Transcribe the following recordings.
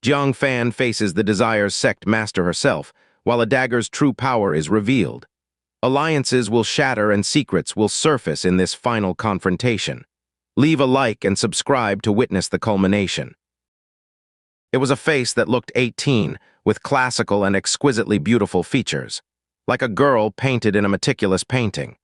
Jiang Fan faces the Desire's Sect Master herself, while a Dagger's true power is revealed. Alliances will shatter and secrets will surface in this final confrontation. Leave a like and subscribe to witness the culmination. It was a face that looked 18, with classical and exquisitely beautiful features, like a girl painted in a meticulous painting.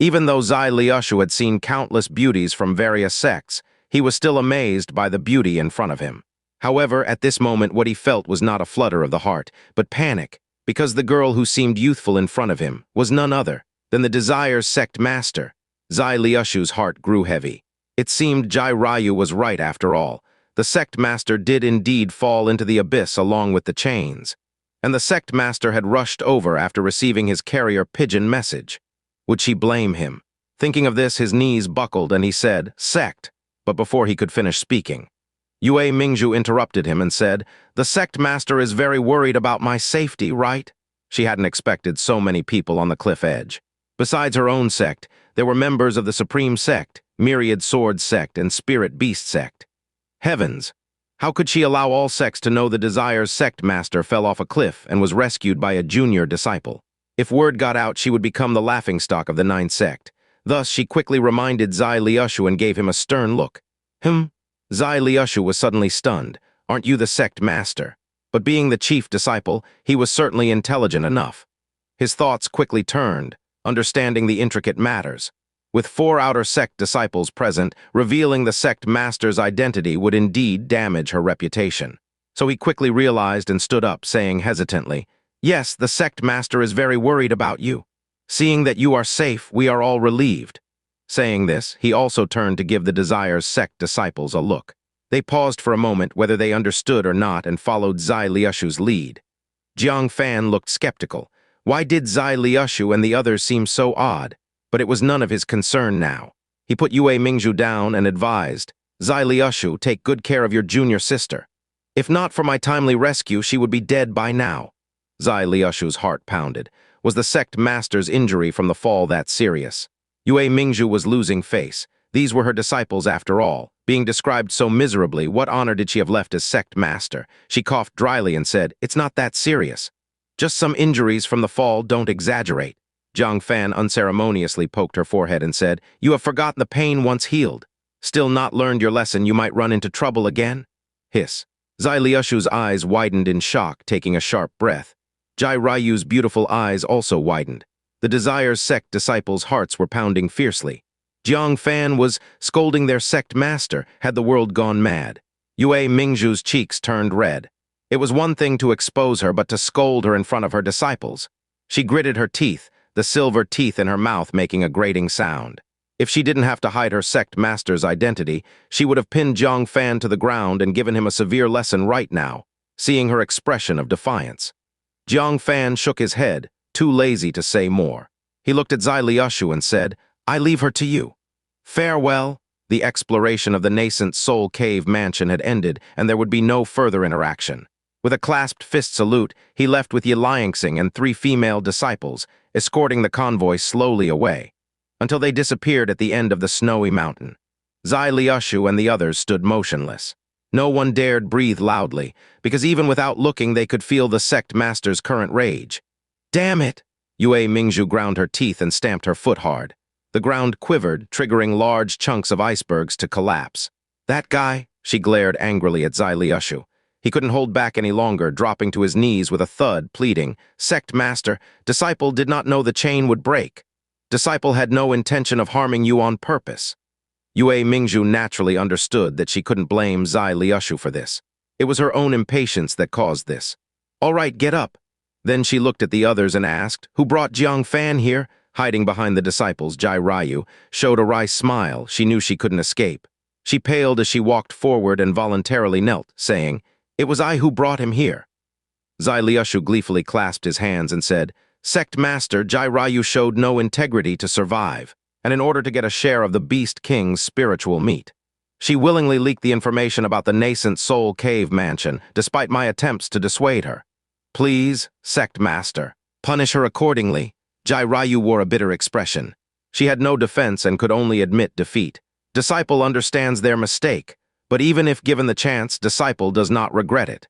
Even though Zai Liushu had seen countless beauties from various sects, he was still amazed by the beauty in front of him. However, at this moment what he felt was not a flutter of the heart, but panic, because the girl who seemed youthful in front of him was none other than the Desire's Sect Master. Zai Liushu's heart grew heavy. It seemed Jai Ryu was right after all. The Sect Master did indeed fall into the abyss along with the chains. And the Sect Master had rushed over after receiving his carrier pigeon message. Would she blame him? Thinking of this, his knees buckled and he said, "Sect," but before he could finish speaking, Yue Mingzhu interrupted him and said, "The Sect Master is very worried about my safety, right?" She hadn't expected so many people on the cliff edge. Besides her own sect, there were members of the Supreme Sect, Myriad Sword Sect, and Spirit Beast Sect. Heavens! How could she allow all sects to know the Desire's Sect Master fell off a cliff and was rescued by a junior disciple? If word got out, she would become the laughingstock of the Ninth Sect. Thus, she quickly reminded Zai Liushu and gave him a stern look. Zai Liushu was suddenly stunned. "Aren't you the Sect Master?" But being the chief disciple, he was certainly intelligent enough. His thoughts quickly turned, understanding the intricate matters. With 4 outer sect disciples present, revealing the Sect Master's identity would indeed damage her reputation. So he quickly realized and stood up, saying hesitantly, "Yes, the Sect Master is very worried about you. Seeing that you are safe, we are all relieved." Saying this, he also turned to give the Desire's sect disciples a look. They paused for a moment, whether they understood or not, and followed Zai Liushu's lead. Jiang Fan looked skeptical. Why did Zai Liushu and the others seem so odd? But it was none of his concern now. He put Yue Mingzhu down and advised, "Zai Liushu, take good care of your junior sister. If not for my timely rescue, she would be dead by now." Zai Liushu's heart pounded. Was the Sect Master's injury from the fall that serious? Yue Mingzhu was losing face. These were her disciples after all. Being described so miserably, what honor did she have left as Sect Master? She coughed dryly and said, "It's not that serious. Just some injuries from the fall, don't exaggerate." Jiang Fan unceremoniously poked her forehead and said, "You have forgotten the pain once healed. Still not learned your lesson, you might run into trouble again." Hiss. Zai Liushu's eyes widened in shock, taking a sharp breath. Jai Ryu's beautiful eyes also widened. The Desire's sect disciples' hearts were pounding fiercely. Jiang Fan was scolding their Sect Master. Had the world gone mad? Yue Mingzhu's cheeks turned red. It was one thing to expose her, but to scold her in front of her disciples. She gritted her teeth, the silver teeth in her mouth making a grating sound. If she didn't have to hide her Sect Master's identity, she would have pinned Jiang Fan to the ground and given him a severe lesson right now, seeing her expression of defiance. Jiang Fan shook his head, too lazy to say more. He looked at Zai Liushu and said, "I leave her to you. Farewell." The exploration of the nascent Soul Cave mansion had ended, and there would be no further interaction. With a clasped fist salute, he left with Yiliangxing and 3 female disciples, escorting the convoy slowly away, until they disappeared at the end of the snowy mountain. Zai Liushu and the others stood motionless. No one dared breathe loudly, because even without looking they could feel the Sect Master's current rage. "Damn it!" Yue Mingzhu ground her teeth and stamped her foot hard. The ground quivered, triggering large chunks of icebergs to collapse. "That guy," she glared angrily at Zai Liushu. He couldn't hold back any longer, dropping to his knees with a thud, pleading, "Sect Master, Disciple did not know the chain would break. Disciple had no intention of harming you on purpose." Yue Mingzhu naturally understood that she couldn't blame Zai Liushu for this. It was her own impatience that caused this. "All right, get up." Then she looked at the others and asked, "Who brought Jiang Fan here?" Hiding behind the disciples, Jai Ryu showed a wry smile. She knew she couldn't escape. She paled as she walked forward and voluntarily knelt, saying, "It was I who brought him here." Zai Liushu gleefully clasped his hands and said, "Sect Master, Jai Ryu showed no integrity to survive, and in order to get a share of the Beast King's spiritual meat. She willingly leaked the information about the nascent Soul Cave mansion, despite my attempts to dissuade her. Please, Sect Master, punish her accordingly." Jai Ryu wore a bitter expression. She had no defense and could only admit defeat. Disciple understands their mistake, but even if given the chance, Disciple does not regret it.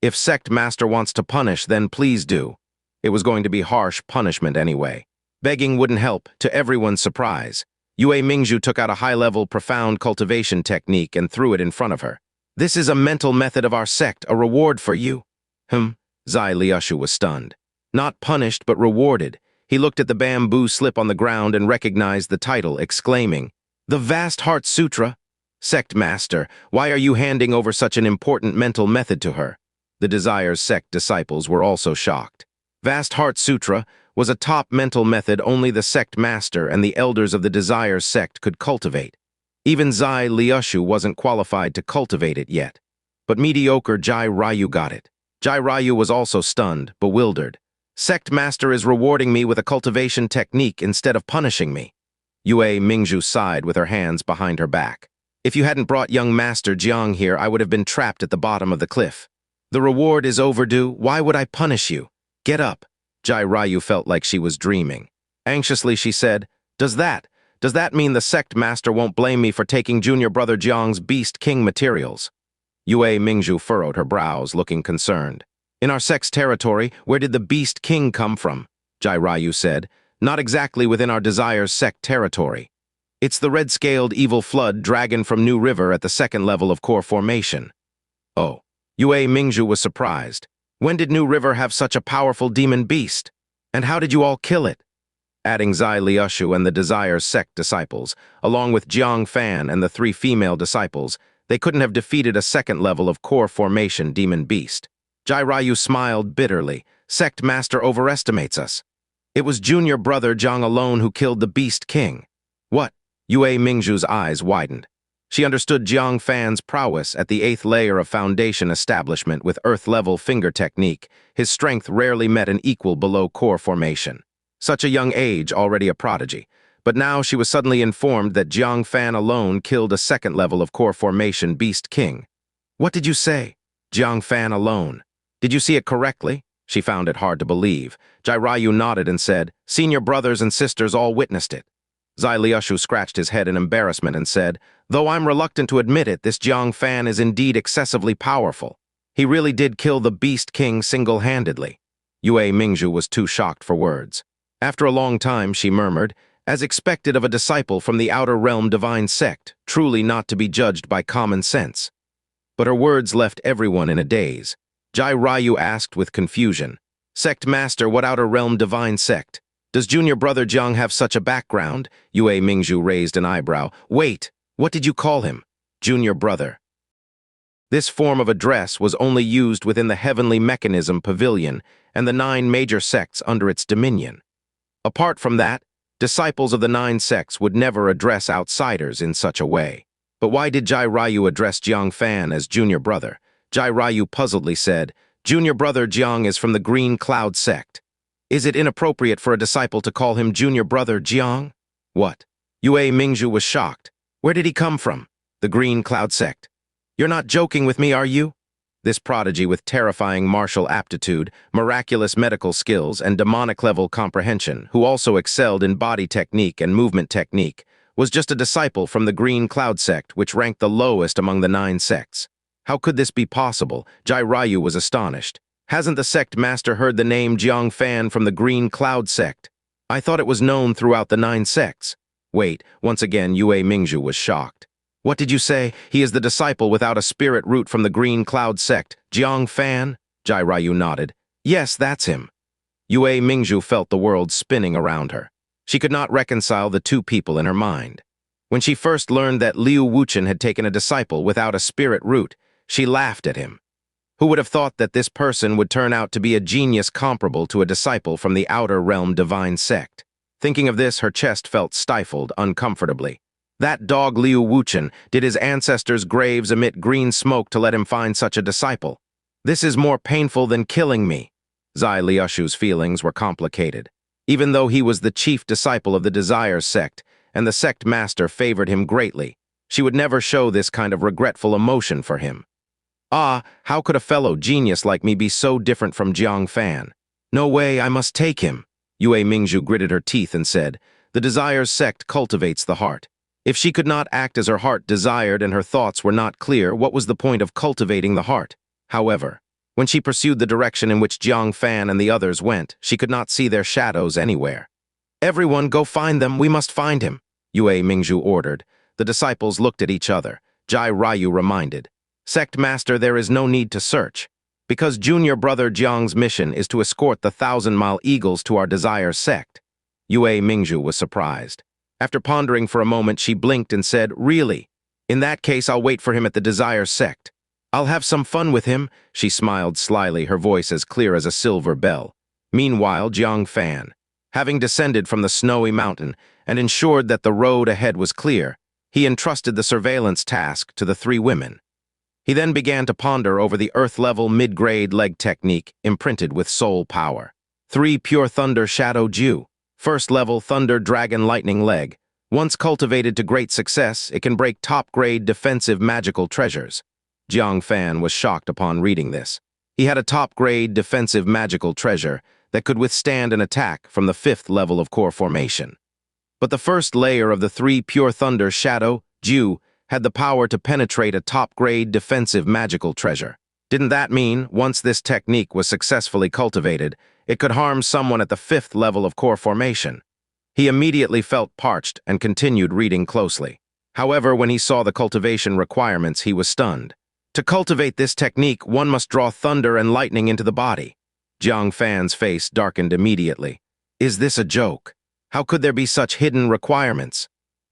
If Sect Master wants to punish, then please do. It was going to be harsh punishment anyway. Begging wouldn't help, to everyone's surprise. Yue Mingzhu took out a high-level, profound cultivation technique and threw it in front of her. This is a mental method of our sect, a reward for you. Zai Liushu was stunned. Not punished, but rewarded. He looked at the bamboo slip on the ground and recognized the title, exclaiming, "The Vast Heart Sutra? Sect Master, why are you handing over such an important mental method to her?" The Desire's sect disciples were also shocked. Vast Heart Sutra was a top mental method only the Sect Master and the elders of the Desire's sect could cultivate. Even Zai Liushu wasn't qualified to cultivate it yet. But mediocre Jai Ryu got it. Jai Ryu was also stunned, bewildered. Sect Master is rewarding me with a cultivation technique instead of punishing me. Yue Mingzhu sighed with her hands behind her back. If you hadn't brought young Master Jiang here, I would have been trapped at the bottom of the cliff. The reward is overdue. Why would I punish you? Get up. Jai Ryu felt like she was dreaming. Anxiously, she said, Does that mean the Sect Master won't blame me for taking Junior Brother Jiang's Beast King materials? Yue Mingzhu furrowed her brows, looking concerned. In our sect's territory, where did the Beast King come from? Jai Ryu said. Not exactly within our Desire's sect territory. It's the red-scaled evil flood dragon from New River at the second level of core formation. Oh. Yue Mingzhu was surprised. When did New River have such a powerful demon beast? And how did you all kill it? Adding Zai Liushu and the Desire's sect disciples, along with Jiang Fan and the 3 female disciples, they couldn't have defeated a second level of core formation demon beast. Jai Ryu smiled bitterly. Sect Master overestimates us. It was Junior Brother Jiang alone who killed the Beast King. What? Yue Mingzhu's eyes widened. She understood Jiang Fan's prowess at the 8th layer of foundation establishment with earth-level finger technique. His strength rarely met an equal below core formation. Such a young age, already a prodigy. But now she was suddenly informed that Jiang Fan alone killed a second level of core formation Beast King. What did you say? Jiang Fan alone. Did you see it correctly? She found it hard to believe. Jai Ryu nodded and said, Senior brothers and sisters all witnessed it. Zai Liushu scratched his head in embarrassment and said, Though I'm reluctant to admit it, this Jiang Fan is indeed excessively powerful. He really did kill the Beast King single-handedly. Yue Mingzhu was too shocked for words. After a long time, she murmured, as expected of a disciple from the Outer Realm Divine Sect, truly not to be judged by common sense. But her words left everyone in a daze. Jai Ryu asked with confusion, Sect Master, what Outer Realm Divine Sect? Does Junior Brother Jiang have such a background? Yue Mingzhu raised an eyebrow. Wait, what did you call him? Junior Brother. This form of address was only used within the Heavenly Mechanism Pavilion and the 9 major sects under its dominion. Apart from that, disciples of the 9 sects would never address outsiders in such a way. But why did Jai Ryu address Jiang Fan as Junior Brother? Jai Ryu puzzledly said, Junior Brother Jiang is from the Green Cloud Sect. Is it inappropriate for a disciple to call him Junior Brother Jiang? What? Yue Mingzhu was shocked. Where did he come from? The Green Cloud Sect. You're not joking with me, are you? This prodigy with terrifying martial aptitude, miraculous medical skills, and demonic-level comprehension, who also excelled in body technique and movement technique, was just a disciple from the Green Cloud Sect, which ranked the lowest among the 9 sects. How could this be possible? Jai Ryu was astonished. Hasn't the Sect Master heard the name Jiang Fan from the Green Cloud Sect? I thought it was known throughout the 9 sects. Wait, once again Yue Mingzhu was shocked. What did you say? He is the disciple without a spirit root from the Green Cloud Sect. Jiang Fan? Jai Ryu nodded. Yes, that's him. Yue Mingzhu felt the world spinning around her. She could not reconcile the 2 people in her mind. When she first learned that Liu Wuchen had taken a disciple without a spirit root, she laughed at him. Who would have thought that this person would turn out to be a genius comparable to a disciple from the Outer Realm Divine Sect? Thinking of this, her chest felt stifled uncomfortably. That dog Liu Wuchen, did his ancestors' graves emit green smoke to let him find such a disciple? This is more painful than killing me. Zai Liushu's feelings were complicated. Even though he was the chief disciple of the Desire sect, and the Sect Master favored him greatly, she would never show this kind of regretful emotion for him. Ah, how could a fellow genius like me be so different from Jiang Fan? No way, I must take him. Yue Mingzhu gritted her teeth and said, The Desire's sect cultivates the heart. If she could not act as her heart desired and her thoughts were not clear, what was the point of cultivating the heart? However, When she pursued the direction in which Jiang Fan and the others went, she could not see their shadows anywhere. "Everyone, go find them. We must find him," Yue Mingzhu ordered. The disciples looked at each other. Jai Ryu reminded, "Sect Master, there is no need to search. Because Junior Brother Jiang's mission is to escort the 1,000-mile eagles to our Desire sect." Yue Mingzhu was surprised. After pondering for a moment, she blinked and said, "Really? In that case, I'll wait for him at the Desire sect. I'll have some fun with him," she smiled slyly, her voice as clear as a silver bell. Meanwhile, Jiang Fan, having descended from the snowy mountain and ensured that the road ahead was clear, he entrusted the surveillance task to the three women. He then began to ponder over the Earth-level mid-grade leg technique imprinted with soul power. 3 Pure Thunder Shadow Ju, first-level Thunder Dragon Lightning Leg. Once cultivated to great success, it can break top-grade defensive magical treasures. Jiang Fan was shocked upon reading this. He had a top-grade defensive magical treasure that could withstand an attack from the 5th level of core formation. But the first layer of the 3 Pure Thunder Shadow Ju had the power to penetrate a top-grade defensive magical treasure. Didn't that mean, once this technique was successfully cultivated, it could harm someone at the 5th level of core formation? He immediately felt parched and continued reading closely. However, when he saw the cultivation requirements, he was stunned. To cultivate this technique, one must draw thunder and lightning into the body. Jiang Fan's face darkened immediately. Is this a joke? How could there be such hidden requirements?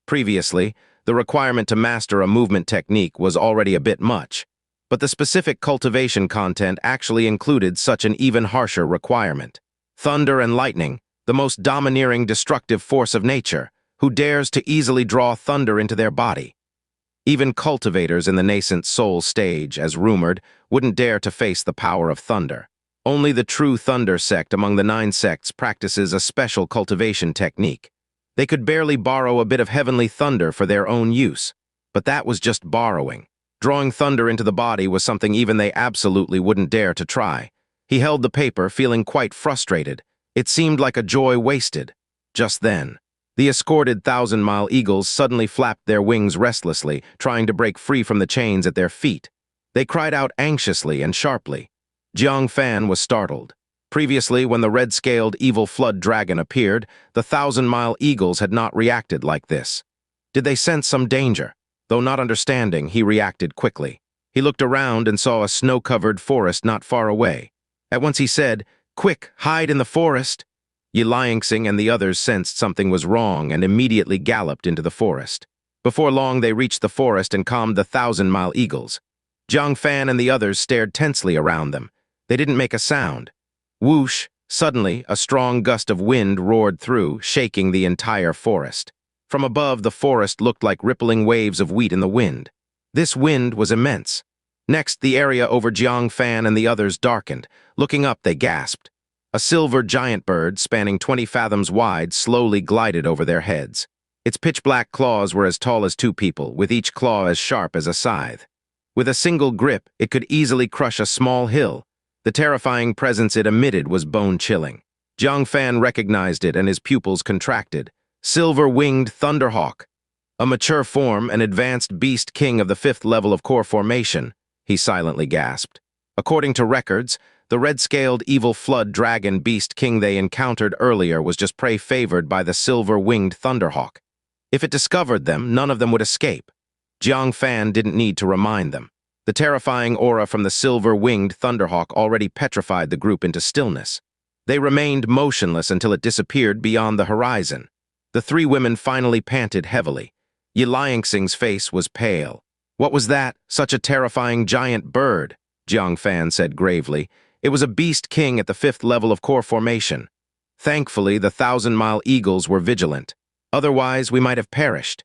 Previously, the requirement to master a movement technique was already a bit much, but the specific cultivation content actually included such an even harsher requirement. Thunder and lightning, the most domineering destructive force of nature, who dares to easily draw thunder into their body. Even cultivators in the nascent soul stage, as rumored, wouldn't dare to face the power of thunder. Only the true Thunder sect among the 9 sects practices a special cultivation technique. They could barely borrow a bit of heavenly thunder for their own use. But that was just borrowing. Drawing thunder into the body was something even they absolutely wouldn't dare to try. He held the paper, feeling quite frustrated. It seemed like a joy wasted. Just then, the escorted 1,000-mile eagles suddenly flapped their wings restlessly, trying to break free from the chains at their feet. They cried out anxiously and sharply. Jiang Fan was startled. Previously, when the red-scaled evil flood dragon appeared, the 1,000-mile eagles had not reacted like this. Did they sense some danger? Though not understanding, he reacted quickly. He looked around and saw a snow-covered forest not far away. At once he said, "Quick, hide in the forest!" Xianxia and the others sensed something was wrong and immediately galloped into the forest. Before long, they reached the forest and calmed the 1,000-mile eagles. Jiang Fan and the others stared tensely around them. They didn't make a sound. Whoosh! Suddenly, a strong gust of wind roared through, shaking the entire forest. From above, the forest looked like rippling waves of wheat in the wind. This wind was immense. Next, the area over Jiang Fan and the others darkened. Looking up, they gasped. A silver giant bird, spanning 20 fathoms wide, slowly glided over their heads. Its pitch-black claws were as tall as 2 people, with each claw as sharp as a scythe. With a single grip, it could easily crush a small hill. The terrifying presence it emitted was bone-chilling. Jiang Fan recognized it and his pupils contracted. Silver-winged Thunderhawk. A mature form, an advanced beast king of the 5th level of core formation, he silently gasped. According to records, the red-scaled evil flood dragon beast king they encountered earlier was just prey favored by the silver-winged Thunderhawk. If it discovered them, none of them would escape. Jiang Fan didn't need to remind them. The terrifying aura from the silver-winged Thunderhawk already petrified the group into stillness. They remained motionless until it disappeared beyond the horizon. The 3 women finally panted heavily. Xianxia's face was pale. "What was that? Such a terrifying giant bird," Jiang Fan said gravely. "It was a beast king at the 5th level of core formation. Thankfully, the 1,000-mile eagles were vigilant. Otherwise, we might have perished."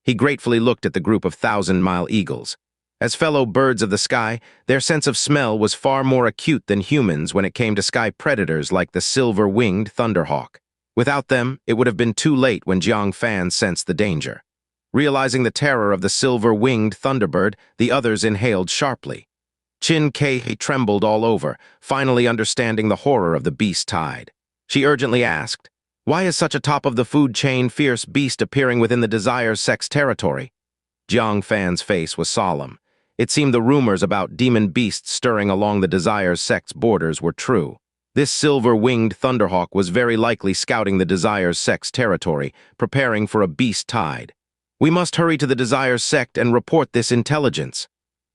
He gratefully looked at the group of 1,000-mile eagles. As fellow birds of the sky, their sense of smell was far more acute than humans when it came to sky predators like the silver-winged Thunderhawk. Without them, it would have been too late when Jiang Fan sensed the danger. Realizing the terror of the silver-winged Thunderbird, the others inhaled sharply. Qin Kei trembled all over, finally understanding the horror of the beast tide. She urgently asked, "Why is such a top-of-the-food chain fierce beast appearing within the Desire sect's territory?" Jiang Fan's face was solemn. It seemed the rumors about demon beasts stirring along the Desire Sect's borders were true. This silver-winged thunderhawk was very likely scouting the Desire Sect's territory, preparing for a beast tide. We must hurry to the Desire Sect and report this intelligence.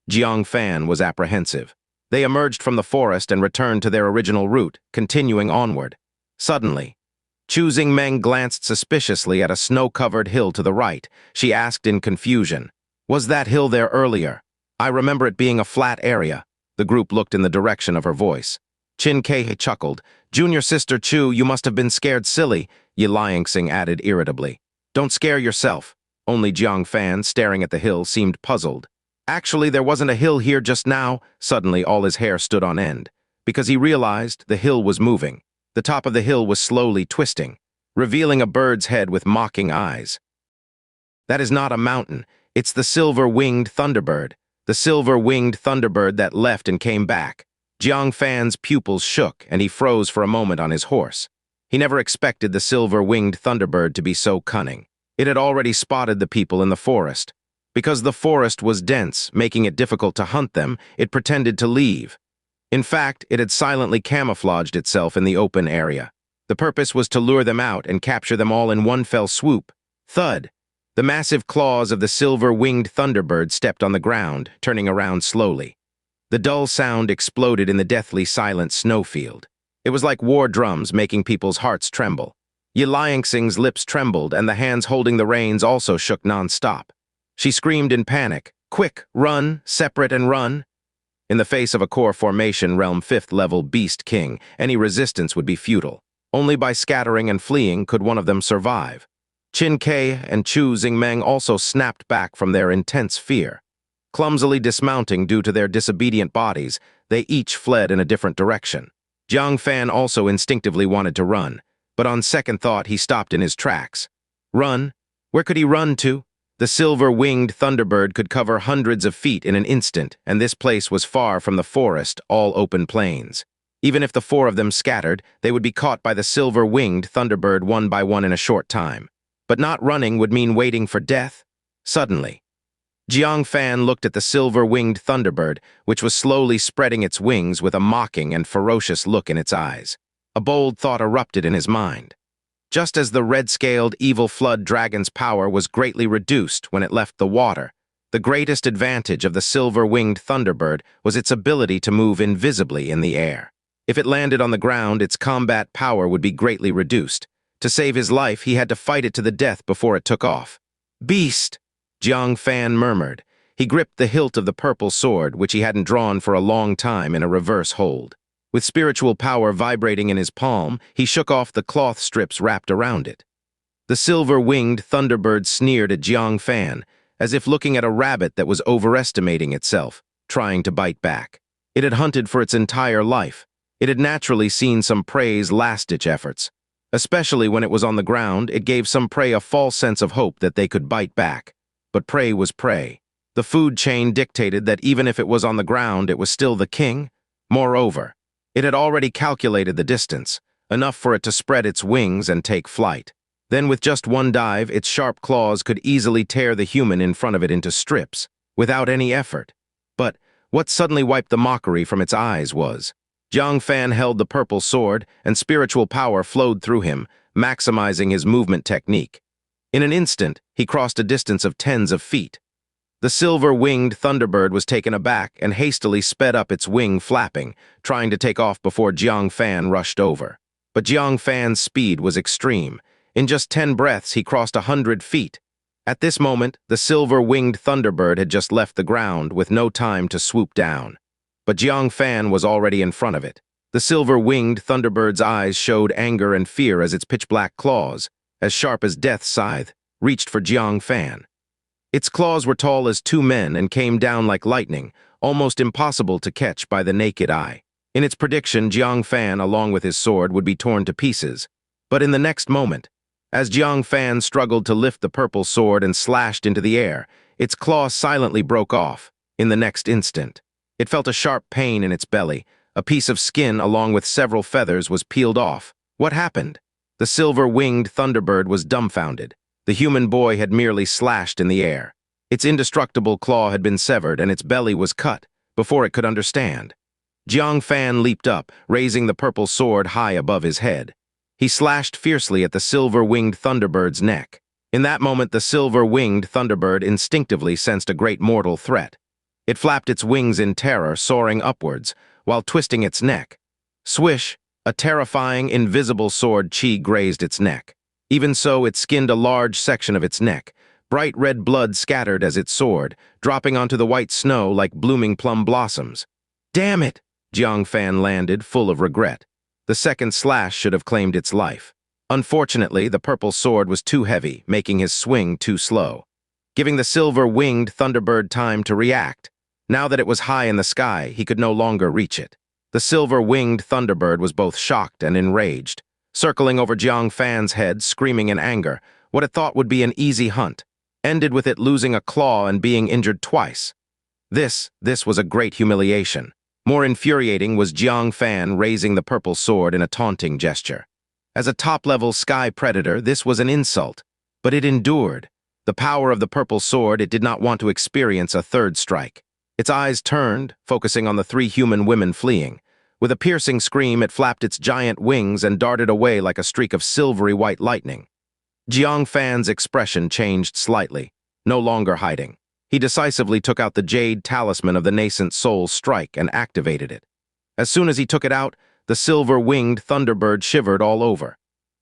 Jiang Fan was apprehensive. They emerged from the forest and returned to their original route, continuing onward. Suddenly, Qiuning glanced suspiciously at a snow-covered hill to the right. She asked in confusion, "Was that hill there earlier? I remember it being a flat area." The group looked in the direction of her voice. Qiuning chuckled. "Junior sister Chu, you must have been scared silly," Xianxia added irritably. "Don't scare yourself." Only Jiang Fan, staring at the hill, seemed puzzled. "Actually, there wasn't a hill here just now." Suddenly, all his hair stood on end, because he realized the hill was moving. The top of the hill was slowly twisting, revealing a bird's head with mocking eyes. "That is not a mountain. It's the silver-winged thunderbird. The silver-winged thunderbird that left and came back." Jiang Fan's pupils shook, and he froze for a moment on his horse. He never expected the silver-winged thunderbird to be so cunning. It had already spotted the people in the forest. Because the forest was dense, making it difficult to hunt them, it pretended to leave. In fact, it had silently camouflaged itself in the open area. The purpose was to lure them out and capture them all in one fell swoop. Thud! The massive claws of the silver-winged thunderbird stepped on the ground, turning around slowly. The dull sound exploded in the deathly silent snowfield. It was like war drums making people's hearts tremble. Xianxia's lips trembled, and the hands holding the reins also shook non-stop. She screamed in panic, "Quick, run, separate and run!" In the face of a core formation realm 5th level beast king, any resistance would be futile. Only by scattering and fleeing could one of them survive. Qiuning and Qiuning also snapped back from their intense fear. Clumsily dismounting due to their disobedient bodies, they each fled in a different direction. Jiang Fan also instinctively wanted to run, but on second thought he stopped in his tracks. Run? Where could he run to? The silver-winged thunderbird could cover hundreds of feet in an instant, and this place was far from the forest, all open plains. Even if the four of them scattered, they would be caught by the silver-winged thunderbird one by one in a short time. But not running would mean waiting for death. Suddenly, Jiang Fan looked at the silver-winged thunderbird, which was slowly spreading its wings with a mocking and ferocious look in its eyes. A bold thought erupted in his mind. Just as the red-scaled evil flood dragon's power was greatly reduced when it left the water, the greatest advantage of the silver-winged thunderbird was its ability to move invisibly in the air. If it landed on the ground, its combat power would be greatly reduced. To save his life, he had to fight it to the death before it took off. "Beast!" Jiang Fan murmured. He gripped the hilt of the purple sword, which he hadn't drawn for a long time, in a reverse hold. With spiritual power vibrating in his palm, he shook off the cloth strips wrapped around it. The silver-winged thunderbird sneered at Jiang Fan, as if looking at a rabbit that was overestimating itself, trying to bite back. It had hunted for its entire life. It had naturally seen some prey's last-ditch efforts. Especially when it was on the ground, it gave some prey a false sense of hope that they could bite back. But prey was prey. The food chain dictated that even if it was on the ground, it was still the king. Moreover, it had already calculated the distance, enough for it to spread its wings and take flight. Then with just one dive, its sharp claws could easily tear the human in front of it into strips, without any effort. But what suddenly wiped the mockery from its eyes was, Jiang Fan held the purple sword, and spiritual power flowed through him, maximizing his movement technique. In an instant, he crossed a distance of tens of feet. The silver-winged thunderbird was taken aback and hastily sped up its wing flapping, trying to take off before Jiang Fan rushed over. But Jiang Fan's speed was extreme. In just 10 breaths, he crossed 100 feet. At this moment, the silver-winged thunderbird had just left the ground with no time to swoop down. But Jiang Fan was already in front of it. The silver-winged thunderbird's eyes showed anger and fear as its pitch-black claws, as sharp as death's scythe, reached for Jiang Fan. Its claws were tall as 2 men and came down like lightning, almost impossible to catch by the naked eye. In its prediction, Jiang Fan, along with his sword, would be torn to pieces. But in the next moment, as Jiang Fan struggled to lift the purple sword and slashed into the air, its claw silently broke off. In the next instant, it felt a sharp pain in its belly. A piece of skin, along with several feathers, was peeled off. What happened? The silver-winged thunderbird was dumbfounded. The human boy had merely slashed in the air. Its indestructible claw had been severed and its belly was cut before it could understand. Jiang Fan leaped up, raising the purple sword high above his head. He slashed fiercely at the silver-winged thunderbird's neck. In that moment, the silver-winged thunderbird instinctively sensed a great mortal threat. It flapped its wings in terror, soaring upwards, while twisting its neck. Swish, a terrifying, invisible sword chi grazed its neck. Even so, it skinned a large section of its neck. Bright red blood scattered as it soared, dropping onto the white snow like blooming plum blossoms. "Damn it!" Jiang Fan landed, full of regret. The second slash should have claimed its life. Unfortunately, the purple sword was too heavy, making his swing too slow, giving the silver-winged thunderbird time to react. Now that it was high in the sky, he could no longer reach it. The silver-winged thunderbird was both shocked and enraged, circling over Jiang Fan's head, screaming in anger. What it thought would be an easy hunt ended with it losing a claw and being injured twice. This was a great humiliation. More infuriating was Jiang Fan raising the purple sword in a taunting gesture. As a top-level sky predator, this was an insult, but it endured. The power of the purple sword, it did not want to experience a third strike. Its eyes turned, focusing on the three human women fleeing. With a piercing scream, it flapped its giant wings and darted away like a streak of silvery white lightning. Jiang Fan's expression changed slightly, no longer hiding. He decisively took out the jade talisman of the nascent soul's strike and activated it. As soon as he took it out, the silver-winged thunderbird shivered all over.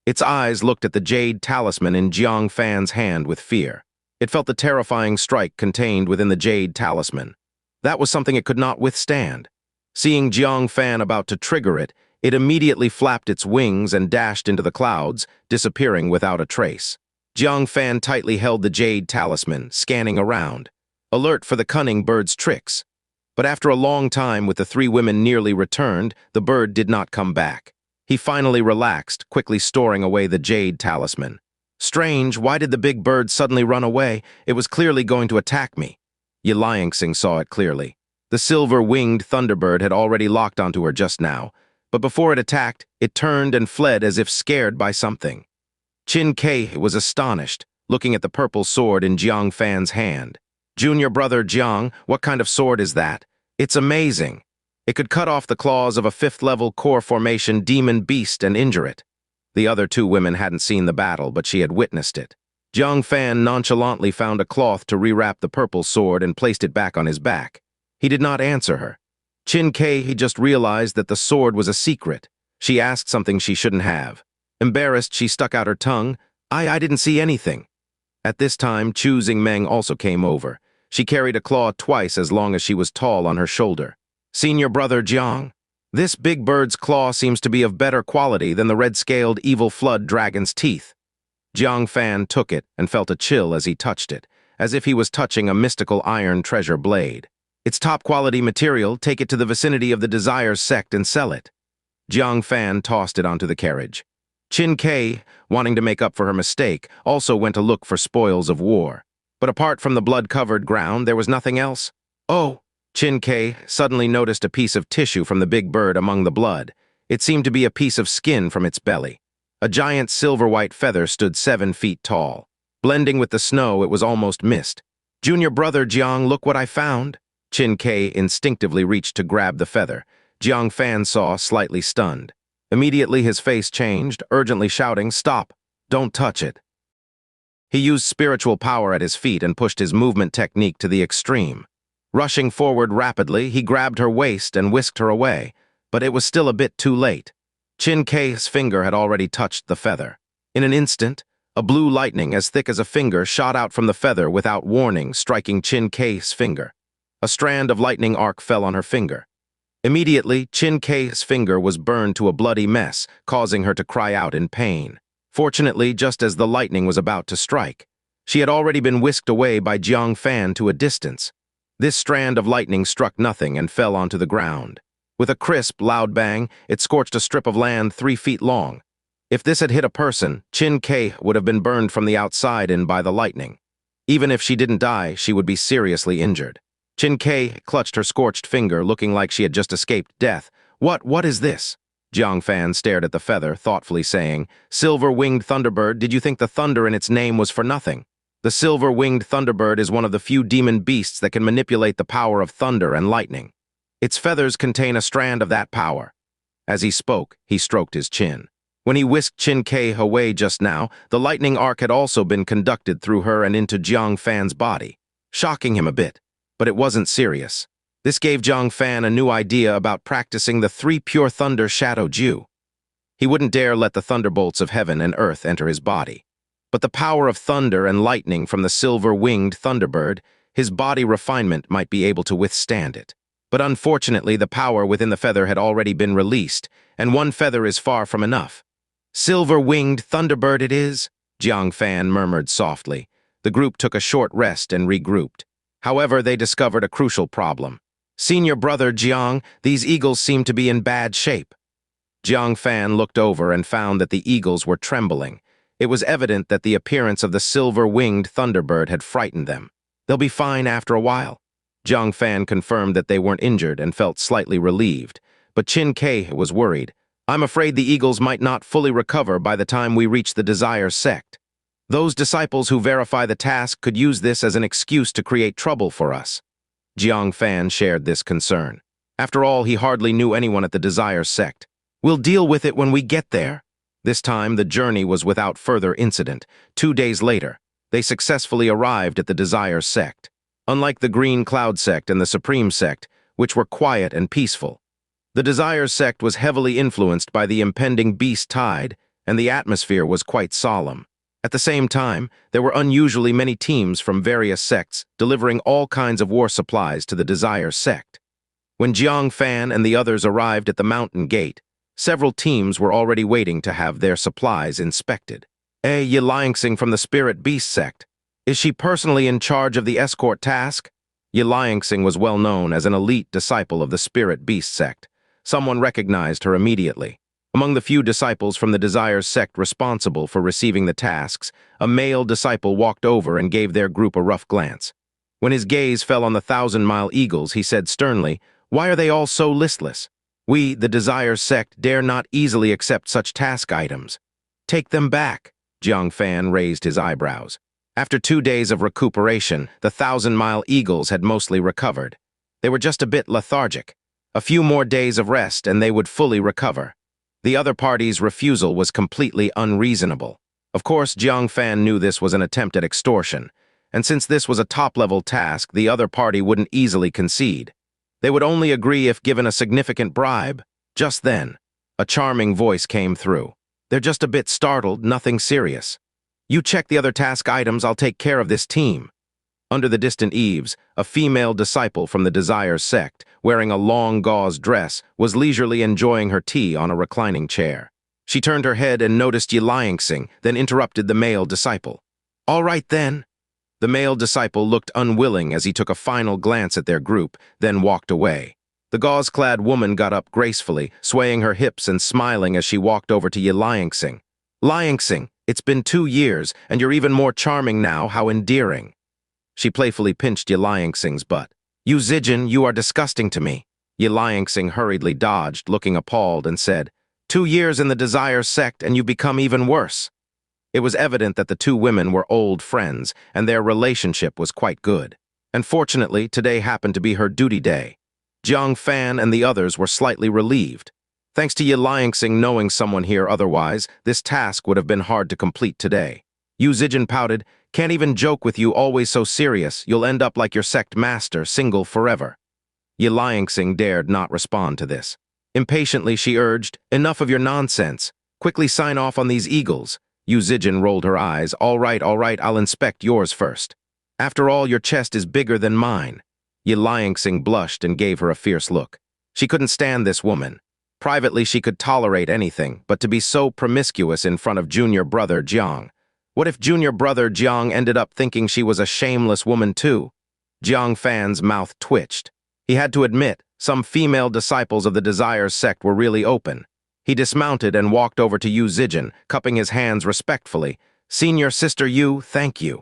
Its eyes looked at the jade talisman in Jiang Fan's hand with fear. It felt the terrifying strike contained within the jade talisman. That was something it could not withstand. Seeing Jiang Fan about to trigger it, it immediately flapped its wings and dashed into the clouds, disappearing without a trace. Jiang Fan tightly held the jade talisman, scanning around, alert for the cunning bird's tricks. But after a long time with the three women nearly returned, the bird did not come back. He finally relaxed, quickly storing away the jade talisman. Strange, why did the big bird suddenly run away? It was clearly going to attack me. Xianxia saw it clearly. The silver-winged thunderbird had already locked onto her just now, but before it attacked, it turned and fled as if scared by something. Qiuning was astonished, looking at the purple sword in Jiang Fan's hand. "Junior Brother Jiang, what kind of sword is that? It's amazing. It could cut off the claws of a fifth-level core formation demon beast and injure it." The other two women hadn't seen the battle, but she had witnessed it. Jiang Fan nonchalantly found a cloth to rewrap the purple sword and placed it back on his back. He did not answer her. Qiuning just realized that the sword was a secret. She asked something she shouldn't have. Embarrassed, she stuck out her tongue. I didn't see anything." At this time, Chu Xingmeng also came over. She carried a claw twice as long as she was tall on her shoulder. "Senior Brother Jiang, this big bird's claw seems to be of better quality than the red-scaled evil flood dragon's teeth." Jiang Fan took it and felt a chill as he touched it, as if he was touching a mystical iron treasure blade. "It's top-quality material, take it to the vicinity of the Desire sect and sell it." Jiang Fan tossed it onto the carriage. Qiuning, wanting to make up for her mistake, also went to look for spoils of war. But apart from the blood-covered ground, there was nothing else. "Oh!" Qiuning suddenly noticed a piece of tissue from the big bird among the blood. It seemed to be a piece of skin from its belly. A giant silver-white feather stood 7 feet tall. Blending with the snow, it was almost mist. "Junior Brother Jiang, look what I found." Qiuning instinctively reached to grab the feather. Jiang Fan saw, slightly stunned. Immediately his face changed, urgently shouting, "Stop! Don't touch it!" He used spiritual power at his feet and pushed his movement technique to the extreme. Rushing forward rapidly, he grabbed her waist and whisked her away, but it was still a bit too late. Qiuning's finger had already touched the feather. In an instant, a blue lightning as thick as a finger shot out from the feather without warning, striking Qiuning's finger. A strand of lightning arc fell on her finger. Immediately, Qiuning's finger was burned to a bloody mess, causing her to cry out in pain. Fortunately, just as the lightning was about to strike, she had already been whisked away by Jiang Fan to a distance. This strand of lightning struck nothing and fell onto the ground. With a crisp, loud bang, it scorched a strip of land 3 feet long. If this had hit a person, Qiuning would have been burned from the outside in by the lightning. Even if she didn't die, she would be seriously injured. Qiuning clutched her scorched finger, looking like she had just escaped death. What is this?" Jiang Fan stared at the feather, thoughtfully saying, "Silver-winged thunderbird, did you think the thunder in its name was for nothing?" The silver-winged thunderbird is one of the few demon beasts that can manipulate the power of thunder and lightning. Its feathers contain a strand of that power. As he spoke, he stroked his chin. When he whisked Qiuning away just now, the lightning arc had also been conducted through her and into Jiang Fan's body, shocking him a bit. But it wasn't serious. This gave Jiang Fan a new idea about practicing the 3 pure thunder shadow Ju. He wouldn't dare let the thunderbolts of heaven and earth enter his body. But the power of thunder and lightning from the silver-winged thunderbird, his body refinement might be able to withstand it. But unfortunately, the power within the feather had already been released, and 1 feather is far from enough. "Silver-winged thunderbird it is," Jiang Fan murmured softly. The group took a short rest and regrouped. However, they discovered a crucial problem. "Senior Brother Jiang, these eagles seem to be in bad shape." Jiang Fan looked over and found that the eagles were trembling. It was evident that the appearance of the silver-winged thunderbird had frightened them. "They'll be fine after a while." Jiang Fan confirmed that they weren't injured and felt slightly relieved. But Qiuning was worried. "I'm afraid the eagles might not fully recover by the time we reach the Desire Sect. Those disciples who verify the task could use this as an excuse to create trouble for us." Jiang Fan shared this concern. After all, he hardly knew anyone at the Desire Sect. "We'll deal with it when we get there." This time, the journey was without further incident. 2 days later, they successfully arrived at the Desire Sect. Unlike the Green Cloud Sect and the Supreme Sect, which were quiet and peaceful, the Desire Sect was heavily influenced by the impending beast tide, and the atmosphere was quite solemn. At the same time, there were unusually many teams from various sects delivering all kinds of war supplies to the Desire Sect. When Jiang Fan and the others arrived at the mountain gate, several teams were already waiting to have their supplies inspected. Qiuning from the Spirit Beast Sect. Is she personally in charge of the escort task? Qiuning was well known as an elite disciple of the Spirit Beast Sect. Someone recognized her immediately. Among the few disciples from the Desire Sect responsible for receiving the tasks, a male disciple walked over and gave their group a rough glance. When his gaze fell on the 1,000-mile eagles, he said sternly, "Why are they all so listless? We, the Desire Sect, dare not easily accept such task items." "Take them back." Jiang Fan raised his eyebrows. After 2 days of recuperation, the 1,000-mile eagles had mostly recovered. They were just a bit lethargic. A few more days of rest and they would fully recover. The other party's refusal was completely unreasonable. Of course, Jiang Fan knew this was an attempt at extortion, and since this was a top-level task, the other party wouldn't easily concede. They would only agree if given a significant bribe. Just then, a charming voice came through. "They're just a bit startled, nothing serious. You check the other task items, I'll take care of this team." Under the distant eaves, a female disciple from the Desire Sect, wearing a long gauze dress, was leisurely enjoying her tea on a reclining chair. She turned her head and noticed Qiuning, then interrupted the male disciple. "All right then." The male disciple looked unwilling as he took a final glance at their group, then walked away. The gauze-clad woman got up gracefully, swaying her hips and smiling as she walked over to Qiuning. "Liang, it's been 2 years, and you're even more charming now, how endearing." She playfully pinched Qiuning's butt. "You Zijin, you are disgusting to me." Qiuning hurriedly dodged, looking appalled, and said, 2 years in the Desire Sect and you've become even worse." It was evident that the 2 women were old friends, and their relationship was quite good. And fortunately, today happened to be her duty day. Jiang Fan and the others were slightly relieved. Thanks to Qiuning knowing someone here otherwise, this task would have been hard to complete today. Yu Zijin pouted, "Can't even joke with you, always so serious. You'll end up like your Sect Master, single forever." Qiuning dared not respond to this. Impatiently, she urged, "Enough of your nonsense. Quickly sign off on these eagles." Yu Zijin rolled her eyes. All right, I'll inspect yours first. After all, your chest is bigger than mine." Qiuning blushed and gave her a fierce look. She couldn't stand this woman. Privately, she could tolerate anything, but to be so promiscuous in front of Junior Brother Jiang. What if Junior Brother Jiang ended up thinking she was a shameless woman too? Jiang Fan's mouth twitched. He had to admit, some female disciples of the Desire Sect were really open. He dismounted and walked over to Yu Zijin, cupping his hands respectfully. "Senior Sister Yu, thank you."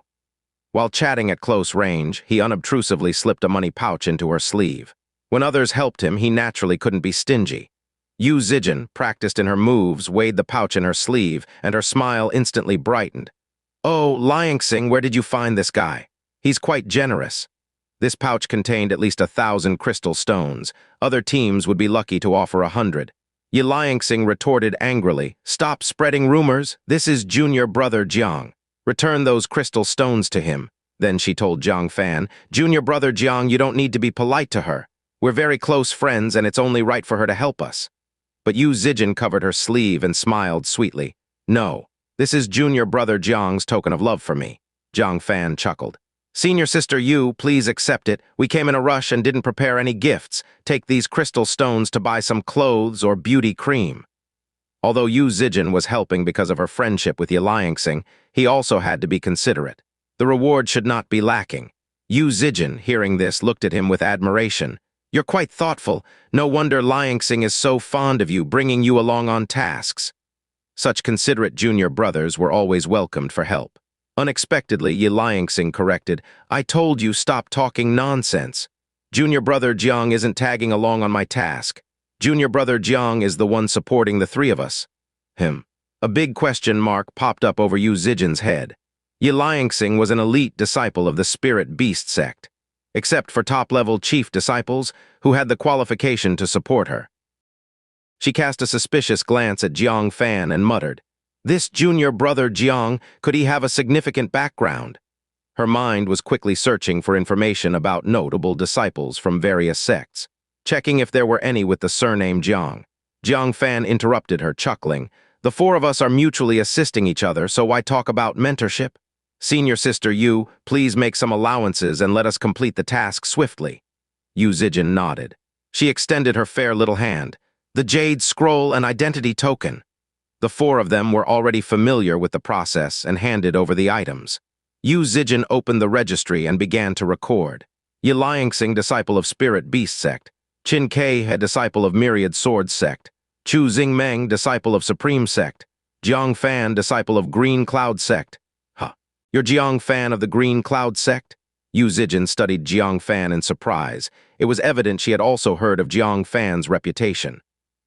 While chatting at close range, he unobtrusively slipped a money pouch into her sleeve. When others helped him, he naturally couldn't be stingy. Yu Zijin, practiced in her moves, weighed the pouch in her sleeve, and her smile instantly brightened. "Oh, Xianxia, where did you find this guy? He's quite generous." This pouch contained at least 1,000 crystal stones. Other teams would be lucky to offer 100. Xianxia retorted angrily, "Stop spreading rumors. This is Junior Brother Jiang. Return those crystal stones to him." Then she told Jiang Fan, "Junior Brother Jiang, you don't need to be polite to her. We're very close friends and it's only right for her to help us." But Yu Zijin covered her sleeve and smiled sweetly. "No, this is Junior Brother Jiang's token of love for me." Jiang Fan chuckled. "Senior Sister Yu, please accept it. We came in a rush and didn't prepare any gifts. Take these crystal stones to buy some clothes or beauty cream." Although Yu Zijin was helping because of her friendship with Xianxia, he also had to be considerate. The reward should not be lacking. Yu Zijin, hearing this, looked at him with admiration. "You're quite thoughtful. No wonder Xianxia is so fond of you, bringing you along on tasks." Such considerate junior brothers were always welcomed for help. Unexpectedly, Xianxia corrected, "I told you stop talking nonsense. Junior Brother Jiang isn't tagging along on my task. Junior Brother Jiang is the one supporting the three of us." Him. A big question mark popped up over Yu Zijin's head. Xianxia was an elite disciple of the Spirit Beast sect, except for top-level chief disciples who had the qualification to support her. She cast a suspicious glance at Jiang Fan and muttered, "This Junior Brother Jiang, could he have a significant background?" Her mind was quickly searching for information about notable disciples from various sects, checking if there were any with the surname Jiang. Jiang Fan interrupted her, chuckling, "The four of us are mutually assisting each other, so why talk about mentorship? Senior Sister Yu, please make some allowances and let us complete the task swiftly." Yu Zijin nodded. She extended her fair little hand. "The Jade Scroll and Identity Token." The four of them were already familiar with the process and handed over the items. Yu Zijin opened the registry and began to record. Xianxia, disciple of Spirit Beast sect. Qiuning, a disciple of Myriad Swords sect. Qiuning, disciple of Supreme sect. Jiang Fan, disciple of Green Cloud sect. Huh. You're Jiang Fan of the Green Cloud sect? Yu Zijin studied Jiang Fan in surprise. It was evident she had also heard of Jiang Fan's reputation.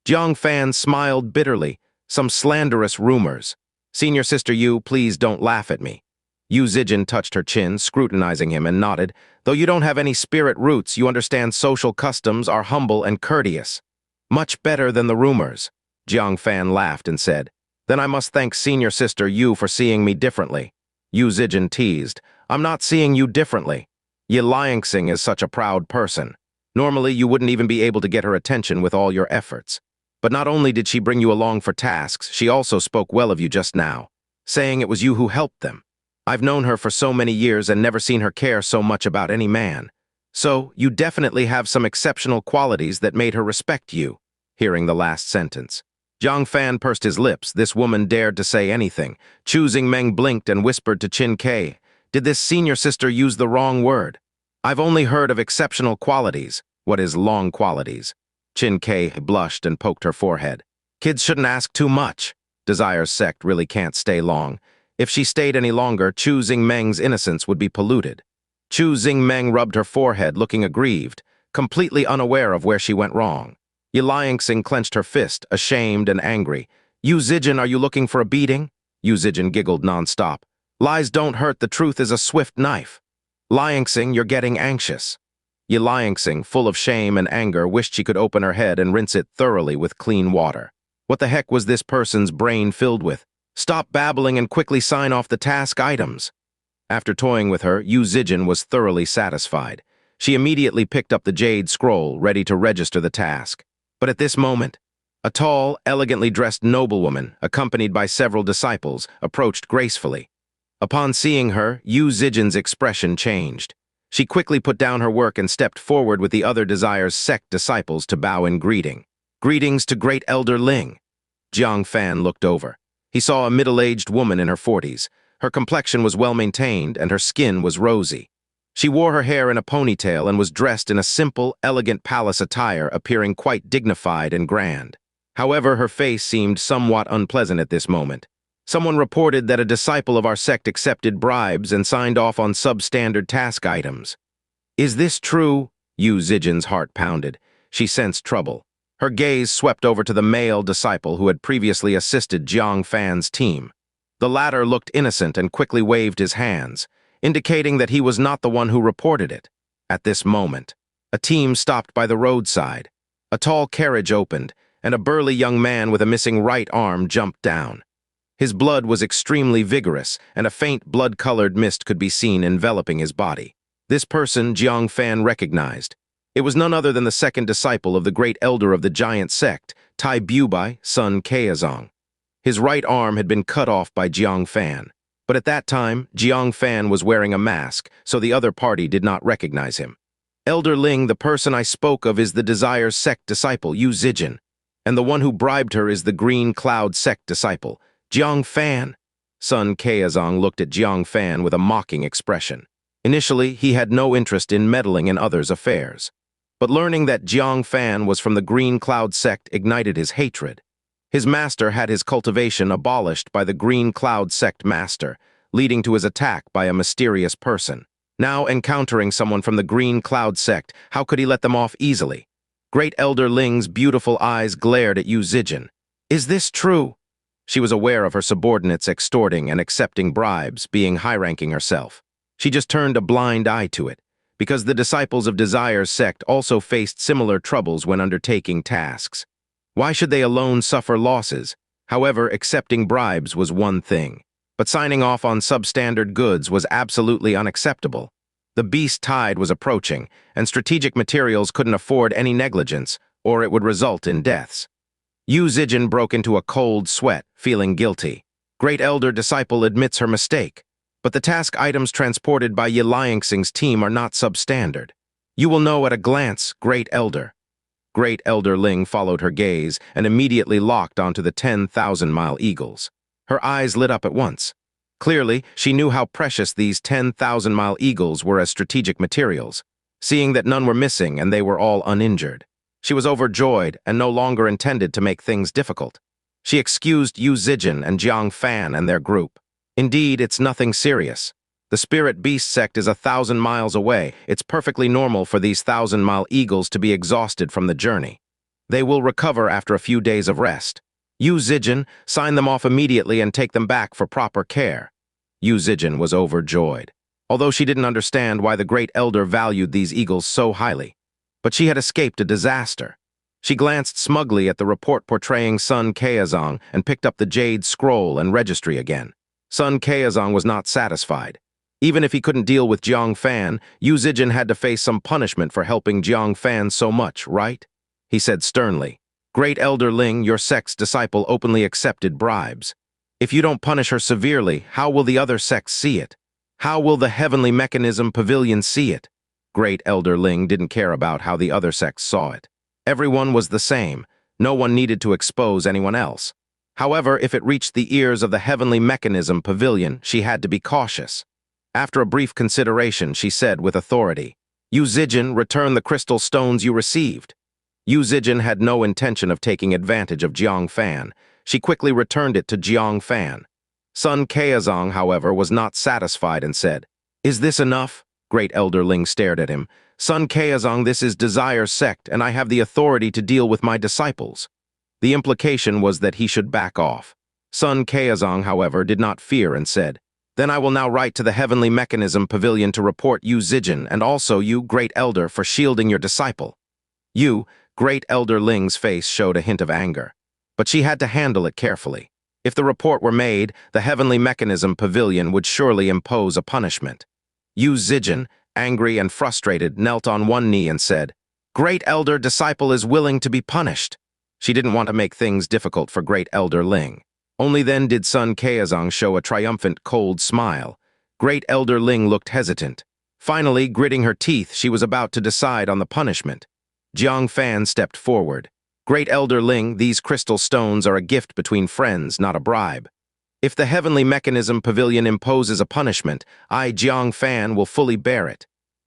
Jiang Fan smiled bitterly. "Some slanderous rumors. Senior Sister Yu, please don't laugh at me." Yu Zijin touched her chin, scrutinizing him, and nodded. "Though you don't have any spirit roots, you understand social customs are humble and courteous." "Much better than the rumors." Jiang Fan laughed and said, "Then I must thank Senior Sister Yu for seeing me differently." Yu Zijin teased, "I'm not seeing you differently. Xianxia is such a proud person. Normally, you wouldn't even be able to get her attention with all your efforts. But not only did she bring you along for tasks, she also spoke well of you just now, saying it was you who helped them. I've known her for so many years and never seen her care so much about any man. So, you definitely have some exceptional qualities that made her respect you." Hearing the last sentence, Jiang Fan pursed his lips. This woman dared to say anything. Qiuning blinked and whispered to Qiuning, "Did this senior sister use the wrong word? I've only heard of exceptional qualities. What is long qualities?" Qiuning blushed and poked her forehead. "Kids shouldn't ask too much. Desire's sect really can't stay long. If she stayed any longer, Qiuning's innocence would be polluted." Qiuning rubbed her forehead, looking aggrieved, completely unaware of where she went wrong. Xianxia clenched her fist, ashamed and angry. "Yu Zijin, are you looking for a beating?" Yu Zijin giggled nonstop. "Lies don't hurt, the truth is a swift knife." "Xianxia, you're getting anxious." Xianxia, full of shame and anger, wished she could open her head and rinse it thoroughly with clean water. What the heck was this person's brain filled with? "Stop babbling and quickly sign off the task items." After toying with her, Yu Zijin was thoroughly satisfied. She immediately picked up the Jade Scroll, ready to register the task. But at this moment, a tall, elegantly dressed noblewoman, accompanied by several disciples, approached gracefully. Upon seeing her, Yu Zijin's expression changed. She quickly put down her work and stepped forward with the other Desire's sect disciples to bow in greeting. "Greetings to Great Elder Ling." Jiang Fan looked over. He saw a middle-aged woman in her 40s. Her complexion was well-maintained and her skin was rosy. She wore her hair in a ponytail and was dressed in a simple, elegant palace attire, appearing quite dignified and grand. However, her face seemed somewhat unpleasant at this moment. Someone reported that a disciple of our sect accepted bribes and signed off on substandard task items. "Is this true?" Yu Zijin's heart pounded. She sensed trouble. Her gaze swept over to the male disciple who had previously assisted Jiang Fan's team. The latter looked innocent and quickly waved his hands, indicating that he was not the one who reported it. At this moment, a team stopped by the roadside. A tall carriage opened, and a burly young man with a missing right arm jumped down. His blood was extremely vigorous, and a faint blood-colored mist could be seen enveloping his body. This person Jiang Fan recognized. It was none other than the second disciple of the great elder of the giant sect, Tai Bubai, son Qiuning. His right arm had been cut off by Jiang Fan, but at that time, Jiang Fan was wearing a mask, so the other party did not recognize him. Elder Ling, the person I spoke of, is the Desire Sect disciple, Yu Zijin, and the one who bribed her is the Green Cloud Sect disciple, Jiang Fan. Son Qiuning looked at Jiang Fan with a mocking expression. Initially, he had no interest in meddling in others' affairs, but learning that Jiang Fan was from the Green Cloud Sect ignited his hatred. His master had his cultivation abolished by the Green Cloud Sect Master, leading to his attack by a mysterious person. Now encountering someone from the Green Cloud Sect, how could he let them off easily? Great Elder Ling's beautiful eyes glared at Yu Zijin. Is this true? She was aware of her subordinates extorting and accepting bribes, being high-ranking herself. She just turned a blind eye to it, because the disciples of Desire's sect also faced similar troubles when undertaking tasks. Why should they alone suffer losses? However, accepting bribes was one thing, but signing off on substandard goods was absolutely unacceptable. The beast tide was approaching, and strategic materials couldn't afford any negligence, or it would result in deaths. Yu Zijin broke into a cold sweat, feeling guilty. Great Elder Disciple admits her mistake, but the task items transported by Yi Liangxing's team are not substandard. You will know at a glance, Great Elder. Great Elder Ling followed her gaze and immediately locked onto the 10,000-mile eagles. Her eyes lit up at once. Clearly, she knew how precious these 10,000-mile eagles were as strategic materials, seeing that none were missing and they were all uninjured. She was overjoyed and no longer intended to make things difficult. She excused Yu Zijin and Jiang Fan and their group. Indeed, it's nothing serious. The Spirit Beast sect is 1,000 miles away. It's perfectly normal for these 1,000-mile eagles to be exhausted from the journey. They will recover after a few days of rest. Yu Zijin, sign them off immediately and take them back for proper care. Yu Zijin was overjoyed, although she didn't understand why the Great Elder valued these eagles so highly. But she had escaped a disaster. She glanced smugly at the report portraying Son Qiuning and picked up the Jade Scroll and registry again. Son Qiuning was not satisfied. Even if he couldn't deal with Jiang Fan, Yu Zijin had to face some punishment for helping Jiang Fan so much, right? He said sternly. Great Elder Ling, your sect's disciple, openly accepted bribes. If you don't punish her severely, how will the other sects see it? How will the Heavenly Mechanism Pavilion see it? Great Elder Ling didn't care about how the other sects saw it. Everyone was the same. No one needed to expose anyone else. However, if it reached the ears of the Heavenly Mechanism Pavilion, she had to be cautious. After a brief consideration, she said with authority, Yu Zijin, return the crystal stones you received. Yu Zijin had no intention of taking advantage of Jiang Fan. She quickly returned it to Jiang Fan. Son Qiuning, however, was not satisfied and said, Is this enough? Great Elder Ling stared at him. Son Qiuning, this is Desire's sect, and I have the authority to deal with my disciples. The implication was that he should back off. Son Qiuning, however, did not fear and said, Then I will now write to the Heavenly Mechanism Pavilion to report Yu Zijin and also you, Great Elder, for shielding your disciple. You, Great Elder Ling's face showed a hint of anger, but she had to handle it carefully. If the report were made, the Heavenly Mechanism Pavilion would surely impose a punishment. Yu Zijin, angry and frustrated, knelt on one knee and said, Great Elder Disciple is willing to be punished. She didn't want to make things difficult for Great Elder Ling. Only then did Son Qiuning show a triumphant, cold smile. Great Elder Ling looked hesitant. Finally, gritting her teeth, she was about to decide on the punishment. Jiang Fan stepped forward. Great Elder Ling, these crystal stones are a gift between friends, not a bribe. If the Heavenly Mechanism Pavilion imposes a punishment, I, Jiang Fan, will fully bear it.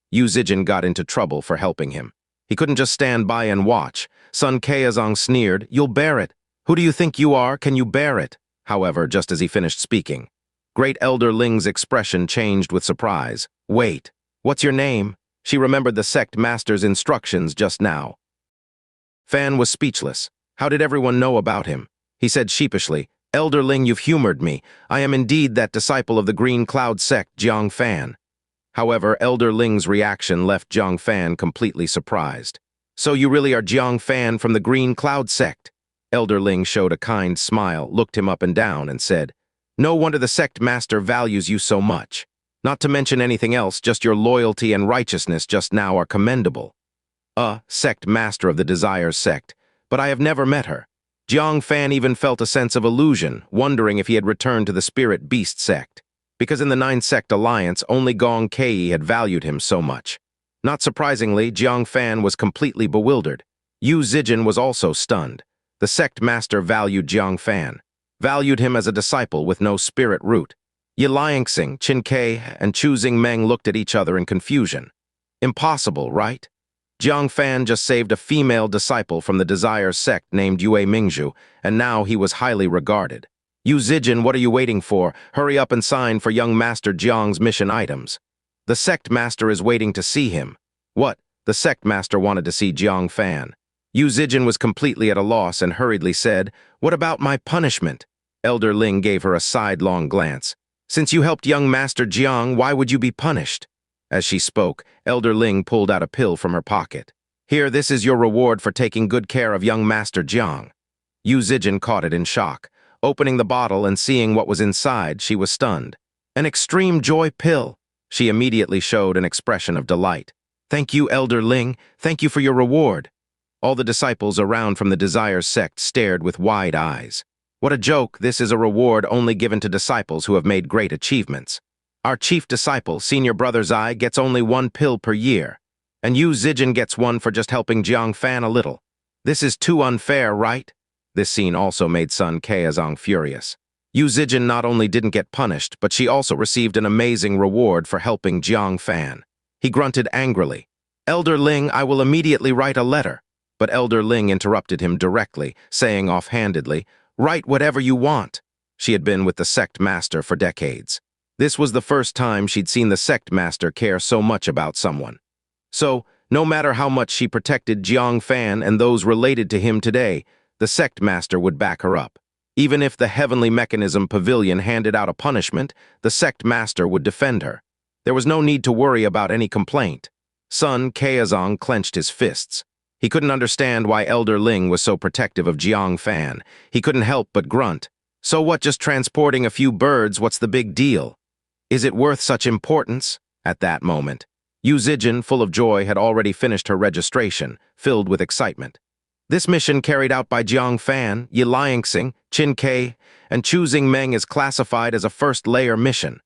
Yu Zijin got into trouble for helping him. He couldn't just stand by and watch. Son Qiuning sneered, You'll bear it. Who do you think you are? Can you bear it? However, just as he finished speaking, Great Elder Ling's expression changed with surprise. Wait, what's your name? She remembered the Sect Master's instructions just now. Fan was speechless. How did everyone know about him? He said sheepishly, Elder Ling, you've humored me. I am indeed that disciple of the Green Cloud Sect, Jiang Fan. However, Elder Ling's reaction left Jiang Fan completely surprised. So you really are Jiang Fan from the Green Cloud Sect? Elder Ling showed a kind smile, looked him up and down, and said, "No wonder the Sect Master values you so much. Not to mention anything else, just your loyalty and righteousness just now are commendable." Sect Master of the Desires Sect, but I have never met her. Jiang Fan even felt a sense of illusion, wondering if he had returned to the Spirit Beast Sect, because in the Nine-Sect Alliance, only Gong Kei had valued him so much. Not surprisingly, Jiang Fan was completely bewildered. Yu Zijin was also stunned. The Sect Master valued Jiang Fan, valued him as a disciple with no spirit root. Yiliangxing, Qin Kei, and Qiuning Meng looked at each other in confusion. Impossible, right? Jiang Fan just saved a female disciple from the Desire Sect named Yue Mingzhu, and now he was highly regarded. Yu Zijin, what are you waiting for? Hurry up and sign for young Master Jiang's mission items. The Sect Master is waiting to see him. What? The Sect Master wanted to see Jiang Fan. Yu Zijin was completely at a loss and hurriedly said, "What about my punishment?" Elder Ling gave her a sidelong glance. "Since you helped young Master Jiang, why would you be punished?" As she spoke, Elder Ling pulled out a pill from her pocket. "Here, this is your reward for taking good care of young Master Jiang." Yu Zijin caught it in shock. Opening the bottle and seeing what was inside, she was stunned. An extreme joy pill. She immediately showed an expression of delight. "Thank you, Elder Ling. Thank you for your reward." All the disciples around from the Desire Sect stared with wide eyes. What a joke, this is a reward only given to disciples who have made great achievements. Our chief disciple, Senior Brother Ouyang, gets only one pill per year, and Yu Zijin gets one for just helping Jiang Fan a little. This is too unfair, right? This scene also made Sun Qiuning furious. Yu Zijin not only didn't get punished, but she also received an amazing reward for helping Jiang Fan. He grunted angrily, "Elder Ling, I will immediately write a letter." But Elder Ling interrupted him directly, saying offhandedly, "Write whatever you want." She had been with the Sect Master for decades. This was the first time she'd seen the Sect Master care so much about someone. So, no matter how much she protected Jiang Fan and those related to him today, the Sect Master would back her up. Even if the Heavenly Mechanism Pavilion handed out a punishment, the Sect Master would defend her. There was no need to worry about any complaint. Sun Qiuning clenched his fists. He couldn't understand why Elder Ling was so protective of Jiang Fan. He couldn't help but grunt. So what, just transporting a few birds, what's the big deal? Is it worth such importance? At that moment, Yu Zijin, full of joy, had already finished her registration, filled with excitement. This mission carried out by Jiang Fan, Yiliangxing, Qin Kei, and Qiuning Meng is classified as a first-layer mission.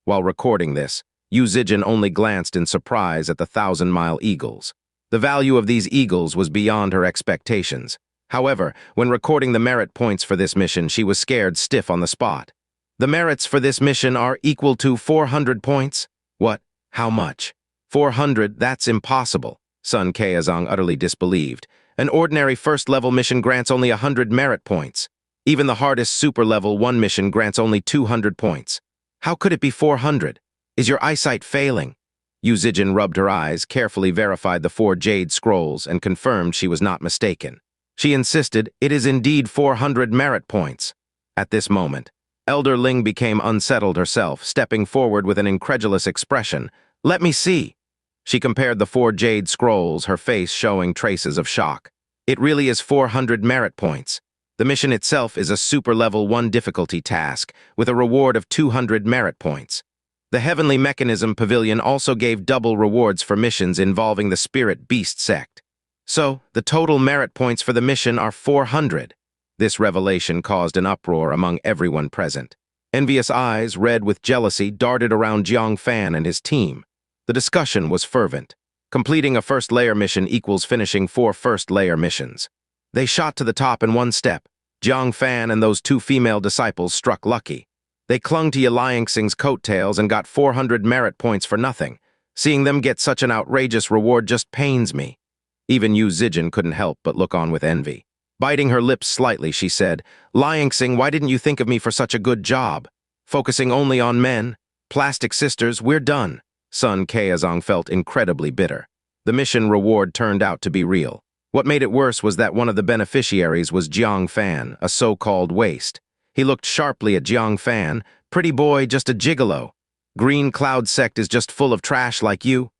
While recording this, Yu Zijin only glanced in surprise at the 1,000-mile eagles. The value of these eagles was beyond her expectations. However, when recording the merit points for this mission, she was scared stiff on the spot. The merits for this mission are equal to 400 points. What? How much? 400? That's impossible. Sun Qiuning utterly disbelieved. An ordinary first-level mission grants only 100 merit points. Even the hardest super-level 1 mission grants only 200 points. How could it be 400? Is your eyesight failing? Yu Zijin rubbed her eyes, carefully verified the 4 jade scrolls, and confirmed she was not mistaken. She insisted, "It is indeed 400 merit points." At this moment, Elder Ling became unsettled herself, stepping forward with an incredulous expression. "Let me see." She compared the 4 jade scrolls, her face showing traces of shock. It really is 400 merit points. The mission itself is a super-level 1 difficulty task, with a reward of 200 merit points. The Heavenly Mechanism Pavilion also gave double rewards for missions involving the Spirit Beast Sect. So, the total merit points for the mission are 400. This revelation caused an uproar among everyone present. Envious eyes, red with jealousy, darted around Jiang Fan and his team. The discussion was fervent. Completing a first-layer mission equals finishing 4 first-layer missions. They shot to the top in one step. Jiang Fan and those 2 female disciples struck lucky. They clung to Yiliangxing's coattails and got 400 merit points for nothing. Seeing them get such an outrageous reward just pains me. Even Yu Zijin couldn't help but look on with envy. Biting her lips slightly, she said, "Liangxing, why didn't you think of me for such a good job? Focusing only on men? Plastic sisters, we're done." Sun Qiuning felt incredibly bitter. The mission reward turned out to be real. What made it worse was that one of the beneficiaries was Jiang Fan, a so-called waste. He looked sharply at Jiang Fan. Pretty boy, just a gigolo. Green Cloud Sect is just full of trash like you.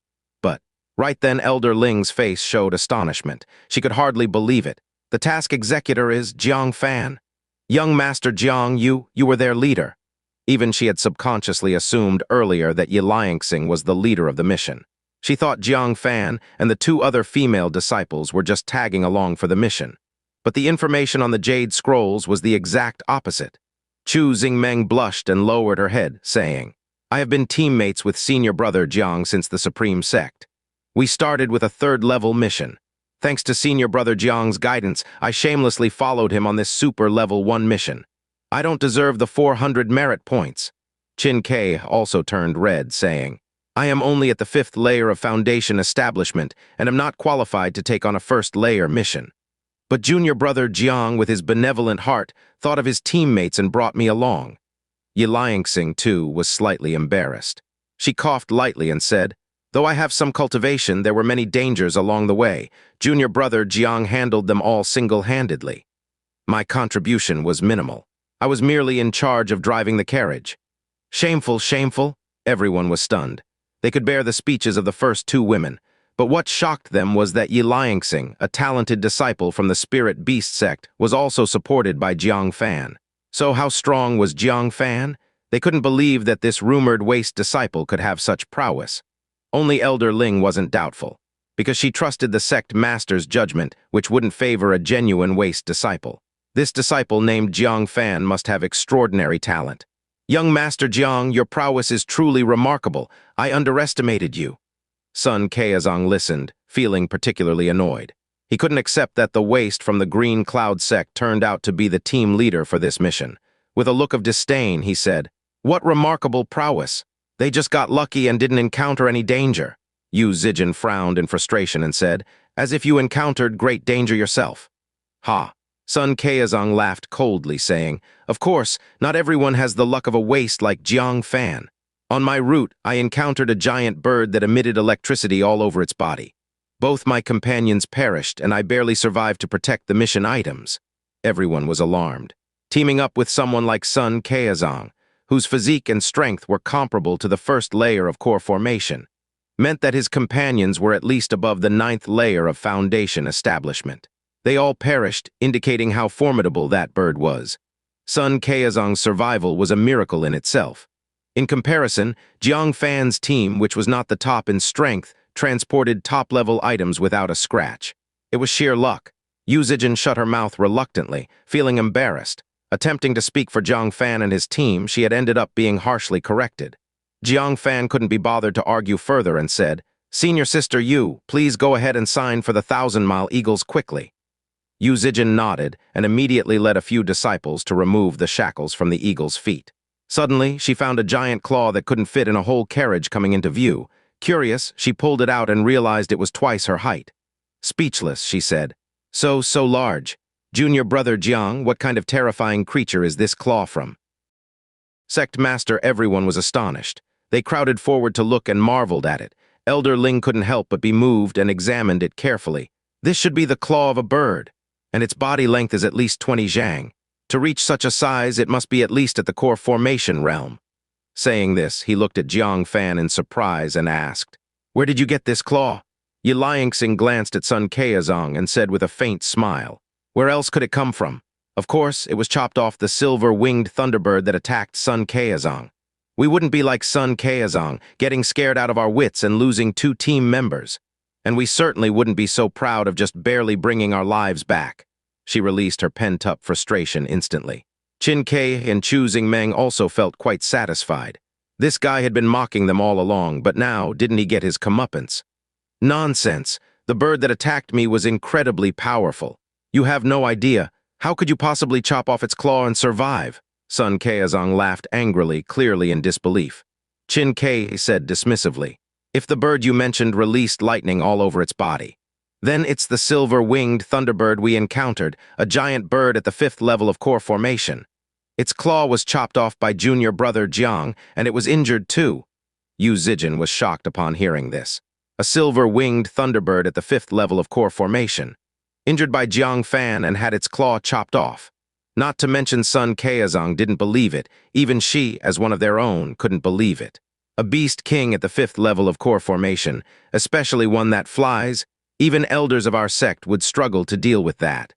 But right then Elder Ling's face showed astonishment. She could hardly believe it. The task executor is Jiang Fan. Young Master Jiang, you were their leader. Even she had subconsciously assumed earlier that Xianxia was the leader of the mission. She thought Jiang Fan and the two other female disciples were just tagging along for the mission. But the information on the Jade Scrolls was the exact opposite. Chu Xingmeng blushed and lowered her head, saying, I have been teammates with Senior Brother Jiang since the Supreme Sect. We started with a third-level mission. Thanks to Senior Brother Jiang's guidance, I shamelessly followed him on this super level 1 mission. I don't deserve the 400 merit points. Qin Ke also turned red, saying, I am only at the 5th layer of Foundation establishment and am not qualified to take on a first-layer mission. But Junior Brother Jiang, with his benevolent heart, thought of his teammates and brought me along. Xianxia, too, was slightly embarrassed. She coughed lightly and said, Though I have some cultivation, there were many dangers along the way. Junior Brother Jiang handled them all single-handedly. My contribution was minimal. I was merely in charge of driving the carriage. Shameful, shameful. Everyone was stunned. They could bear the speeches of the first 2 women. But what shocked them was that Xianxia, a talented disciple from the Spirit Beast sect, was also supported by Jiang Fan. So how strong was Jiang Fan? They couldn't believe that this rumored waste disciple could have such prowess. Only Elder Ling wasn't doubtful, because she trusted the Sect Master's judgment, which wouldn't favor a genuine waste disciple. This disciple named Jiang Fan must have extraordinary talent. Young Master Jiang, your prowess is truly remarkable. I underestimated you. Sun Qiuning listened, feeling particularly annoyed. He couldn't accept that the waste from the Green Cloud Sect turned out to be the team leader for this mission. With a look of disdain, he said, What remarkable prowess! They just got lucky and didn't encounter any danger. Yu Zijin frowned in frustration and said, As if you encountered great danger yourself. Ha! Sun Qiuning laughed coldly, saying, Of course, not everyone has the luck of a waste like Jiang Fan. On my route, I encountered a giant bird that emitted electricity all over its body. Both my companions perished, and I barely survived to protect the mission items. Everyone was alarmed. Teaming up with someone like Sun Qiuning, whose physique and strength were comparable to the first layer of core formation, meant that his companions were at least above the 9th layer of Foundation establishment. They all perished, indicating how formidable that bird was. Sun Qiuning's survival was a miracle in itself. In comparison, Jiang Fan's team, which was not the top in strength, transported top-level items without a scratch. It was sheer luck. Yu Zijin shut her mouth reluctantly, feeling embarrassed. Attempting to speak for Jiang Fan and his team, she had ended up being harshly corrected. Jiang Fan couldn't be bothered to argue further and said, Senior Sister Yu, please go ahead and sign for the 1,000-mile Eagles quickly. Yu Zijin nodded and immediately led a few disciples to remove the shackles from the eagle's feet. Suddenly, she found a giant claw that couldn't fit in a whole carriage coming into view. Curious, she pulled it out and realized it was twice her height. Speechless, she said, So large. Junior Brother Jiang, what kind of terrifying creature is this claw from? Sect Master, everyone was astonished. They crowded forward to look and marveled at it. Elder Ling couldn't help but be moved and examined it carefully. This should be the claw of a bird, and its body length is at least 20 zhang. To reach such a size, it must be at least at the core formation realm. Saying this, he looked at Jiang Fan in surprise and asked, Where did you get this claw? Xianxia glanced at Sun Qiuning and said with a faint smile, Where else could it come from? Of course, it was chopped off the silver-winged thunderbird that attacked Sun Qiuning. We wouldn't be like Sun Qiuning, getting scared out of our wits and losing 2 team members. And we certainly wouldn't be so proud of just barely bringing our lives back. She released her pent-up frustration instantly. Qin Ke and Chu Xingmeng also felt quite satisfied. This guy had been mocking them all along, but now didn't he get his comeuppance? Nonsense! The bird that attacked me was incredibly powerful. You have no idea. How could you possibly chop off its claw and survive? Sun Qiuning laughed angrily, clearly in disbelief. Qin Ke said dismissively, If the bird you mentioned released lightning all over its body, then it's the silver-winged thunderbird we encountered, a giant bird at the 5th level of core formation. Its claw was chopped off by Junior Brother Jiang, and it was injured too. Yu Zijin was shocked upon hearing this. A silver-winged thunderbird at the 5th level of core formation, injured by Jiang Fan and had its claw chopped off. Not to mention Sun Qiuning didn't believe it. Even she, as one of their own, couldn't believe it. A beast king at the 5th level of core formation, especially one that flies, even elders of our sect would struggle to deal with that.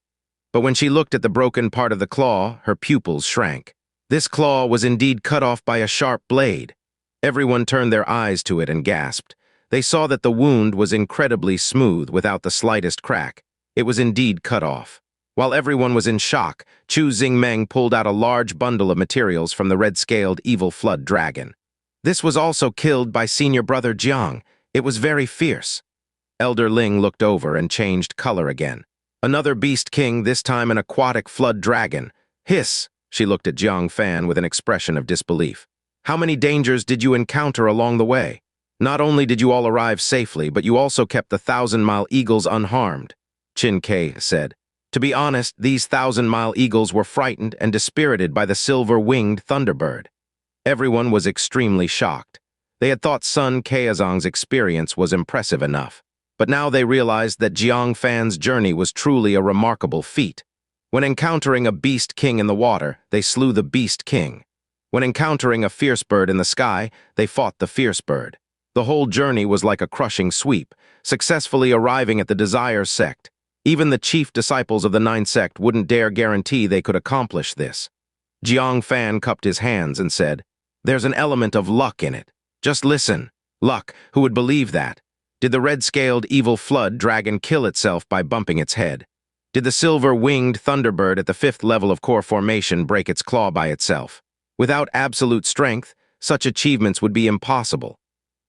But when she looked at the broken part of the claw, her pupils shrank. This claw was indeed cut off by a sharp blade. Everyone turned their eyes to it and gasped. They saw that the wound was incredibly smooth without the slightest crack. It was indeed cut off. While everyone was in shock, Qiuning pulled out a large bundle of materials from the red-scaled evil flood dragon. This was also killed by Senior Brother Jiang. It was very fierce. Elder Ling looked over and changed color again. Another beast king, this time an aquatic flood dragon. Hiss! She looked at Jiang Fan with an expression of disbelief. How many dangers did you encounter along the way? Not only did you all arrive safely, but you also kept the 1,000-mile eagles unharmed, Qiuning said. To be honest, these 1,000-mile eagles were frightened and dispirited by the silver-winged thunderbird. Everyone was extremely shocked. They had thought Sun Qiuning's experience was impressive enough, but now they realized that Jiang Fan's journey was truly a remarkable feat. When encountering a beast king in the water, they slew the beast king. When encountering a fierce bird in the sky, they fought the fierce bird. The whole journey was like a crushing sweep, successfully arriving at the Desire Sect. Even the chief disciples of the 9th sect wouldn't dare guarantee they could accomplish this. Jiang Fan cupped his hands and said, "There's an element of luck in it. Just listen. Luck, who would believe that? Did the red-scaled evil flood dragon kill itself by bumping its head? Did the silver-winged thunderbird at the 5th level of core formation break its claw by itself? Without absolute strength, such achievements would be impossible."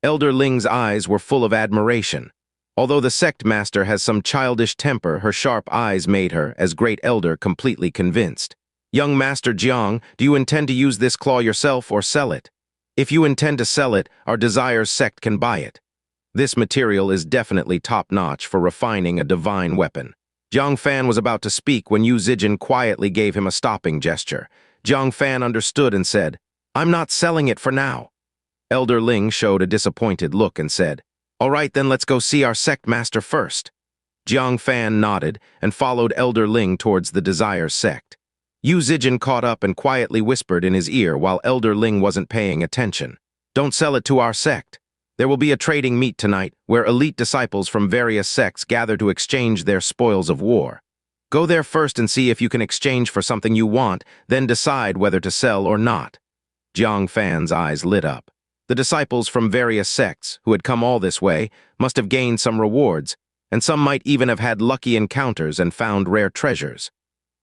Elder Ling's eyes were full of admiration. Although the Sect Master has some childish temper, her sharp eyes made her, as Great Elder, completely convinced. "Young Master Jiang, do you intend to use this claw yourself or sell it? If you intend to sell it, our Desire Sect can buy it. This material is definitely top-notch for refining a divine weapon." Jiang Fan was about to speak when Yu Zijin quietly gave him a stopping gesture. Jiang Fan understood and said, "I'm not selling it for now." Elder Ling showed a disappointed look and said, "All right, then let's go see our Sect Master first." Jiang Fan nodded and followed Elder Ling towards the Desire Sect. Yu Zijin caught up and quietly whispered in his ear while Elder Ling wasn't paying attention. "Don't sell it to our sect. There will be a trading meet tonight where elite disciples from various sects gather to exchange their spoils of war. Go there first and see if you can exchange for something you want, then decide whether to sell or not." Jiang Fan's eyes lit up. The disciples from various sects, who had come all this way, must have gained some rewards, and some might even have had lucky encounters and found rare treasures.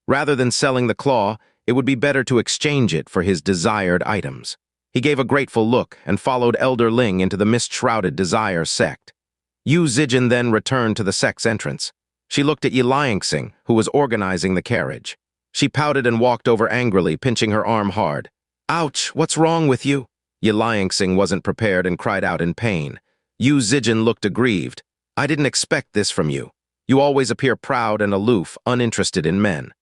Rather than selling the claw, it would be better to exchange it for his desired items. He gave a grateful look and followed Elder Ling into the mist-shrouded Desire Sect. Yu Zijin then returned to the sect's entrance. She looked at Xianxia, who was organizing the carriage. She pouted and walked over angrily, pinching her arm hard. "Ouch, what's wrong with you?" Xianxia wasn't prepared and cried out in pain. Yu Zijin looked aggrieved. "I didn't expect this from you. You always appear proud and aloof, uninterested in men.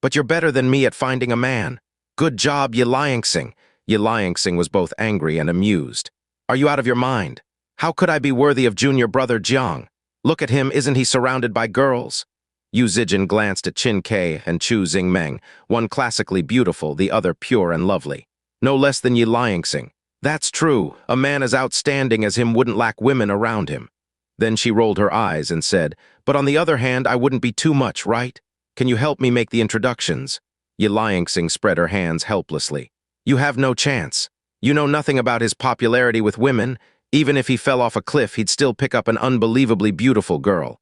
But you're better than me at finding a man. Good job, Xianxia." Xianxia was both angry and amused. "Are you out of your mind? How could I be worthy of Junior Brother Jiang? Look at him, isn't he surrounded by girls?" Yu Zijin glanced at Qiuning and Qiuning, one classically beautiful, the other pure and lovely. No less than Xianxia. "That's true. A man as outstanding as him wouldn't lack women around him." Then she rolled her eyes and said, "But on the other hand, I wouldn't be too much, right? Can you help me make the introductions?" Xianxia spread her hands helplessly. "You have no chance. You know nothing about his popularity with women. Even if he fell off a cliff, he'd still pick up an unbelievably beautiful girl.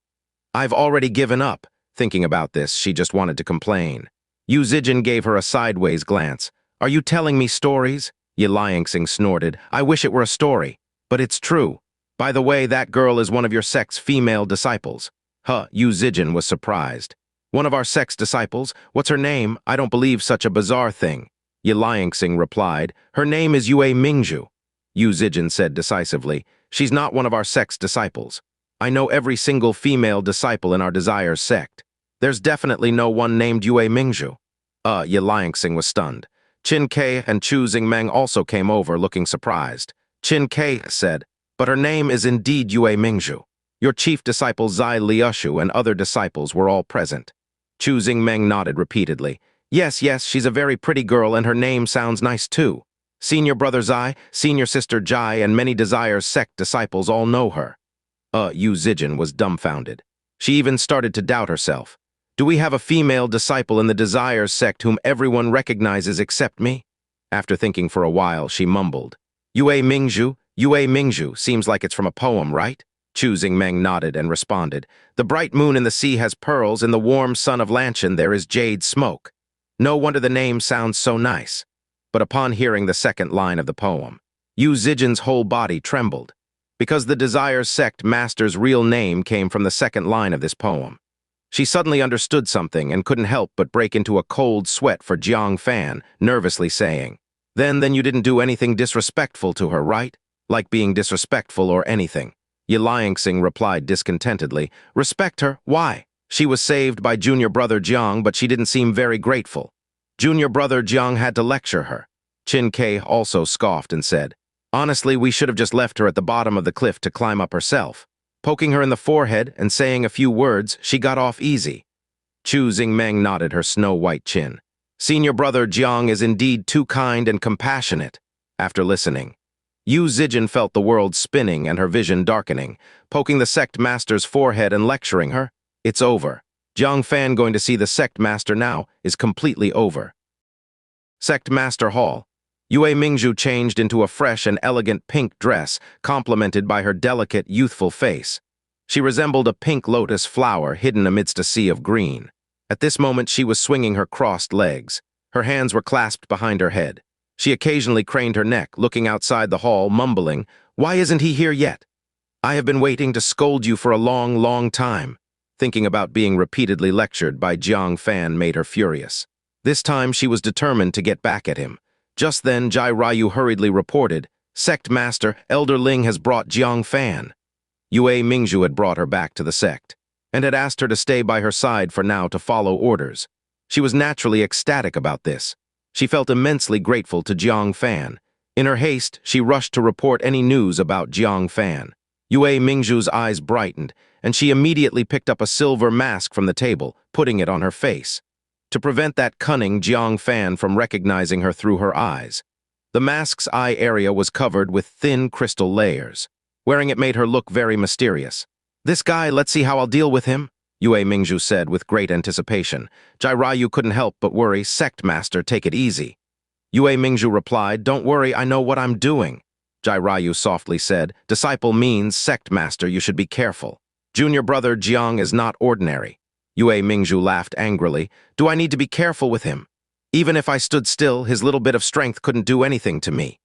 I've already given up." Thinking about this, she just wanted to complain. Yu Zijin gave her a sideways glance. "Are you telling me stories?" Xianxia snorted. "I wish it were a story. But it's true. By the way, that girl is one of your sect's female disciples." Yu Zijin was surprised. "One of our sect's disciples? What's her name? I don't believe such a bizarre thing." Xianxia replied, "Her name is Yue Mingzhu." Yu Zijin said decisively, "She's not one of our sect's disciples. I know every single female disciple in our Desire Sect. There's definitely no one named Yue Mingzhu." Xianxia was stunned. Qiuning and Qiuning also came over, looking surprised. Qiuning said, "But her name is indeed Yue Mingzhu. Your chief disciple Zai Liushu and other disciples were all present." Qiuning nodded repeatedly. Yes, yes, she's a very pretty girl and her name sounds nice too. Senior Brother Zai, Senior Sister Jai, and many Desire's sect disciples all know her. Yu Zijin was dumbfounded. She even started to doubt herself. Do we have a female disciple in the Desire's sect whom everyone recognizes except me? After thinking for a while, she mumbled. Yue Mingzhu, seems like it's from a poem, right? Qiuning Meng nodded and responded. The bright moon in the sea has pearls, in the warm sun of Lanshan there is jade smoke. No wonder the name sounds so nice. But upon hearing the second line of the poem, Yu Zijin's whole body trembled, because the Desire Sect Master's real name came from the second line of this poem. She suddenly understood something and couldn't help but break into a cold sweat for Jiang Fan, nervously saying, Then you didn't do anything disrespectful to her, right? Like being disrespectful or anything. Xianxia replied discontentedly, Respect her? Why? She was saved by Junior Brother Jiang, but she didn't seem very grateful. Junior Brother Jiang had to lecture her. Qin Ke also scoffed and said, Honestly, we should have just left her at the bottom of the cliff to climb up herself. Poking her in the forehead and saying a few words, she got off easy. Qiuning Meng nodded her snow-white chin. Senior Brother Jiang is indeed too kind and compassionate. After listening, Yu Zijin felt the world spinning and her vision darkening, poking the Sect Master's forehead and lecturing her. It's over. Jiang Fan going to see the Sect Master now is completely over. Sect Master Hall. Yue Mingzhu changed into a fresh and elegant pink dress, complemented by her delicate, youthful face. She resembled a pink lotus flower hidden amidst a sea of green. At this moment she was swinging her crossed legs. Her hands were clasped behind her head. She occasionally craned her neck, looking outside the hall, mumbling, Why isn't he here yet? I have been waiting to scold you for a long, long time. Thinking about being repeatedly lectured by Jiang Fan made her furious. This time she was determined to get back at him. Just then, Jai Ryu hurriedly reported, Sect Master, Elder Ling has brought Jiang Fan. Yue Mingzhu had brought her back to the sect, and had asked her to stay by her side for now to follow orders. She was naturally ecstatic about this. She felt immensely grateful to Jiang Fan. In her haste, she rushed to report any news about Jiang Fan. Yue Mingzhu's eyes brightened, and she immediately picked up a silver mask from the table, putting it on her face, to prevent that cunning Jiang Fan from recognizing her through her eyes. The mask's eye area was covered with thin crystal layers. Wearing it made her look very mysterious. This guy, let's see how I'll deal with him, Yue Mingzhu said with great anticipation. Jai Ryu couldn't help but worry, Sect Master, take it easy. Yue Mingzhu replied, Don't worry, I know what I'm doing. Jai Ryu softly said, Disciple means, Sect Master, you should be careful. Junior Brother Jiang is not ordinary. Yue Mingzhu laughed angrily. Do I need to be careful with him? Even if I stood still, his little bit of strength couldn't do anything to me.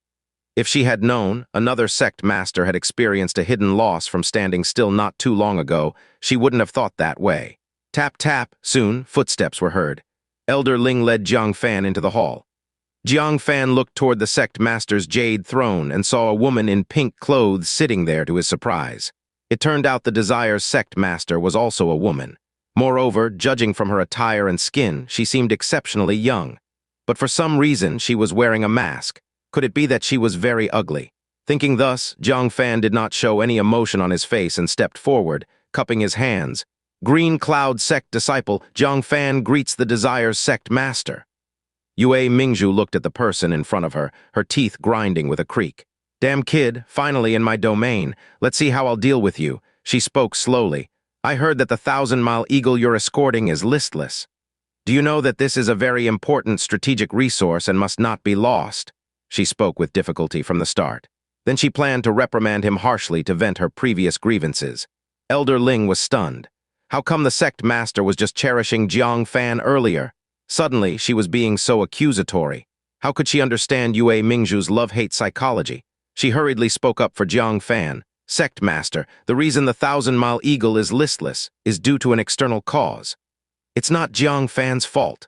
If she had known another Sect Master had experienced a hidden loss from standing still not too long ago, she wouldn't have thought that way. Tap, tap, soon, footsteps were heard. Elder Ling led Jiang Fan into the hall. Jiang Fan looked toward the Sect Master's jade throne and saw a woman in pink clothes sitting there to his surprise. It turned out the Desire's Sect Master was also a woman. Moreover, judging from her attire and skin, she seemed exceptionally young. But for some reason, she was wearing a mask. Could it be that she was very ugly? Thinking thus, Jiang Fan did not show any emotion on his face and stepped forward, cupping his hands. Green Cloud Sect Disciple, Jiang Fan greets the Desire's Sect Master. Yue Mingzhu looked at the person in front of her, her teeth grinding with a creak. Damn kid, finally in my domain. Let's see how I'll deal with you. She spoke slowly. I heard that the 1,000-mile eagle you're escorting is listless. Do you know that this is a very important strategic resource and must not be lost? She spoke with difficulty from the start. Then she planned to reprimand him harshly to vent her previous grievances. Elder Ling was stunned. How come the Sect Master was just cherishing Jiang Fan earlier? Suddenly, she was being so accusatory. How could she understand Yue Mingzhu's love-hate psychology? She hurriedly spoke up for Jiang Fan. Sect Master, the reason the 1,000-mile eagle is listless is due to an external cause. It's not Jiang Fan's fault.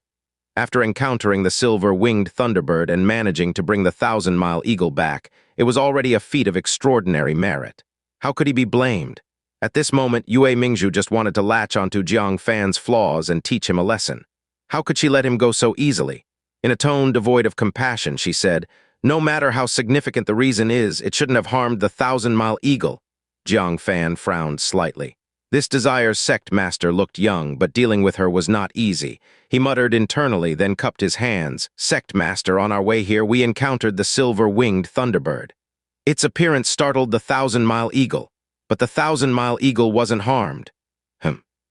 After encountering the silver-winged thunderbird and managing to bring the 1,000-mile eagle back, it was already a feat of extraordinary merit. How could he be blamed? At this moment, Yue Mingzhu just wanted to latch onto Jiang Fan's flaws and teach him a lesson. How could she let him go so easily? In a tone devoid of compassion, she said, No matter how significant the reason is, it shouldn't have harmed the 1,000-mile eagle. Jiang Fan frowned slightly. This Desire's Sect Master looked young, but dealing with her was not easy. He muttered internally, then cupped his hands. Sect Master, on our way here, we encountered the silver-winged Thunderbird. Its appearance startled the Thousand-Mile Eagle, but the Thousand-Mile Eagle wasn't harmed.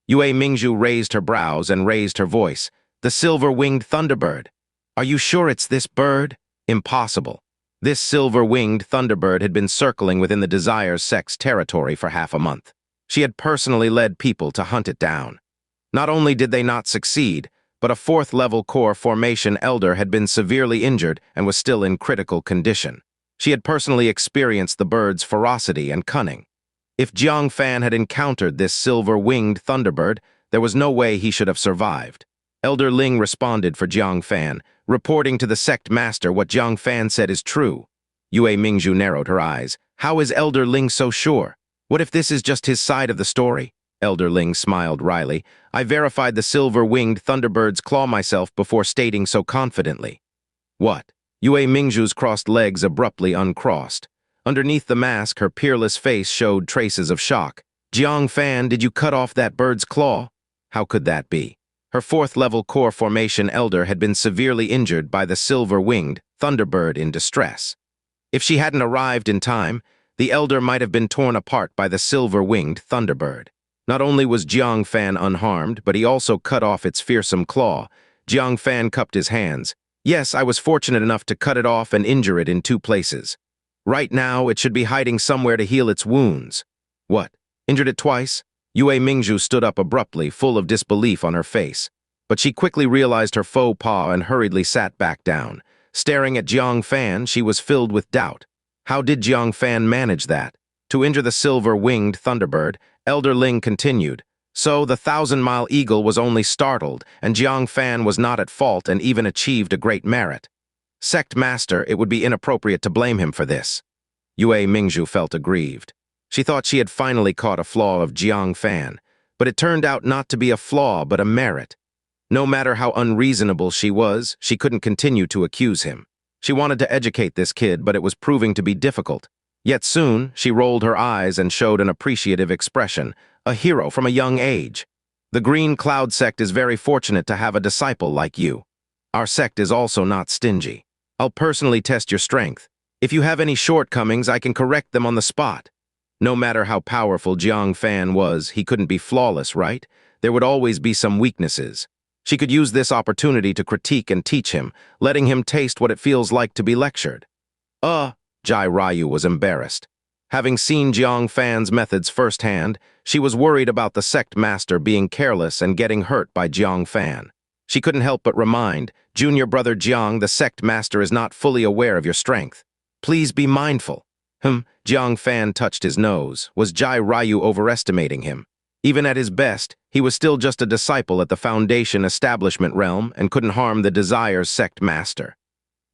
Yue Mingzhu raised her brows and raised her voice. The silver-winged Thunderbird. Are you sure it's this bird? Impossible. This silver-winged Thunderbird had been circling within the Desire Sect's territory for half a month. She had personally led people to hunt it down. Not only did they not succeed, but a fourth-level core formation elder had been severely injured and was still in critical condition. She had personally experienced the bird's ferocity and cunning. If Jiang Fan had encountered this silver-winged Thunderbird, there was no way he should have survived. Elder Ling responded for Jiang Fan, reporting to the Sect Master what Jiang Fan said is true. Yue Mingzhu narrowed her eyes. How is Elder Ling so sure? What if this is just his side of the story? Elder Ling smiled wryly. I verified the silver-winged Thunderbird's claw myself before stating so confidently. What? Yue Mingzhu's crossed legs abruptly uncrossed. Underneath the mask, her peerless face showed traces of shock. Jiang Fan, did you cut off that bird's claw? How could that be? Her fourth-level core formation elder had been severely injured by the silver-winged Thunderbird in distress. If she hadn't arrived in time, the elder might have been torn apart by the silver-winged Thunderbird. Not only was Jiang Fan unharmed, but he also cut off its fearsome claw. Jiang Fan cupped his hands. Yes, I was fortunate enough to cut it off and injure it in 2 places. Right now, it should be hiding somewhere to heal its wounds. What? Injured it twice? Yue Mingzhu stood up abruptly, full of disbelief on her face. But she quickly realized her faux pas and hurriedly sat back down. Staring at Jiang Fan, she was filled with doubt. How did Jiang Fan manage that? To injure the silver-winged Thunderbird, Elder Ling continued. So the Thousand-Mile Eagle was only startled, and Jiang Fan was not at fault and even achieved a great merit. Sect Master, it would be inappropriate to blame him for this. Yue Mingzhu felt aggrieved. She thought she had finally caught a flaw of Jiang Fan, but it turned out not to be a flaw but a merit. No matter how unreasonable she was, she couldn't continue to accuse him. She wanted to educate this kid, but it was proving to be difficult. Yet soon, she rolled her eyes and showed an appreciative expression, a hero from a young age. The Green Cloud Sect is very fortunate to have a disciple like you. Our sect is also not stingy. I'll personally test your strength. If you have any shortcomings, I can correct them on the spot. No matter how powerful Jiang Fan was, he couldn't be flawless, right? There would always be some weaknesses. She could use this opportunity to critique and teach him, letting him taste what it feels like to be lectured. Jai Ryu was embarrassed. Having seen Jiang Fan's methods firsthand, she was worried about the Sect Master being careless and getting hurt by Jiang Fan. She couldn't help but remind, Junior Brother Jiang, the Sect Master is not fully aware of your strength. Please be mindful. Jiang Fan touched his nose. Was Jai Ryu overestimating him? Even at his best, he was still just a disciple at the Foundation establishment realm and couldn't harm the Desire's Sect Master.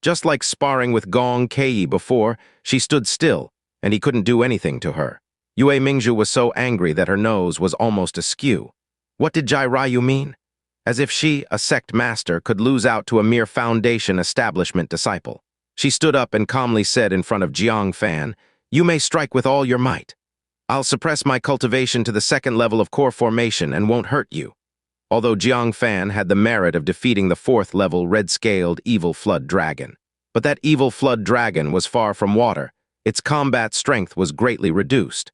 Just like sparring with Gong Kei before, she stood still, and he couldn't do anything to her. Yue Mingzhu was so angry that her nose was almost askew. What did Jai Ryu mean? As if she, a Sect Master, could lose out to a mere Foundation establishment disciple. She stood up and calmly said in front of Jiang Fan, You may strike with all your might. I'll suppress my cultivation to the 2nd level of core formation and won't hurt you. Although Jiang Fan had the merit of defeating the 4th level red-scaled evil flood dragon. But that evil flood dragon was far from water. Its combat strength was greatly reduced.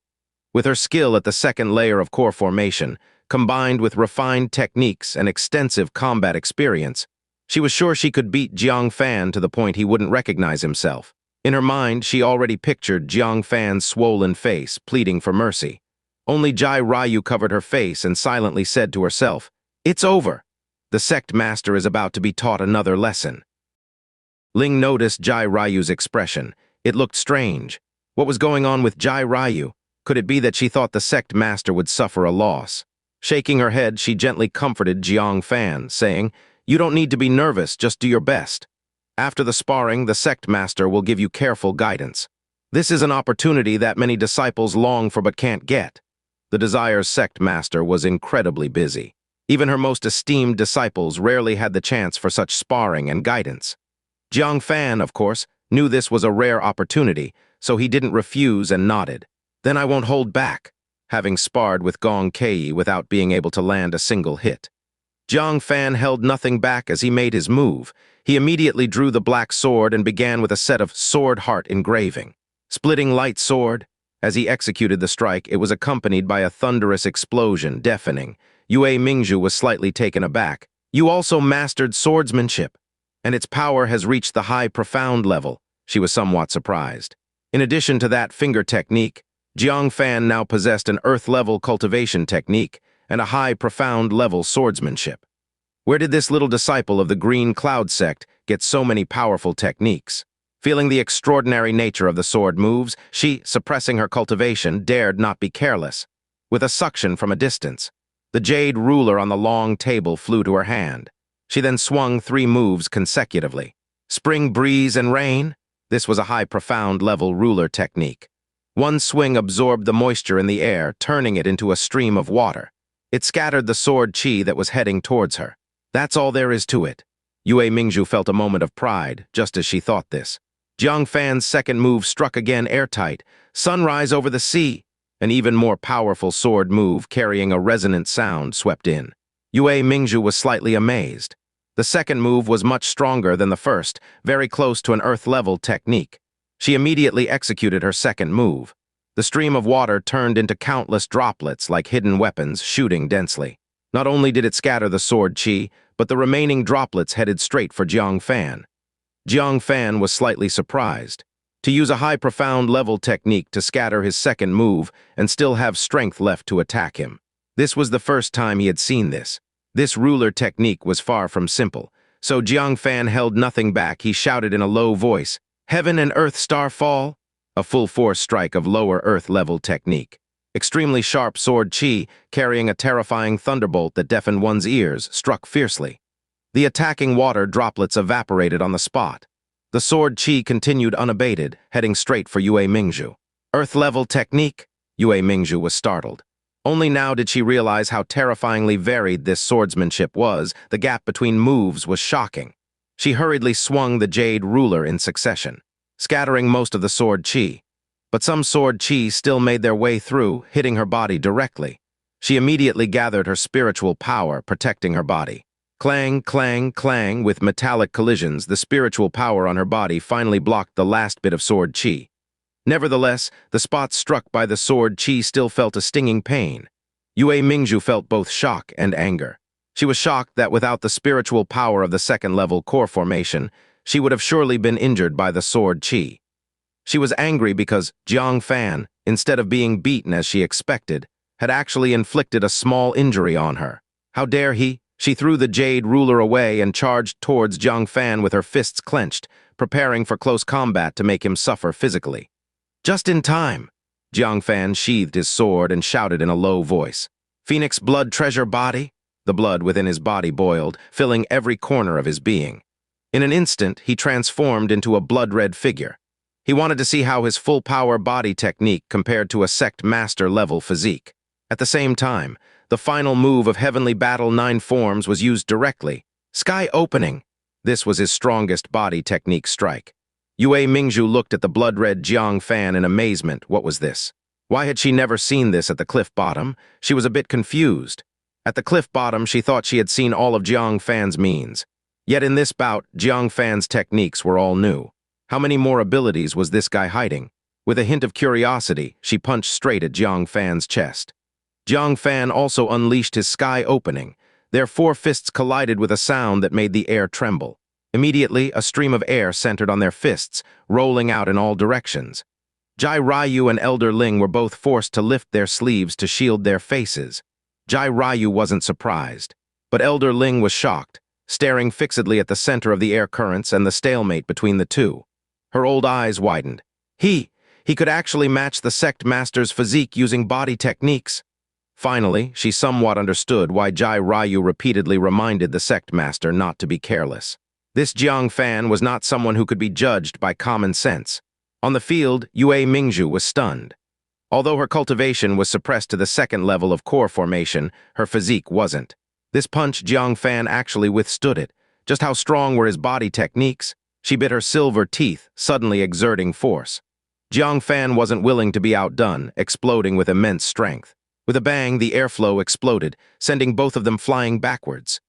With her skill at the 2nd layer of core formation, combined with refined techniques and extensive combat experience, she was sure she could beat Jiang Fan to the point he wouldn't recognize himself. In her mind, she already pictured Jiang Fan's swollen face, pleading for mercy. Only Jai Ryu covered her face and silently said to herself, It's over. The Sect Master is about to be taught another lesson. Ling noticed Jai Ryu's expression. It looked strange. What was going on with Jai Ryu? Could it be that she thought the Sect Master would suffer a loss? Shaking her head, she gently comforted Jiang Fan, saying, You don't need to be nervous, just do your best. After the sparring, the Sect Master will give you careful guidance. This is an opportunity that many disciples long for but can't get. The Desire's Sect Master was incredibly busy. Even her most esteemed disciples rarely had the chance for such sparring and guidance. Jiang Fan, of course, knew this was a rare opportunity, so he didn't refuse and nodded. Then I won't hold back. having sparred with Gong Kei without being able to land a single hit. Jiang Fan held nothing back as he made his move. He immediately drew the black sword and began with a set of sword heart engraving. Splitting light sword. As he executed the strike, it was accompanied by a thunderous explosion, deafening. Yue Mingzhu was slightly taken aback. You also mastered swordsmanship, and its power has reached the high profound level. She was somewhat surprised. In addition to that finger technique, Jiang Fan now possessed an earth-level cultivation technique and a high profound level swordsmanship. Where did this little disciple of the Green Cloud sect get so many powerful techniques? Feeling the extraordinary nature of the sword moves, she, suppressing her cultivation, dared not be careless. With a suction from a distance, the jade ruler on the long table flew to her hand. She then swung 3 moves consecutively. Spring breeze and rain. This was a high profound level ruler technique. One swing absorbed the moisture in the air, turning it into a stream of water. It scattered the sword chi that was heading towards her. That's all there is to it. Yue Mingzhu felt a moment of pride, just as she thought this. Jiang Fan's second move struck again airtight. Sunrise over the sea. An even more powerful sword move carrying a resonant sound swept in. Yue Mingzhu was slightly amazed. The second move was much stronger than the first, very close to an earth-level technique. She immediately executed her second move. The stream of water turned into countless droplets like hidden weapons, shooting densely. Not only did it scatter the sword chi, but the remaining droplets headed straight for Jiang Fan. Jiang Fan was slightly surprised. To use a high profound level technique to scatter his second move and still have strength left to attack him. This was the first time he had seen this. This ruler technique was far from simple, so Jiang Fan held nothing back. He shouted in a low voice, "Heaven and Earth Star Fall?" A full-force strike of lower Earth-level technique. Extremely sharp sword chi, carrying a terrifying thunderbolt that deafened one's ears, struck fiercely. The attacking water droplets evaporated on the spot. The sword chi continued unabated, heading straight for Yue Mingzhu. Earth-level technique? Yue Mingzhu was startled. Only now did she realize how terrifyingly varied this swordsmanship was. The gap between moves was shocking. She hurriedly swung the jade ruler in succession, scattering most of the sword chi. But some sword chi still made their way through, hitting her body directly. She immediately gathered her spiritual power, protecting her body. Clang, clang, clang, with metallic collisions, the spiritual power on her body finally blocked the last bit of sword chi. Nevertheless, the spots struck by the sword chi still felt a stinging pain. Yue Mingzhu felt both shock and anger. She was shocked that without the spiritual power of the second-level core formation, she would have surely been injured by the sword chi. She was angry because Jiang Fan, instead of being beaten as she expected, had actually inflicted a small injury on her. How dare he? She threw the jade ruler away and charged towards Jiang Fan with her fists clenched, preparing for close combat to make him suffer physically. Just in time, Jiang Fan sheathed his sword and shouted in a low voice, "Phoenix blood treasure body?" The blood within his body boiled, filling every corner of his being. In an instant, he transformed into a blood-red figure. He wanted to see how his full-power body technique compared to a Sect Master level physique. At the same time, the final move of Heavenly Battle 9 Forms was used directly. Sky Opening. This was his strongest body technique strike. Yue Mingzhu looked at the blood-red Jiang Fan in amazement. What was this? Why had she never seen this at the cliff bottom? She was a bit confused. At the cliff bottom, she thought she had seen all of Jiang Fan's means. Yet in this bout, Jiang Fan's techniques were all new. How many more abilities was this guy hiding? With a hint of curiosity, she punched straight at Jiang Fan's chest. Jiang Fan also unleashed his Sky Opening. Their 4 fists collided with a sound that made the air tremble. Immediately, a stream of air centered on their fists, rolling out in all directions. Jai Ryu and Elder Ling were both forced to lift their sleeves to shield their faces. Jai Ryu wasn't surprised, but Elder Ling was shocked, staring fixedly at the center of the air currents and the stalemate between the two. Her old eyes widened. He could actually match the Sect Master's physique using body techniques. Finally, she somewhat understood why Jai Ryu repeatedly reminded the Sect Master not to be careless. This Jiang Fan was not someone who could be judged by common sense. On the field, Yue Mingzhu was stunned. Although her cultivation was suppressed to the second level of core formation, her physique wasn't. This punch, Jiang Fan actually withstood it. Just how strong were his body techniques? She bit her silver teeth, suddenly exerting force. Jiang Fan wasn't willing to be outdone, exploding with immense strength. With a bang, the airflow exploded, sending both of them flying backwards.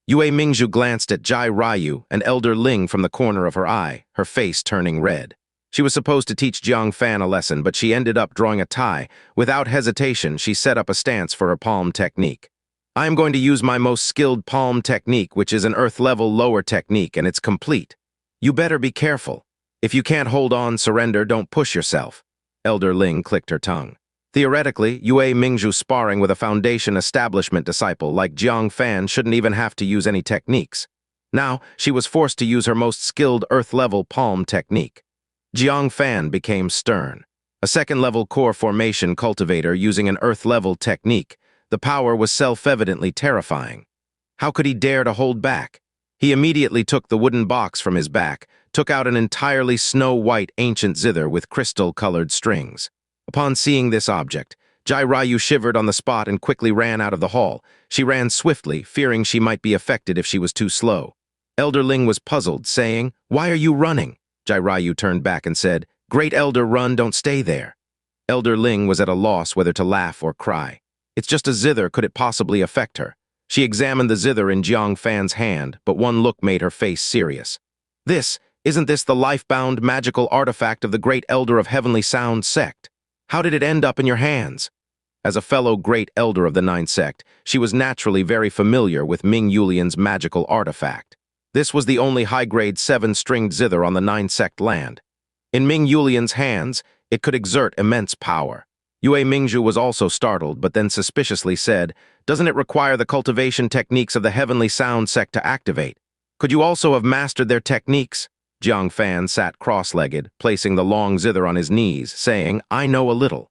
Yue Mingzhu glanced at Jai Ryu and Elder Ling from the corner of her eye, her face turning red. She was supposed to teach Jiang Fan a lesson, but she ended up drawing a tie. Without hesitation, she set up a stance for her palm technique. I am going to use my most skilled palm technique, which is an earth-level lower technique, and it's complete. You better be careful. If you can't hold on, surrender, don't push yourself. Elder Ling clicked her tongue. Theoretically, Yue Mingzhu sparring with a foundation establishment disciple like Jiang Fan shouldn't even have to use any techniques. Now, she was forced to use her most skilled earth-level palm technique. Jiang Fan became stern. A second-level core formation cultivator using an earth-level technique, the power was self-evidently terrifying. How could he dare to hold back? He immediately took the wooden box from his back, took out an entirely snow-white ancient zither with crystal-colored strings. Upon seeing this object, Jai Ryu shivered on the spot and quickly ran out of the hall. She ran swiftly, fearing she might be affected if she was too slow. Elder Ling was puzzled, saying, "Why are you running?" Jai Ryu turned back and said, "Great Elder, run, don't stay there." Elder Ling was at a loss whether to laugh or cry. It's just a zither, could it possibly affect her? She examined the zither in Jiang Fan's hand, but one look made her face serious. Isn't this the life-bound magical artifact of the Great Elder of Heavenly Sound Sect? How did it end up in your hands? As a fellow Great Elder of the Ninth Sect, she was naturally very familiar with Ming Yulian's magical artifact. This was the only high-grade 7-stringed zither on the Ninth Sect land. In Ming Yulian's hands, it could exert immense power. Yue Mingzhu was also startled, but then suspiciously said, "Doesn't it require the cultivation techniques of the Heavenly Sound Sect to activate? Could you also have mastered their techniques?" Jiang Fan sat cross-legged, placing the long zither on his knees, saying, "I know a little."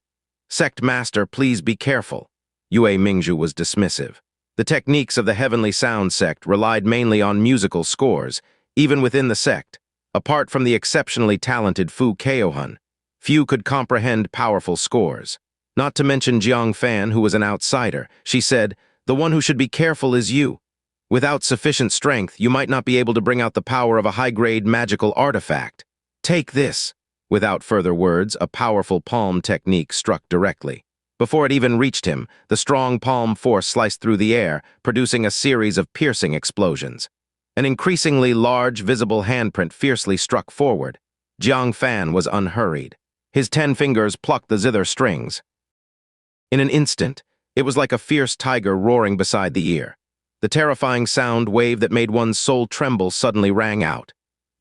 "Sect Master, please be careful." Yue Mingzhu was dismissive. The techniques of the Heavenly Sound Sect relied mainly on musical scores, even within the sect. Apart from the exceptionally talented Fu Keohun, few could comprehend powerful scores. Not to mention Jiang Fan, who was an outsider. She said, "The one who should be careful is you. Without sufficient strength, you might not be able to bring out the power of a high-grade magical artifact. Take this." Without further words, a powerful palm technique struck directly. Before it even reached him, the strong palm force sliced through the air, producing a series of piercing explosions. An increasingly large, visible handprint fiercely struck forward. Jiang Fan was unhurried. His 10 fingers plucked the zither strings. In an instant, it was like a fierce tiger roaring beside the ear. The terrifying sound wave that made one's soul tremble suddenly rang out.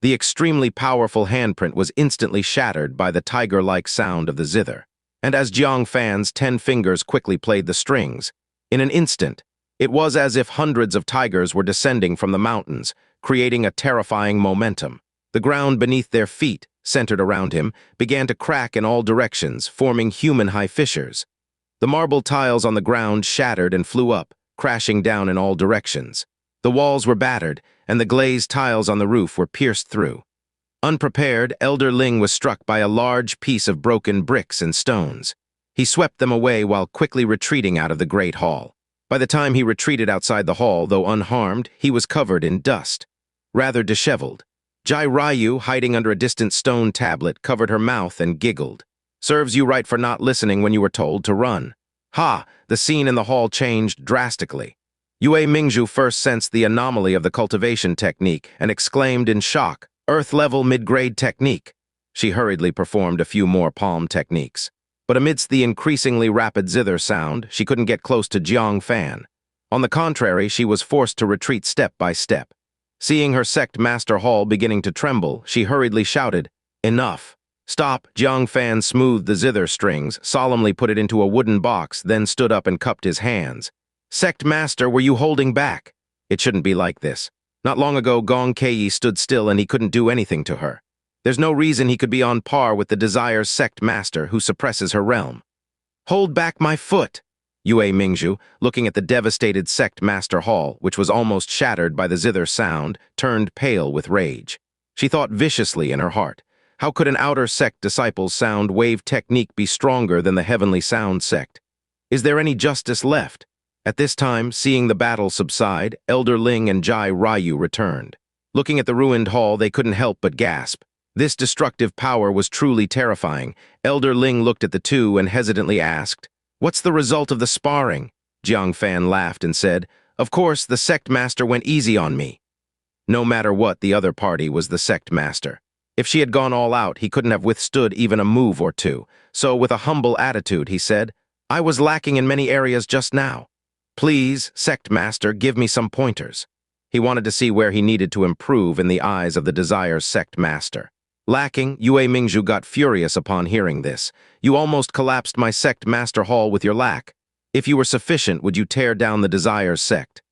The extremely powerful handprint was instantly shattered by the tiger-like sound of the zither. And as Jiang Fan's 10 fingers quickly played the strings, in an instant, it was as if hundreds of tigers were descending from the mountains, creating a terrifying momentum. The ground beneath their feet, centered around him, began to crack in all directions, forming human-high fissures. The marble tiles on the ground shattered and flew up, crashing down in all directions. The walls were battered, and the glazed tiles on the roof were pierced through. Unprepared, Elder Ling was struck by a large piece of broken bricks and stones. He swept them away while quickly retreating out of the great hall. By the time he retreated outside the hall, though unharmed, he was covered in dust. Rather disheveled. Jai Ryu, hiding under a distant stone tablet, covered her mouth and giggled. "Serves you right for not listening when you were told to run." Ha! The scene in the hall changed drastically. Yue Mingzhu first sensed the anomaly of the cultivation technique and exclaimed in shock, "Earth-level mid-grade technique." She hurriedly performed a few more palm techniques. But amidst the increasingly rapid zither sound, she couldn't get close to Jiang Fan. On the contrary, she was forced to retreat step by step. Seeing her Sect Master hall beginning to tremble, she hurriedly shouted, "Enough! Stop!" Jiang Fan smoothed the zither strings, solemnly put it into a wooden box, then stood up and cupped his hands. "Sect Master, were you holding back? It shouldn't be like this. Not long ago, Gong Kei stood still and he couldn't do anything to her. There's no reason he could be on par with the Desire's Sect Master who suppresses her realm." "Hold back my foot!" Yue Mingzhu, looking at the devastated Sect Master hall, which was almost shattered by the zither sound, turned pale with rage. She thought viciously in her heart. How could an outer sect disciple's sound wave technique be stronger than the Heavenly Sound Sect? Is there any justice left? At this time, seeing the battle subside, Elder Ling and Jai Ryu returned. Looking at the ruined hall, they couldn't help but gasp. This destructive power was truly terrifying. Elder Ling looked at the two and hesitantly asked, What's the result of the sparring? Jiang Fan laughed and said, Of course, the Sect Master went easy on me. No matter what, the other party was the Sect Master. If she had gone all out, he couldn't have withstood even a move or two. So, with a humble attitude, he said, I was lacking in many areas just now. Please, Sect Master, give me some pointers. He wanted to see where he needed to improve in the eyes of the Desire's Sect Master. Lacking, Yue Mingzhu got furious upon hearing this. You almost collapsed my Sect Master Hall with your lack. If you were sufficient, would you tear down the Desire's sect?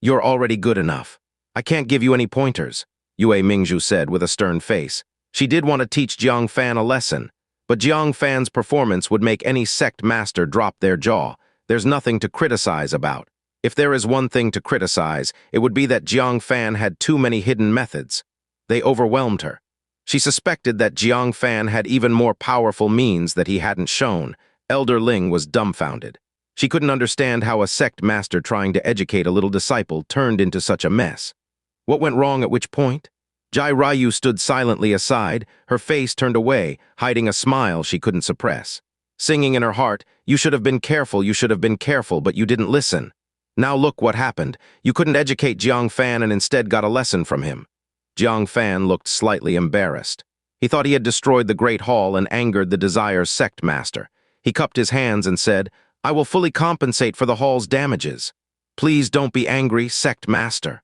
You're already good enough. I can't give you any pointers, Yue Mingzhu said with a stern face. She did want to teach Jiang Fan a lesson, but Jiang Fan's performance would make any Sect Master drop their jaw. There's nothing to criticize about. If there is one thing to criticize, it would be that Jiang Fan had too many hidden methods. They overwhelmed her. She suspected that Jiang Fan had even more powerful means that he hadn't shown. Elder Ling was dumbfounded. She couldn't understand how a Sect Master trying to educate a little disciple turned into such a mess. What went wrong at which point? Jai Ryu stood silently aside, her face turned away, hiding a smile she couldn't suppress. Singing in her heart, you should have been careful, but you didn't listen. Now look what happened. You couldn't educate Jiang Fan and instead got a lesson from him. Jiang Fan looked slightly embarrassed. He thought he had destroyed the Great Hall and angered the Desire's Sect Master. He cupped his hands and said, I will fully compensate for the hall's damages. Please don't be angry, Sect Master.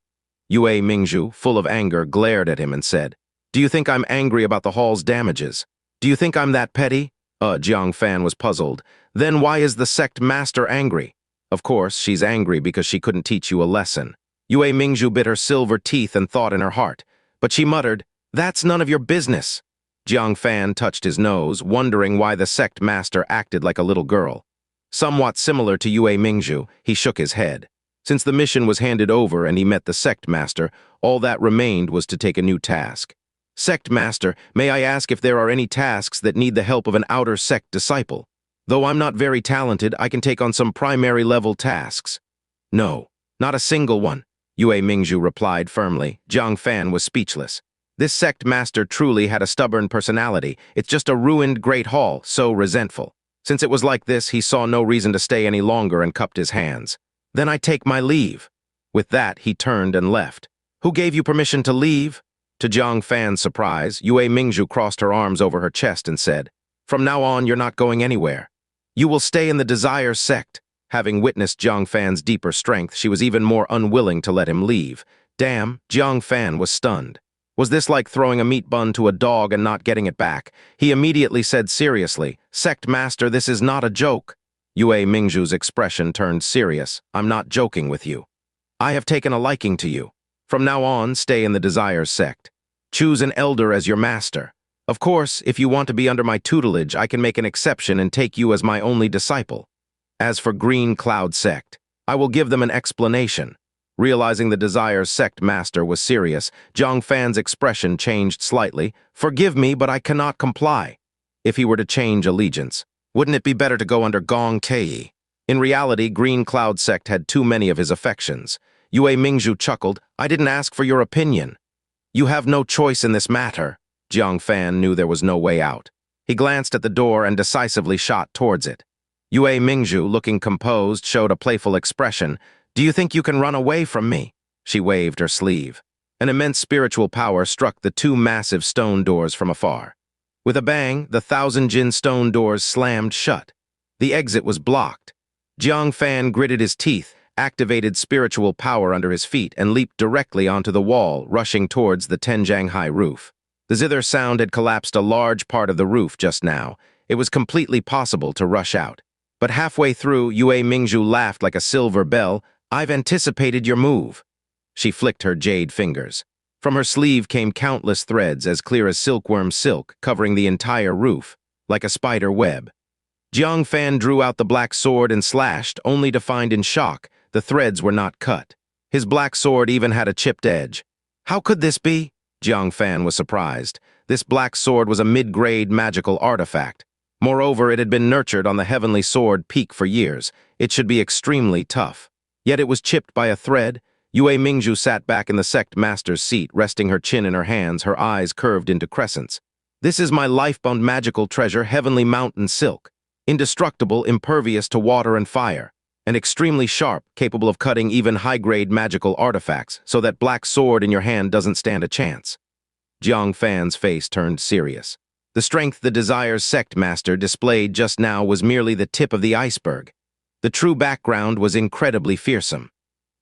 Yue Mingzhu, full of anger, glared at him and said, Do you think I'm angry about the hall's damages? Do you think I'm that petty? Jiang Fan was puzzled. Then why is the Sect Master angry? Of course, she's angry because she couldn't teach you a lesson. Yue Mingzhu bit her silver teeth and thought in her heart. But she muttered, That's none of your business. Jiang Fan touched his nose, wondering why the Sect Master acted like a little girl. Somewhat similar to Yue Mingzhu, he shook his head. Since the mission was handed over and he met the Sect Master, all that remained was to take a new task. Sect Master, may I ask if there are any tasks that need the help of an outer sect disciple? Though I'm not very talented, I can take on some primary-level tasks. No, not a single one, Yue Mingzhu replied firmly. Jiang Fan was speechless. This Sect Master truly had a stubborn personality. It's just a ruined Great Hall, so resentful. Since it was like this, he saw no reason to stay any longer and cupped his hands. Then I take my leave. With that, he turned and left. Who gave you permission to leave? To Jiang Fan's surprise, Yue Mingzhu crossed her arms over her chest and said, From now on, you're not going anywhere. You will stay in the Desire sect. Having witnessed Jiang Fan's deeper strength, she was even more unwilling to let him leave. Damn, Jiang Fan was stunned. Was this like throwing a meat bun to a dog and not getting it back? He immediately said seriously, Sect Master, this is not a joke. Yue Mingzhu's expression turned serious. I'm not joking with you. I have taken a liking to you. From now on, stay in the Desire sect. Choose an elder as your master. Of course, if you want to be under my tutelage, I can make an exception and take you as my only disciple. As for Green Cloud sect, I will give them an explanation. Realizing the Desire's Sect Master was serious, Jiang Fan's expression changed slightly. Forgive me, but I cannot comply. If he were to change allegiance, wouldn't it be better to go under Gong Kei? In reality, Green Cloud sect had too many of his affections. Yue Mingzhu chuckled, I didn't ask for your opinion. You have no choice in this matter. Jiang Fan knew there was no way out. He glanced at the door and decisively shot towards it. Yue Mingzhu, looking composed, showed a playful expression. Do you think you can run away from me? She waved her sleeve. An immense spiritual power struck the two massive stone doors from afar. With a bang, the 1,000 Jin stone doors slammed shut. The exit was blocked. Jiang Fan gritted his teeth, activated spiritual power under his feet, and leaped directly onto the wall, rushing towards the Tenjianghai roof. The zither sound had collapsed a large part of the roof just now. It was completely possible to rush out. But halfway through, Yue Mingzhu laughed like a silver bell. I've anticipated your move. She flicked her jade fingers. From her sleeve came countless threads as clear as silkworm silk, covering the entire roof, like a spider web. Jiang Fan drew out the black sword and slashed, only to find in shock the threads were not cut. His black sword even had a chipped edge. How could this be? Jiang Fan was surprised. This black sword was a mid-grade magical artifact. Moreover, it had been nurtured on the heavenly sword peak for years. It should be extremely tough. Yet it was chipped by a thread. Yue Mingzhu sat back in the Sect Master's seat, resting her chin in her hands, her eyes curved into crescents. This is my life-bound magical treasure, Heavenly Mountain Silk. indestructible, impervious to water and fire, and extremely sharp, capable of cutting even high-grade magical artifacts, so that black sword in your hand doesn't stand a chance. Jiang Fan's face turned serious. The strength the Desire's Sect Master displayed just now was merely the tip of the iceberg. The true background was incredibly fearsome.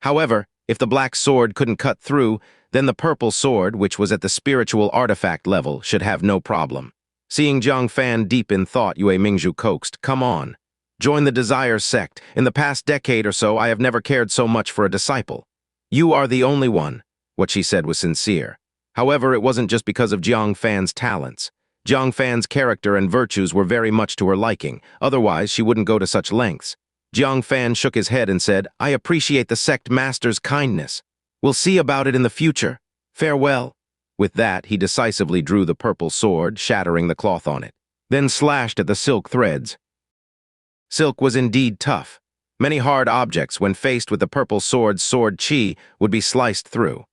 However, if the black sword couldn't cut through, then the purple sword, which was at the spiritual artifact level, should have no problem. Seeing Jiang Fan deep in thought, Yue Mingzhu coaxed, "Come on. Join the Desire sect. In the past decade or so, I have never cared so much for a disciple. You are the only one." What she said was sincere. However, it wasn't just because of Jiang Fan's talents. Jiang Fan's character and virtues were very much to her liking, otherwise she wouldn't go to such lengths. Jiang Fan shook his head and said, "I appreciate the Sect Master's kindness. We'll see about it in the future. Farewell." With that, he decisively drew the purple sword, shattering the cloth on it, then slashed at the silk threads. Silk was indeed tough. Many hard objects, when faced with the purple sword's sword chi, would be sliced through.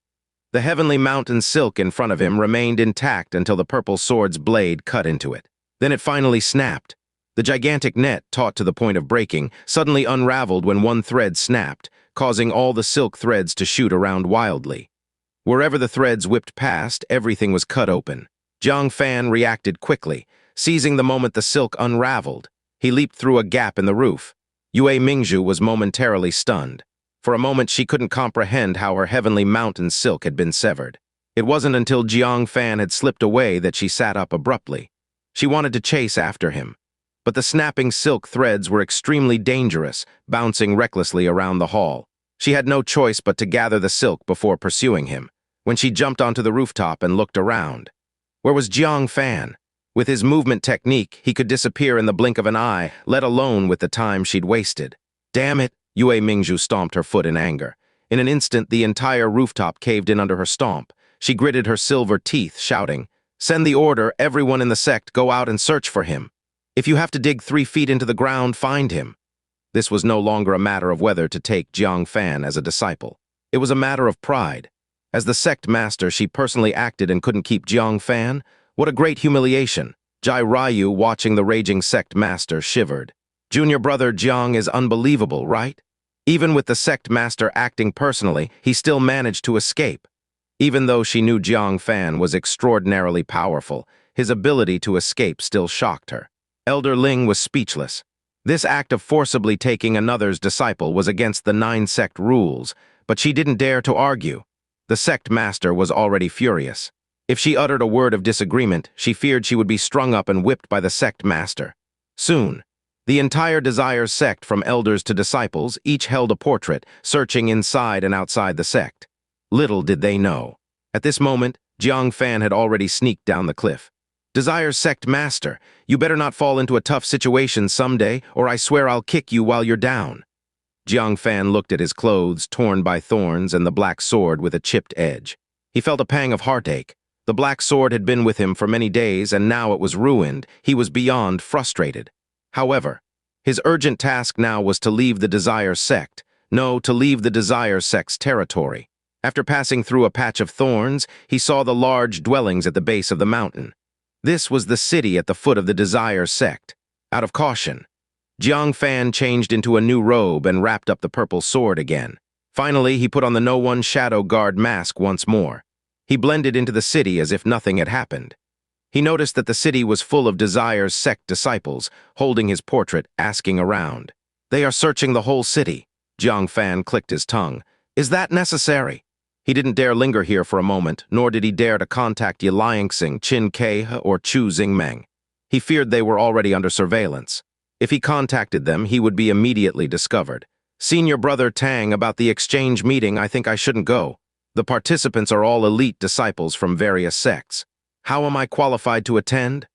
The heavenly mountain silk in front of him remained intact until the purple sword's blade cut into it. Then it finally snapped. The gigantic net, taut to the point of breaking, suddenly unraveled when one thread snapped, causing all the silk threads to shoot around wildly. Wherever the threads whipped past, everything was cut open. Jiang Fan reacted quickly. Seizing the moment the silk unraveled, he leaped through a gap in the roof. Yue Mingzhu was momentarily stunned. For a moment, she couldn't comprehend how her heavenly mountain silk had been severed. It wasn't until Jiang Fan had slipped away that she sat up abruptly. She wanted to chase after him, but the snapping silk threads were extremely dangerous, bouncing recklessly around the hall. She had no choice but to gather the silk before pursuing him. When she jumped onto the rooftop and looked around, where was Jiang Fan? With his movement technique, he could disappear in the blink of an eye, let alone with the time she'd wasted. Damn it! Yue Mingzhu stomped her foot in anger. In an instant, the entire rooftop caved in under her stomp. She gritted her silver teeth, shouting, "Send the order, everyone in the sect, go out and search for him. If you have to dig 3 feet into the ground, find him." This was no longer a matter of whether to take Jiang Fan as a disciple. It was a matter of pride. As the Sect Master, she personally acted and couldn't keep Jiang Fan? What a great humiliation. Jai Ryu, watching the raging Sect Master, shivered. Junior Brother Jiang is unbelievable, right? Even with the Sect Master acting personally, he still managed to escape. Even though she knew Jiang Fan was extraordinarily powerful, his ability to escape still shocked her. Elder Ling was speechless. This act of forcibly taking another's disciple was against the 9 sect rules, but she didn't dare to argue. The Sect Master was already furious. If she uttered a word of disagreement, she feared she would be strung up and whipped by the Sect Master. Soon, the entire Desire sect, from elders to disciples, each held a portrait, searching inside and outside the sect. Little did they know. At this moment, Jiang Fan had already sneaked down the cliff. "Desire's Sect Master, you better not fall into a tough situation someday, or I swear I'll kick you while you're down." Jiang Fan looked at his clothes, torn by thorns, and the black sword with a chipped edge. He felt a pang of heartache. The black sword had been with him for many days, and now it was ruined. He was beyond frustrated. However, his urgent task now was to leave the Desire sect. No, to leave the Desire sect's territory. After passing through a patch of thorns, he saw the large dwellings at the base of the mountain. This was the city at the foot of the Desire sect. Out of caution, Jiang Fan changed into a new robe and wrapped up the purple sword again. Finally, he put on the No One Shadow Guard mask once more. He blended into the city as if nothing had happened. He noticed that the city was full of Desire's sect disciples, holding his portrait, asking around. "They are searching the whole city." Jiang Fan clicked his tongue. "Is that necessary?" He didn't dare linger here for a moment, nor did he dare to contact Yiliangxing, Qin Ke, or Chu Xingmeng. He feared they were already under surveillance. If he contacted them, he would be immediately discovered. "Senior Brother Tang, about the exchange meeting, I think I shouldn't go. The participants are all elite disciples from various sects. How am I qualified to attend?"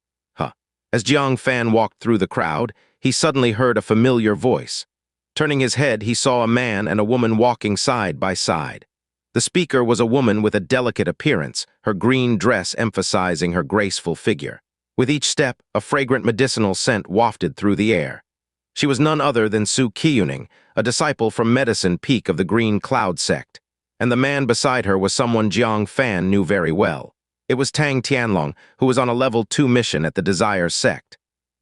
As Jiang Fan walked through the crowd, he suddenly heard a familiar voice. Turning his head, he saw a man and a woman walking side by side. The speaker was a woman with a delicate appearance, her green dress emphasizing her graceful figure. With each step, a fragrant medicinal scent wafted through the air. She was none other than Qiuning, a disciple from Medicine Peak of the Green Cloud sect. And the man beside her was someone Jiang Fan knew very well. It was Tang Tianlong, who was on a level 2 mission at the Desire sect.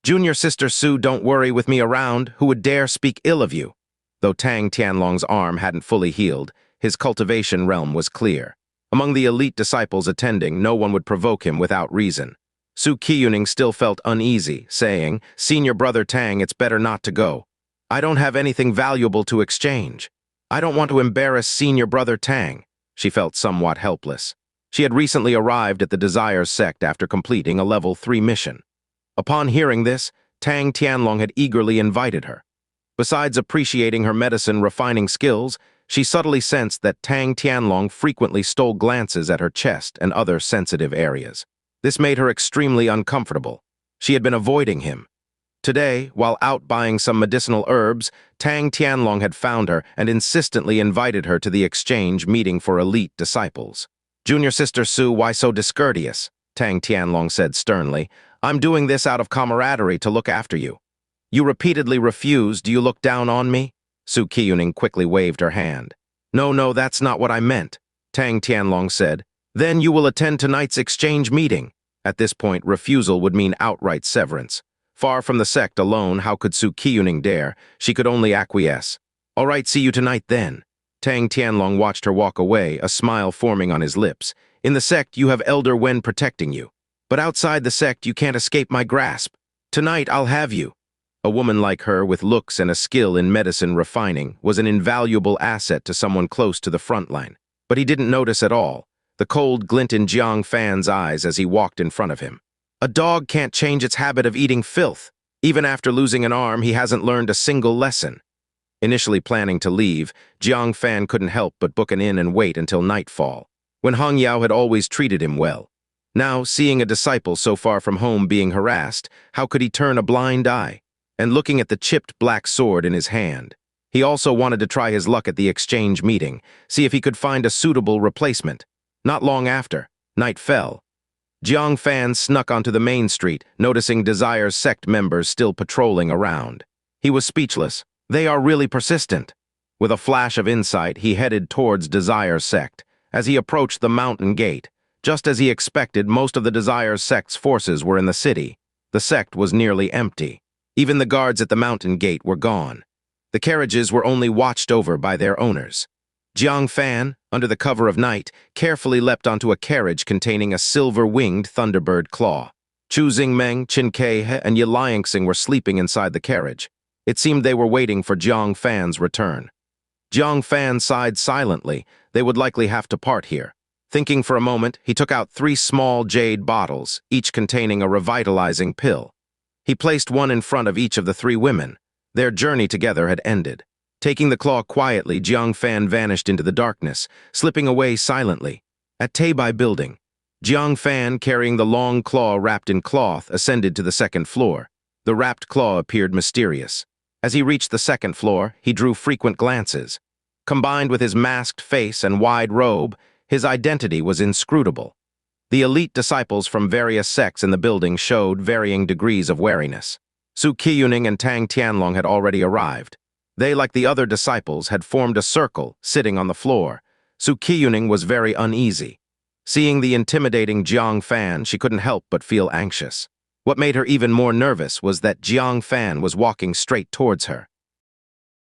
Junior sister Su, don't worry with me around. Who would dare speak ill of you? Though Tang Tianlong's arm hadn't fully healed, his cultivation realm was clear. Among the elite disciples attending, no one would provoke him without reason. Su Qiuning still felt uneasy, saying, Senior Brother Tang, it's better not to go. I don't have anything valuable to exchange. I don't want to embarrass Senior Brother Tang. She felt somewhat helpless. She had recently arrived at the Desires sect after completing a level 3 mission. Upon hearing this, Tang Tianlong had eagerly invited her. Besides appreciating her medicine refining skills, she subtly sensed that Tang Tianlong frequently stole glances at her chest and other sensitive areas. This made her extremely uncomfortable. She had been avoiding him. Today, while out buying some medicinal herbs, Tang Tianlong had found her and insistently invited her to the exchange meeting for elite disciples. Junior sister Su, why so discourteous? Tang Tianlong said sternly. I'm doing this out of camaraderie to look after you. You repeatedly refuse. Do you look down on me? Su Qiuning quickly waved her hand. No, that's not what I meant, Tang Tianlong said. Then you will attend tonight's exchange meeting. At this point, refusal would mean outright severance. Far from the sect alone, how could Su Qiuning dare? She could only acquiesce. All right, see you tonight then. Tang Tianlong watched her walk away, a smile forming on his lips. In the sect, you have Elder Wen protecting you. But outside the sect, you can't escape my grasp. Tonight, I'll have you. A woman like her, with looks and a skill in medicine refining, was an invaluable asset to someone close to the front line. But he didn't notice at all, the cold glint in Jiang Fan's eyes as he walked in front of him. A dog can't change its habit of eating filth. Even after losing an arm, he hasn't learned a single lesson. Initially planning to leave, Jiang Fan couldn't help but book an inn and wait until nightfall, when Hong Yao had always treated him well. Now, seeing a disciple so far from home being harassed, how could he turn a blind eye? And looking at the chipped black sword in his hand, he also wanted to try his luck at the exchange meeting, see if he could find a suitable replacement. Not long after, night fell. Jiang Fan snuck onto the main street, noticing Desire's sect members still patrolling around. He was speechless. They are really persistent. With a flash of insight, he headed towards Desire's sect. As he approached the mountain gate, just as he expected, most of the Desire's sect's forces were in the city. The sect was nearly empty. Even the guards at the mountain gate were gone. The carriages were only watched over by their owners. Jiang Fan, under the cover of night, carefully leapt onto a carriage containing a silver-winged thunderbird claw. Chu Xingmeng, Qin Keihe, and Yi Liangxing were sleeping inside the carriage. It seemed they were waiting for Jiang Fan's return. Jiang Fan sighed silently. They would likely have to part here. Thinking for a moment, he took out 3 small jade bottles, each containing a revitalizing pill. He placed one in front of each of the 3 women. Their journey together had ended. Taking the claw quietly, Jiang Fan vanished into the darkness, slipping away silently. At Teibai Building, Jiang Fan, carrying the long claw wrapped in cloth, ascended to the 2nd floor. The wrapped claw appeared mysterious. As he reached the 2nd floor, he drew frequent glances. Combined with his masked face and wide robe, his identity was inscrutable. The elite disciples from various sects in the building showed varying degrees of wariness. Su Qiuning and Tang Tianlong had already arrived. They, like the other disciples, had formed a circle, sitting on the floor. Su Qiuning was very uneasy. Seeing the intimidating Jiang Fan, she couldn't help but feel anxious. What made her even more nervous was that Jiang Fan was walking straight towards her.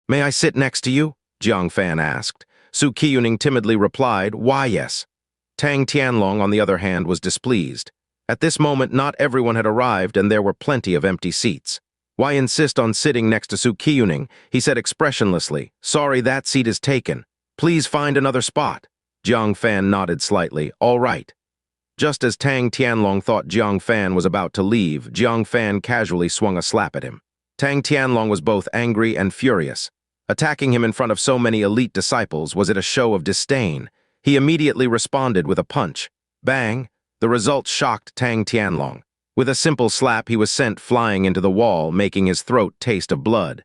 "May I sit next to you?" Jiang Fan asked. Su Qiuning timidly replied, "Why, yes." Tang Tianlong, on the other hand, was displeased. At this moment, not everyone had arrived, and there were plenty of empty seats. "Why insist on sitting next to Su Qiuning?" he said expressionlessly. "Sorry, that seat is taken. Please find another spot." Jiang Fan nodded slightly. "All right." Just as Tang Tianlong thought Jiang Fan was about to leave, Jiang Fan casually swung a slap at him. Tang Tianlong was both angry and furious. Attacking him in front of so many elite disciples, was it a show of disdain? He immediately responded with a punch. Bang! The result shocked Tang Tianlong. With a simple slap, he was sent flying into the wall, making his throat taste of blood.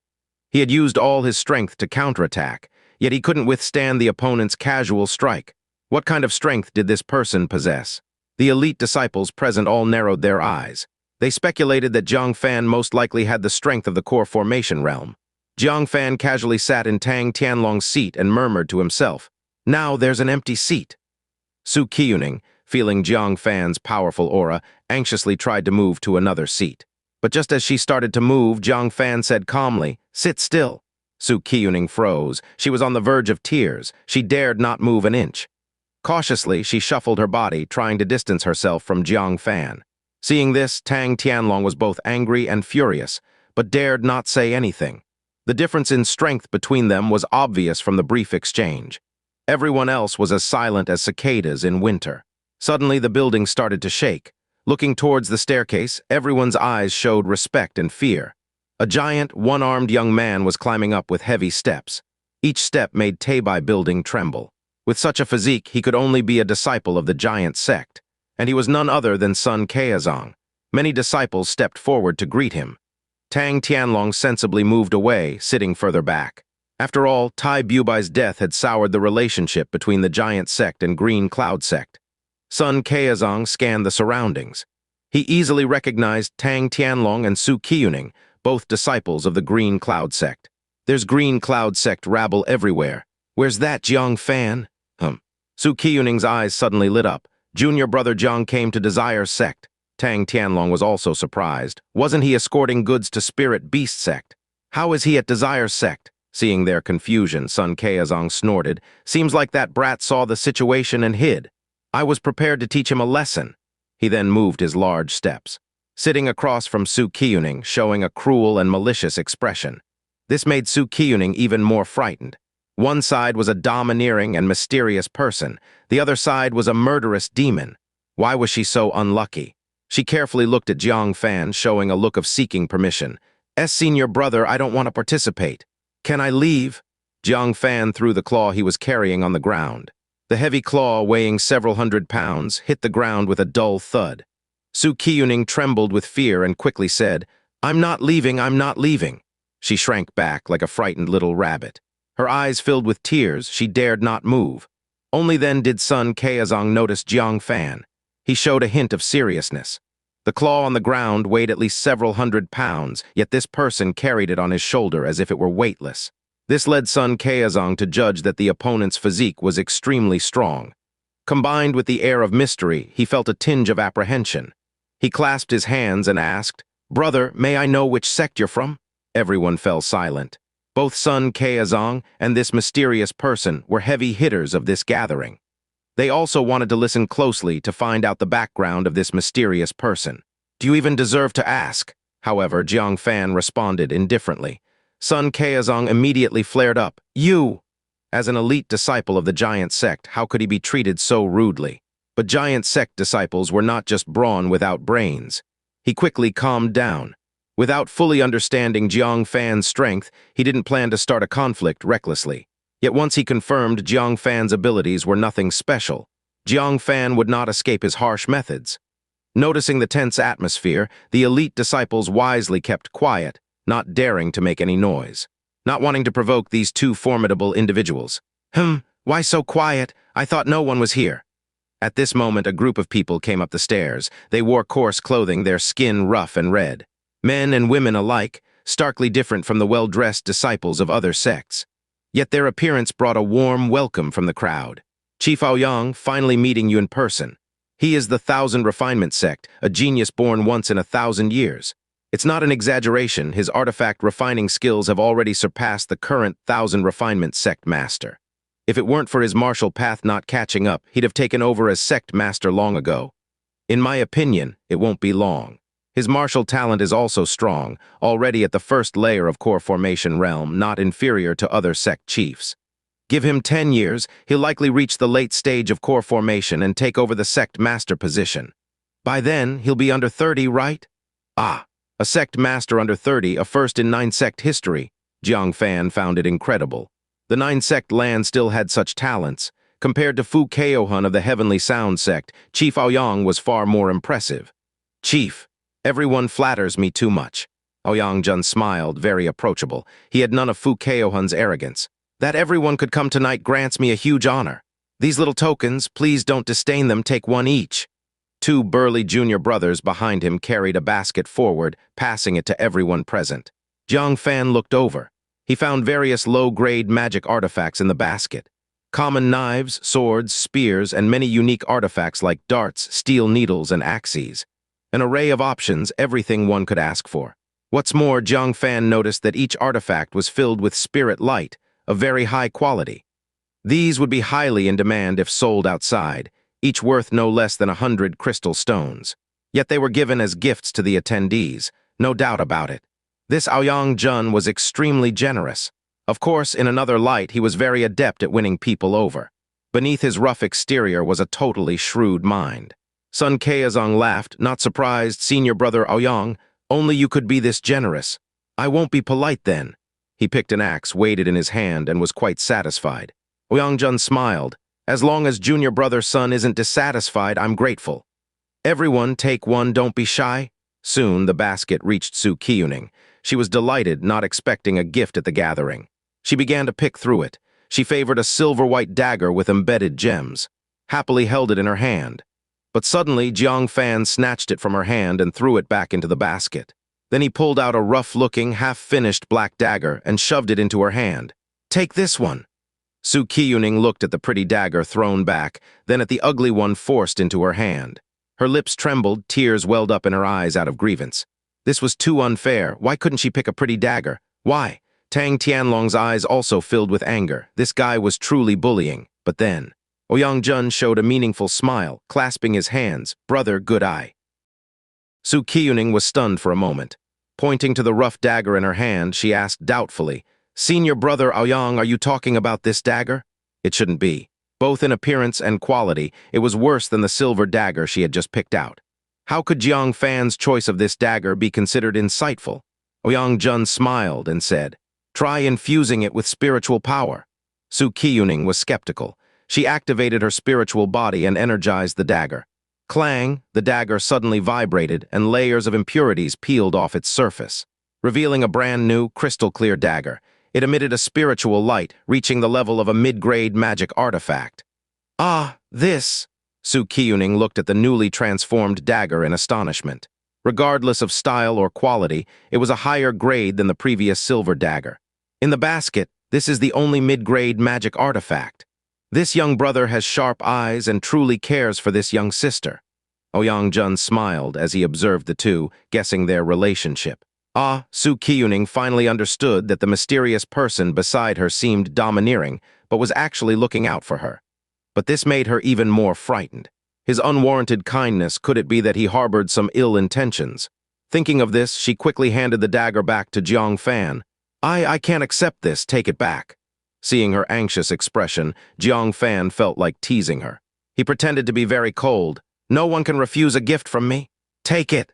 He had used all his strength to counterattack, yet he couldn't withstand the opponent's casual strike. What kind of strength did this person possess? The elite disciples present all narrowed their eyes. They speculated that Jiang Fan most likely had the strength of the core formation realm. Jiang Fan casually sat in Tang Tianlong's seat and murmured to himself, "Now there's an empty seat." Su Qiuning, feeling Jiang Fan's powerful aura, anxiously tried to move to another seat. But just as she started to move, Jiang Fan said calmly, "Sit still." Qiuning froze. She was on the verge of tears. She dared not move an inch. Cautiously, she shuffled her body, trying to distance herself from Jiang Fan. Seeing this, Tang Tianlong was both angry and furious, but dared not say anything. The difference in strength between them was obvious from the brief exchange. Everyone else was as silent as cicadas in winter. Suddenly, the building started to shake. Looking towards the staircase, everyone's eyes showed respect and fear. A giant, one-armed young man was climbing up with heavy steps. Each step made Taebai building tremble. With such a physique, he could only be a disciple of the giant sect, and he was none other than Sun Caozong. Many disciples stepped forward to greet him. Tang Tianlong sensibly moved away, sitting further back. After all, Tai Bubai's death had soured the relationship between the giant sect and Green Cloud sect. Sun Caozong scanned the surroundings. He easily recognized Tang Tianlong and Qiuning, both disciples of the Green Cloud sect. There's Green Cloud sect rabble everywhere. Where's that Jiang Fan? Qiuning's eyes suddenly lit up. Junior Brother Jiang came to Desire Sect. Tang Tianlong was also surprised. Wasn't he escorting goods to Spirit Beast Sect? How is he at Desire Sect? Seeing their confusion, Sun Caozong snorted. Seems like that brat saw the situation and hid. I was prepared to teach him a lesson. He then moved his large steps, sitting across from Qiuning, showing a cruel and malicious expression. This made Qiuning even more frightened. One side was a domineering and mysterious person. The other side was a murderous demon. Why was she so unlucky? She carefully looked at Jiang Fan, showing a look of seeking permission. Senior Brother, I don't want to participate. Can I leave? Jiang Fan threw the claw he was carrying on the ground. The heavy claw, weighing several hundred pounds, hit the ground with a dull thud. Qiuning trembled with fear and quickly said, I'm not leaving, I'm not leaving. She shrank back like a frightened little rabbit. Her eyes filled with tears, she dared not move. Only then did Sun Caozong notice Jiang Fan. He showed a hint of seriousness. The claw on the ground weighed at least several hundred pounds, yet this person carried it on his shoulder as if it were weightless. This led Sun Caozong to judge that the opponent's physique was extremely strong. Combined with the air of mystery, he felt a tinge of apprehension. He clasped his hands and asked, Brother, may I know which sect you're from? Everyone fell silent. Both Sun Caozong and this mysterious person were heavy hitters of this gathering. They also wanted to listen closely to find out the background of this mysterious person. Do you even deserve to ask? However, Jiang Fan responded indifferently. Sun Caozong immediately flared up. You! As an elite disciple of the giant sect, how could he be treated so rudely? But giant sect disciples were not just brawn without brains. He quickly calmed down. Without fully understanding Jiang Fan's strength, he didn't plan to start a conflict recklessly. Yet once he confirmed Jiang Fan's abilities were nothing special, Jiang Fan would not escape his harsh methods. Noticing the tense atmosphere, the elite disciples wisely kept quiet, not daring to make any noise, not wanting to provoke these two formidable individuals. Why so quiet? I thought no one was here. At this moment, a group of people came up the stairs. They wore coarse clothing, their skin rough and red. Men and women alike, starkly different from the well-dressed disciples of other sects. Yet their appearance brought a warm welcome from the crowd. Chief Ouyang, finally meeting you in person. He is the 1,000 Refinement sect, a genius born once in 1,000 years. It's not an exaggeration, his artifact refining skills have already surpassed the current 1,000 Refinement Sect Master. If it weren't for his martial path not catching up, he'd have taken over as Sect Master long ago. In my opinion, it won't be long. His martial talent is also strong, already at the first layer of core formation realm, not inferior to other sect chiefs. Give him 10 years, he'll likely reach the late stage of core formation and take over the Sect Master position. By then, he'll be under 30, right? Ah, a Sect Master under 30, a first in 9-sect history. Jiang Fan found it incredible. The 9-sect land still had such talents. Compared to Fu Caohun of the Heavenly Sound sect, Chief Ouyang was far more impressive. Chief, everyone flatters me too much. Ouyang Jun smiled, very approachable. He had none of Fu Caohun's arrogance. That everyone could come tonight grants me a huge honor. These little tokens, please don't disdain them, take one each. 2 burly junior brothers behind him carried a basket forward, passing it to everyone present. Jiang Fan looked over. He found various low-grade magic artifacts in the basket. Common knives, swords, spears, and many unique artifacts like darts, steel needles, and axes. An array of options, everything one could ask for. What's more, Jiang Fan noticed that each artifact was filled with spirit light, of very high quality. These would be highly in demand if sold outside, each worth no less than 100 crystal stones. Yet they were given as gifts to the attendees, no doubt about it. This Ouyang Jun was extremely generous. Of course, in another light, he was very adept at winning people over. Beneath his rough exterior was a totally shrewd mind. Sun Keizong laughed, not surprised. Senior Brother Ouyang, only you could be this generous. I won't be polite then. He picked an axe, weighed it in his hand, and was quite satisfied. Ouyang Jun smiled. As long as Junior Brother Sun isn't dissatisfied, I'm grateful. Everyone take one, don't be shy. Soon the basket reached Qiuning. She was delighted, not expecting a gift at the gathering. She began to pick through it. She favored a silver-white dagger with embedded gems, happily held it in her hand. But suddenly, Jiang Fan snatched it from her hand and threw it back into the basket. Then he pulled out a rough-looking, half-finished black dagger and shoved it into her hand. Take this one. Qiuning looked at the pretty dagger thrown back, then at the ugly one forced into her hand. Her lips trembled, tears welled up in her eyes out of grievance. This was too unfair. Why couldn't she pick a pretty dagger? Why? Tang Tianlong's eyes also filled with anger. This guy was truly bullying. But then, Ouyang Jun showed a meaningful smile, clasping his hands. Brother, good eye. Qiuning was stunned for a moment. Pointing to the rough dagger in her hand, she asked doubtfully, Senior Brother Ouyang, are you talking about this dagger? It shouldn't be. Both in appearance and quality, it was worse than the silver dagger she had just picked out. How could Jiang Fan's choice of this dagger be considered insightful? Ouyang Jun smiled and said, try infusing it with spiritual power. Qiuning was skeptical. She activated her spiritual body and energized the dagger. Clang, the dagger suddenly vibrated and layers of impurities peeled off its surface, revealing a brand new, crystal-clear dagger. It emitted a spiritual light, reaching the level of a mid-grade magic artifact. Ah, this! Qiuning looked at the newly transformed dagger in astonishment. Regardless of style or quality, it was a higher grade than the previous silver dagger. In the basket, this is the only mid-grade magic artifact. This young brother has sharp eyes and truly cares for this young sister. Ouyang Jun smiled as he observed the two, guessing their relationship. Qiuning finally understood that the mysterious person beside her seemed domineering, but was actually looking out for her. But this made her even more frightened. His unwarranted kindness, could it be that he harbored some ill intentions? Thinking of this, she quickly handed the dagger back to Jiang Fan. I can't accept this, take it back. Seeing her anxious expression, Jiang Fan felt like teasing her. He pretended to be very cold. No one can refuse a gift from me. Take it.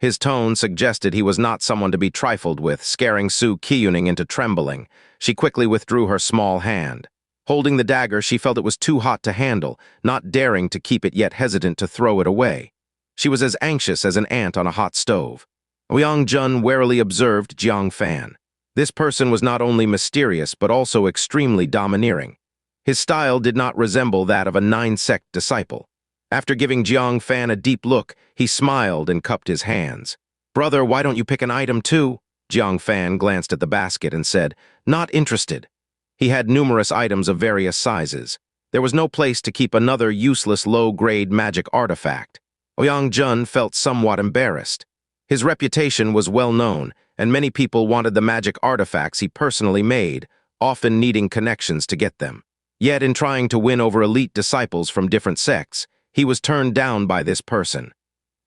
His tone suggested he was not someone to be trifled with, scaring Qiuning into trembling. She quickly withdrew her small hand. Holding the dagger, she felt it was too hot to handle, not daring to keep it yet hesitant to throw it away. She was as anxious as an ant on a hot stove. Ouyang Jun warily observed Jiang Fan. This person was not only mysterious, but also extremely domineering. His style did not resemble that of a nine-sect disciple. After giving Jiang Fan a deep look, he smiled and cupped his hands. Brother, why don't you pick an item too? Jiang Fan glanced at the basket and said, not interested. He had numerous items of various sizes. There was no place to keep another useless low-grade magic artifact. Ouyang Jun felt somewhat embarrassed. His reputation was well known, and many people wanted the magic artifacts he personally made, often needing connections to get them. Yet in trying to win over elite disciples from different sects, he was turned down by this person.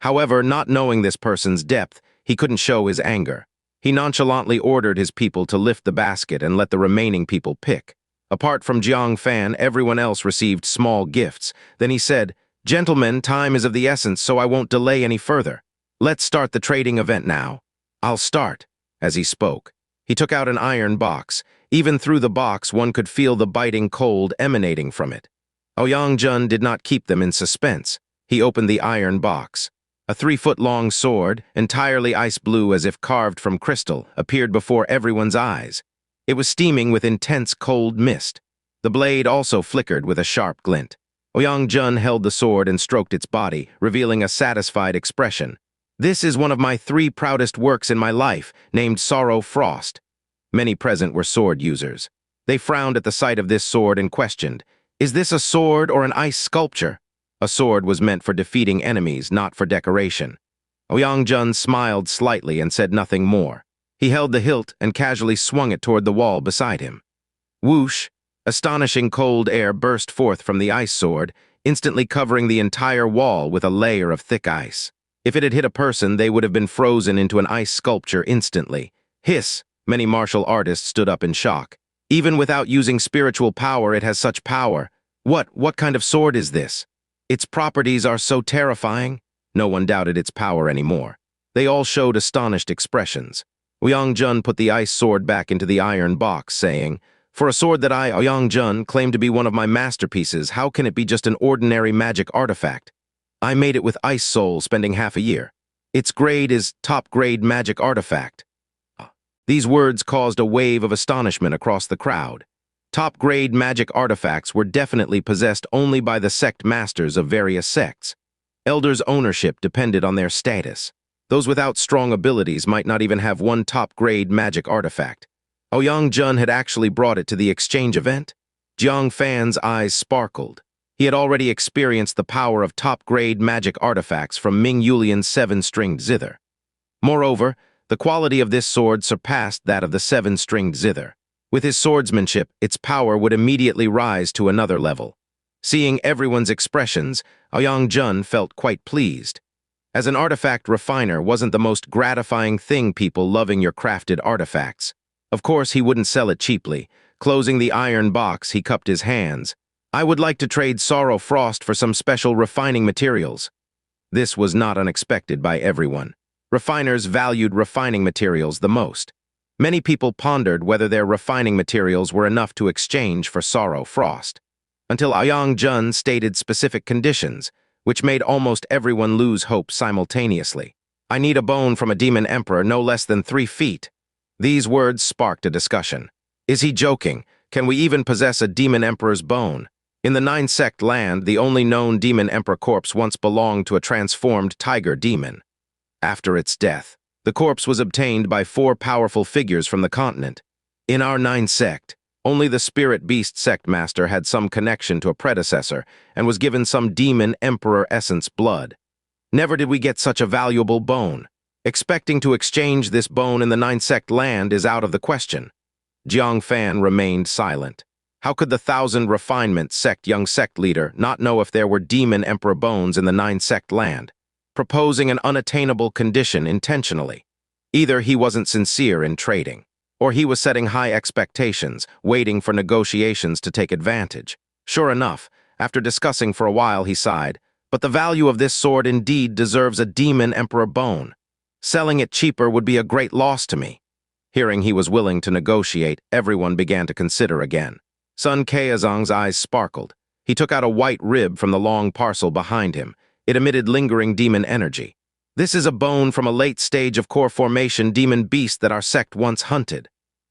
However, not knowing this person's depth, he couldn't show his anger. He nonchalantly ordered his people to lift the basket and let the remaining people pick. Apart from Jiang Fan, everyone else received small gifts. Then he said, Gentlemen, time is of the essence, so I won't delay any further. Let's start the trading event now. I'll start. As he spoke, he took out an iron box. Even through the box, one could feel the biting cold emanating from it. Ouyang Jun did not keep them in suspense. He opened the iron box. A 3-foot-long sword, entirely ice blue as if carved from crystal, appeared before everyone's eyes. It was steaming with intense cold mist. The blade also flickered with a sharp glint. Ouyang Jun held the sword and stroked its body, revealing a satisfied expression. This is one of my 3 proudest works in my life, named Sorrow Frost. Many present were sword users. They frowned at the sight of this sword and questioned, is this a sword or an ice sculpture? A sword was meant for defeating enemies, not for decoration. Ouyang smiled slightly and said nothing more. He held the hilt and casually swung it toward the wall beside him. Whoosh! Astonishing cold air burst forth from the ice sword, instantly covering the entire wall with a layer of thick ice. If it had hit a person, they would have been frozen into an ice sculpture instantly. Hiss! Many martial artists stood up in shock. Even without using spiritual power, it has such power. What kind of sword is this? Its properties are so terrifying. No one doubted its power anymore. They all showed astonished expressions. Ouyang put the ice sword back into the iron box, saying, "For a sword that I, Ouyang, claim to be one of my masterpieces, how can it be just an ordinary magic artifact? I made it with ice soul, spending half a year. Its grade is top-grade magic artifact." These words caused a wave of astonishment across the crowd. Top-grade magic artifacts were definitely possessed only by the sect masters of various sects. Elders' ownership depended on their status. Those without strong abilities might not even have one top-grade magic artifact. Ouyang had actually brought it to the exchange event? Jiang Fan's eyes sparkled. He had already experienced the power of top-grade magic artifacts from Ming Yulian's seven-stringed zither. Moreover, the quality of this sword surpassed that of the seven-stringed zither. With his swordsmanship, its power would immediately rise to another level. Seeing everyone's expressions, Ouyang felt quite pleased. As an artifact refiner wasn't the most gratifying thing, people loving your crafted artifacts. Of course, he wouldn't sell it cheaply. Closing the iron box, he cupped his hands. "I would like to trade Sorrow Frost for some special refining materials." This was not unexpected by everyone. Refiners valued refining materials the most. Many people pondered whether their refining materials were enough to exchange for Sorrow Frost, until Ouyang stated specific conditions, which made almost everyone lose hope simultaneously. "I need a bone from a demon emperor no less than 3 feet. These words sparked a discussion. Is he joking? Can we even possess a demon emperor's bone? In the 9-sect land, the only known demon emperor corpse once belonged to a transformed tiger demon. After its death, the corpse was obtained by 4 powerful figures from the continent. In our 9-sect, only the spirit beast Sect Master had some connection to a predecessor and was given some demon emperor essence blood. Never did we get such a valuable bone. Expecting to exchange this bone in the 9-sect land is out of the question." Jiang Fan remained silent. How could the 1,000 Refinement Sect young sect leader not know if there were demon emperor bones in the 9-sect land? Proposing an unattainable condition intentionally. Either he wasn't sincere in trading, or he was setting high expectations, waiting for negotiations to take advantage. Sure enough, after discussing for a while, he sighed, "But the value of this sword indeed deserves a demon emperor bone. Selling it cheaper would be a great loss to me." Hearing he was willing to negotiate, everyone began to consider again. Sun Qiuzong's eyes sparkled. He took out a white rib from the long parcel behind him. It emitted lingering demon energy. "This is a bone from a late stage of core formation demon beast that our sect once hunted.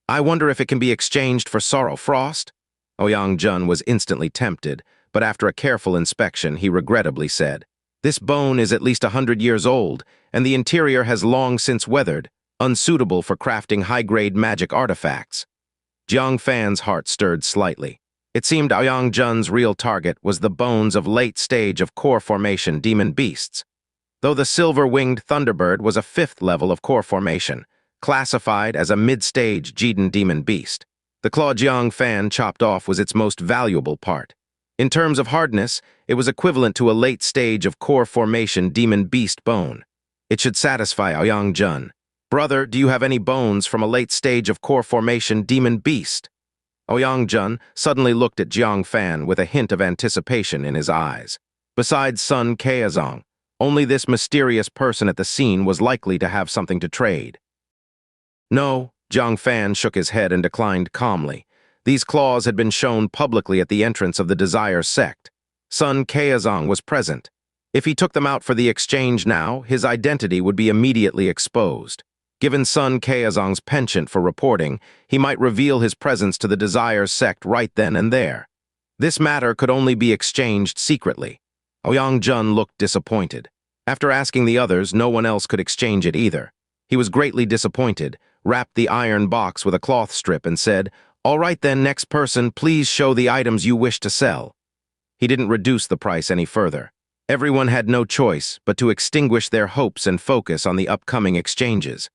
I wonder if it can be exchanged for Sorrow Frost?" Ouyang was instantly tempted, but after a careful inspection, he regrettably said, "This bone is at least 100 years old, and the interior has long since weathered, unsuitable for crafting high-grade magic artifacts." Jiang Fan's heart stirred slightly. It seemed Ouyang real target was the bones of late stage of core formation demon beasts. Though the silver-winged Thunderbird was a 5th level of core formation, classified as a mid-stage Jiden demon beast, the claw Jiang Fan chopped off was its most valuable part. In terms of hardness, it was equivalent to a late stage of core formation demon beast bone. It should satisfy Ouyang. "Brother, do you have any bones from a late stage of core formation demon beast?" Ouyang suddenly looked at Jiang Fan with a hint of anticipation in his eyes. Besides Sun Qiuzong, only this mysterious person at the scene was likely to have something to trade. "No," Jiang Fan shook his head and declined calmly. These claws had been shown publicly at the entrance of the Desire sect. Sun Qiuzong was present. If he took them out for the exchange now, his identity would be immediately exposed. Given Sun Qiuzong's penchant for reporting, he might reveal his presence to the Desire sect right then and there. This matter could only be exchanged secretly. Ouyang looked disappointed. After asking the others, no one else could exchange it either. He was greatly disappointed, wrapped the iron box with a cloth strip and said, "All right then, next person, please show the items you wish to sell." He didn't reduce the price any further. Everyone had no choice but to extinguish their hopes and focus on the upcoming exchanges.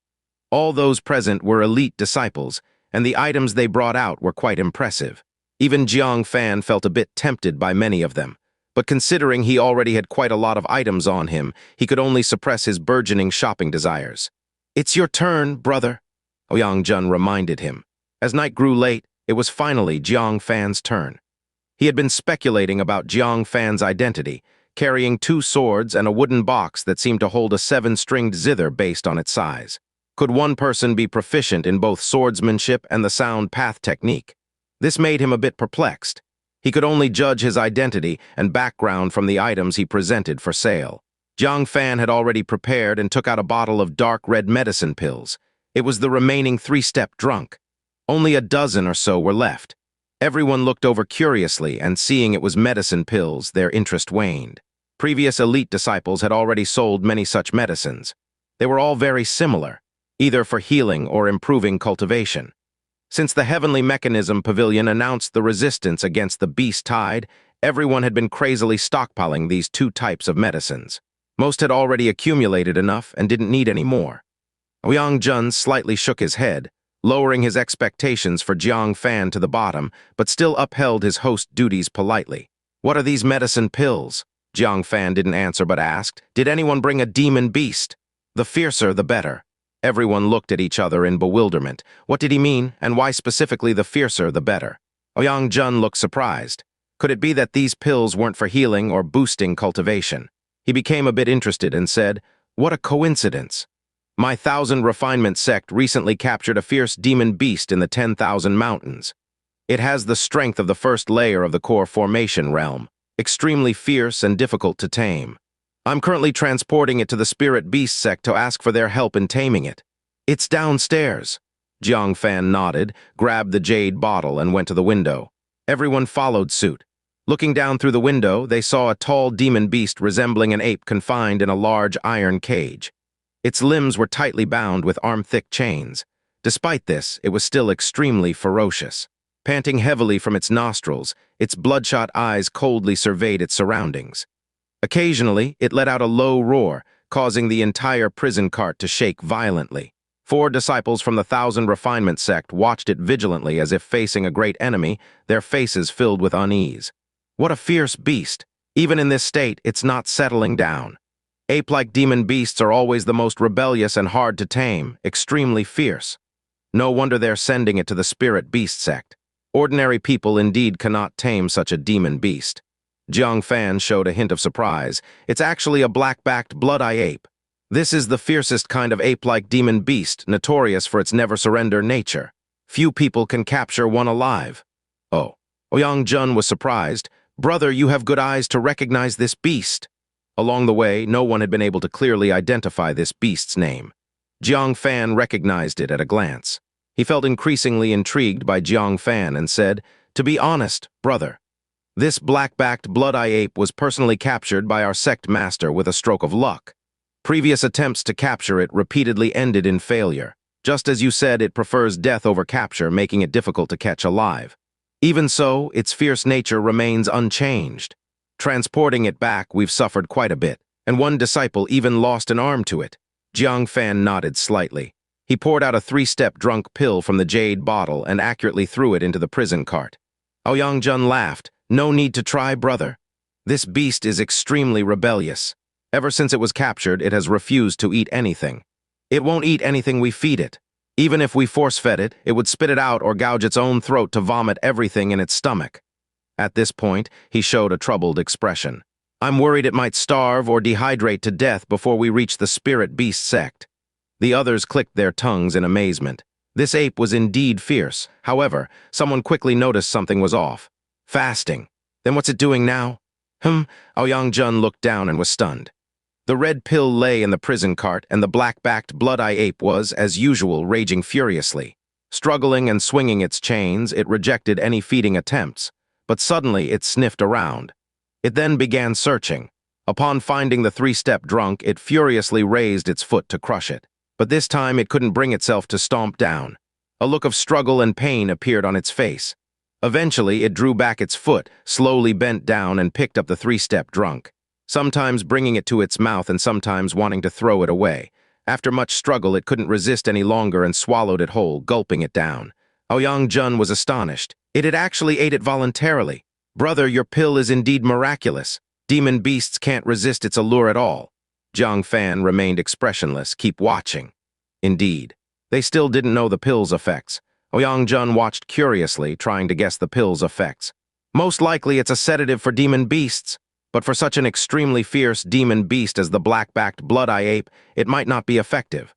All those present were elite disciples, and the items they brought out were quite impressive. Even Jiang Fan felt a bit tempted by many of them, but considering he already had quite a lot of items on him, he could only suppress his burgeoning shopping desires. "It's your turn, brother," Ouyang reminded him. As night grew late, it was finally Jiang Fan's turn. He had been speculating about Jiang Fan's identity, carrying 2 swords and a wooden box that seemed to hold a 7-stringed zither based on its size. Could one person be proficient in both swordsmanship and the sound path technique? This made him a bit perplexed. He could only judge his identity and background from the items he presented for sale. Jiang Fan had already prepared and took out a bottle of dark red medicine pills. It was the remaining 3-step drunk. Only a dozen or so were left. Everyone looked over curiously, and seeing it was medicine pills, their interest waned. Previous elite disciples had already sold many such medicines. They were all very similar, either for healing or improving cultivation. Since the Heavenly Mechanism Pavilion announced the resistance against the beast tide, everyone had been crazily stockpiling these 2 types of medicines. Most had already accumulated enough and didn't need any more. Ouyang slightly shook his head, lowering his expectations for Jiang Fan to the bottom, but still upheld his host duties politely. "What are these medicine pills?" Jiang Fan didn't answer but asked, "Did anyone bring a demon beast? The fiercer, the better." Everyone looked at each other in bewilderment. What did he mean, and why specifically the fiercer, the better? Ouyang looked surprised. Could it be that these pills weren't for healing or boosting cultivation? He became a bit interested and said, "What a coincidence. My 1,000 Refinement sect recently captured a fierce demon beast in the 10,000 mountains. It has the strength of the first layer of the core formation realm, extremely fierce and difficult to tame. I'm currently transporting it to the Spirit Beast sect to ask for their help in taming it. It's downstairs." Jiang Fan nodded, grabbed the jade bottle, and went to the window. Everyone followed suit. Looking down through the window, they saw a tall demon beast resembling an ape confined in a large iron cage. Its limbs were tightly bound with arm-thick chains. Despite this, it was still extremely ferocious. Panting heavily from its nostrils, its bloodshot eyes coldly surveyed its surroundings. Occasionally, it let out a low roar, causing the entire prison cart to shake violently. 4 disciples from the 1,000 Refinement sect watched it vigilantly as if facing a great enemy, their faces filled with unease. What a fierce beast! Even in this state, it's not settling down. Ape-like demon beasts are always the most rebellious and hard to tame, extremely fierce. No wonder they're sending it to the Spirit Beast sect. Ordinary people indeed cannot tame such a demon beast. Jiang Fan showed a hint of surprise. It's actually a black-backed blood-eye ape. This is the fiercest kind of ape-like demon beast, notorious for its never-surrender nature. Few people can capture one alive. Oh, Ouyang was surprised. "Brother, you have good eyes to recognize this beast." Along the way, no one had been able to clearly identify this beast's name. Jiang Fan recognized it at a glance. He felt increasingly intrigued by Jiang Fan and said, "To be honest, brother, this black-backed blood-eye ape was personally captured by our Sect Master with a stroke of luck. Previous attempts to capture it repeatedly ended in failure. Just as you said, it prefers death over capture, making it difficult to catch alive. Even so, its fierce nature remains unchanged. Transporting it back, we've suffered quite a bit, and one disciple even lost an arm to it." Jiang Fan nodded slightly. He poured out a 3-step drunk pill from the jade bottle and accurately threw it into the prison cart. Ouyang laughed. "No need to try, brother. This beast is extremely rebellious. Ever since it was captured, it has refused to eat anything. It won't eat anything we feed it. Even if we force-fed it, it would spit it out or gouge its own throat to vomit everything in its stomach." At this point, he showed a troubled expression. "I'm worried it might starve or dehydrate to death before we reach the Spirit Beast sect." The others clicked their tongues in amazement. This ape was indeed fierce. However, someone quickly noticed something was off. Fasting. Then what's it doing now? Ouyang looked down and was stunned. The red pill lay in the prison cart, and the black-backed blood-eye ape was, as usual, raging furiously. Struggling and swinging its chains, it rejected any feeding attempts. But suddenly it sniffed around. It then began searching. Upon finding the 3-step drunk, it furiously raised its foot to crush it. But this time it couldn't bring itself to stomp down. A look of struggle and pain appeared on its face. Eventually it drew back its foot, slowly bent down and picked up the 3-step drunk. sometimes bringing it to its mouth and sometimes wanting to throw it away. After much struggle, it couldn't resist any longer and swallowed it whole, gulping it down. Ouyang was astonished. It had actually ate it voluntarily. "Brother, your pill is indeed miraculous. Demon beasts can't resist its allure at all." Jiang Fan remained expressionless, keep watching. Indeed, they still didn't know the pill's effects. Ouyang watched curiously, trying to guess the pill's effects. Most likely it's a sedative for demon beasts, but for such an extremely fierce demon beast as the black-backed blood-eye ape, it might not be effective.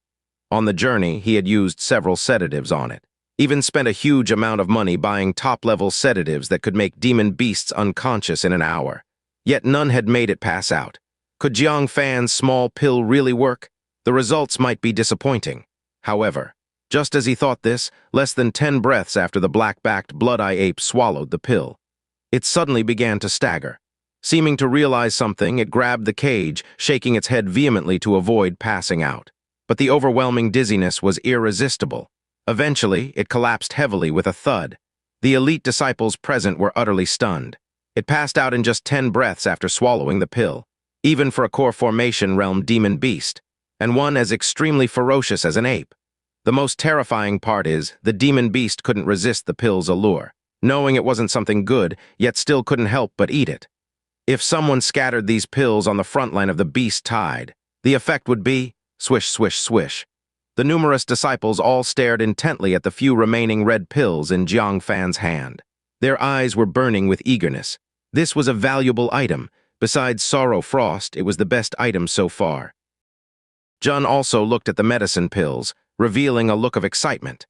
On the journey, he had used several sedatives on it. Even spent a huge amount of money buying top-level sedatives that could make demon beasts unconscious in an hour. Yet none had made it pass out. Could Jiang Fan's small pill really work? The results might be disappointing. However, just as he thought this, less than 10 breaths after the black-backed blood-eye ape swallowed the pill, it suddenly began to stagger. Seeming to realize something, it grabbed the cage, shaking its head vehemently to avoid passing out. But the overwhelming dizziness was irresistible. Eventually, it collapsed heavily with a thud. The elite disciples present were utterly stunned. It passed out in just 10 breaths after swallowing the pill, even for a core formation realm demon beast, and one as extremely ferocious as an ape. The most terrifying part is, the demon beast couldn't resist the pill's allure, knowing it wasn't something good, yet still couldn't help but eat it. If someone scattered these pills on the front line of the beast tide, the effect would be swish, swish, swish. The numerous disciples all stared intently at the few remaining red pills in Jiang Fan's hand. Their eyes were burning with eagerness. This was a valuable item. Besides Sorrow Frost, it was the best item so far. Jun also looked at the medicine pills, revealing a look of excitement.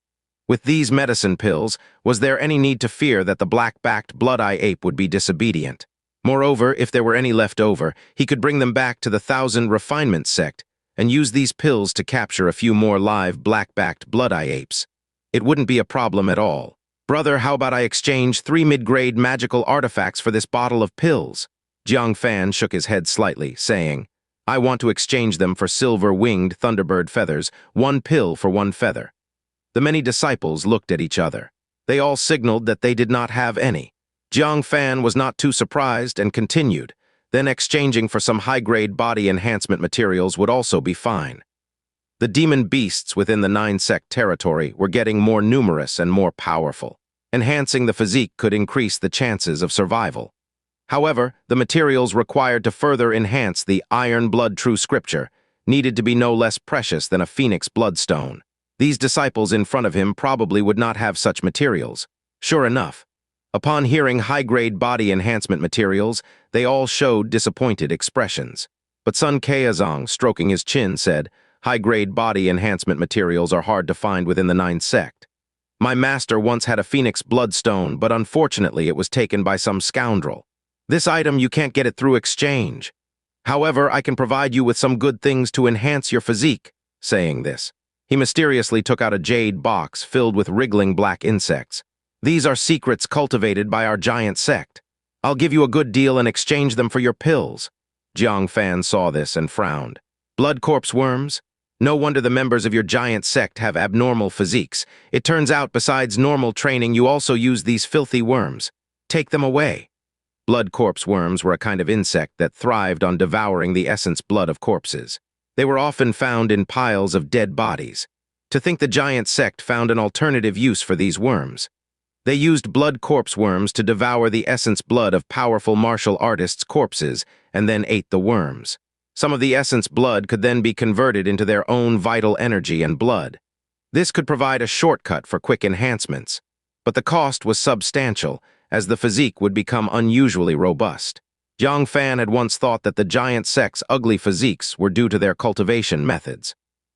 With these medicine pills, was there any need to fear that the black-backed blood-eye ape would be disobedient? Moreover, if there were any left over, he could bring them back to the 1,000 Refinement Sect and use these pills to capture a few more live black-backed blood-eye apes. It wouldn't be a problem at all. "Brother, how about I exchange 3 mid-grade magical artifacts for this bottle of pills?" Jiang Fan shook his head slightly, saying, "I want to exchange them for silver-winged thunderbird feathers, 1 pill for 1 feather." The many disciples looked at each other. They all signaled that they did not have any. Jiang Fan was not too surprised and continued, then exchanging for some high-grade body enhancement materials would also be fine. The demon beasts within the 9-sect territory were getting more numerous and more powerful. Enhancing the physique could increase the chances of survival. However, the materials required to further enhance the Iron Blood True Scripture needed to be no less precious than a phoenix bloodstone. These disciples in front of him probably would not have such materials. Sure enough, upon hearing high-grade body enhancement materials, they all showed disappointed expressions. But Sun Qiuning, stroking his chin, said, "High-grade body enhancement materials are hard to find within the 9th sect. My master once had a phoenix bloodstone, but unfortunately it was taken by some scoundrel. This item you can't get it through exchange. However, I can provide you with some good things to enhance your physique." Saying this, he mysteriously took out a jade box filled with wriggling black insects. "These are secrets cultivated by our giant sect. I'll give you a good deal and exchange them for your pills." Jiang Fan saw this and frowned. "Blood corpse worms? No wonder the members of your giant sect have abnormal physiques. It turns out, besides normal training, you also use these filthy worms. Take them away." Blood corpse worms were a kind of insect that thrived on devouring the essence blood of corpses. They were often found in piles of dead bodies. To think the giant sect found an alternative use for these worms. They used blood corpse worms to devour the essence blood of powerful martial artists' corpses and then ate the worms. Some of the essence blood could then be converted into their own vital energy and blood. This could provide a shortcut for quick enhancements, but the cost was substantial, as the physique would become unusually robust. Jiang Fan had once thought that the giant sect's ugly physiques were due to their cultivation methods.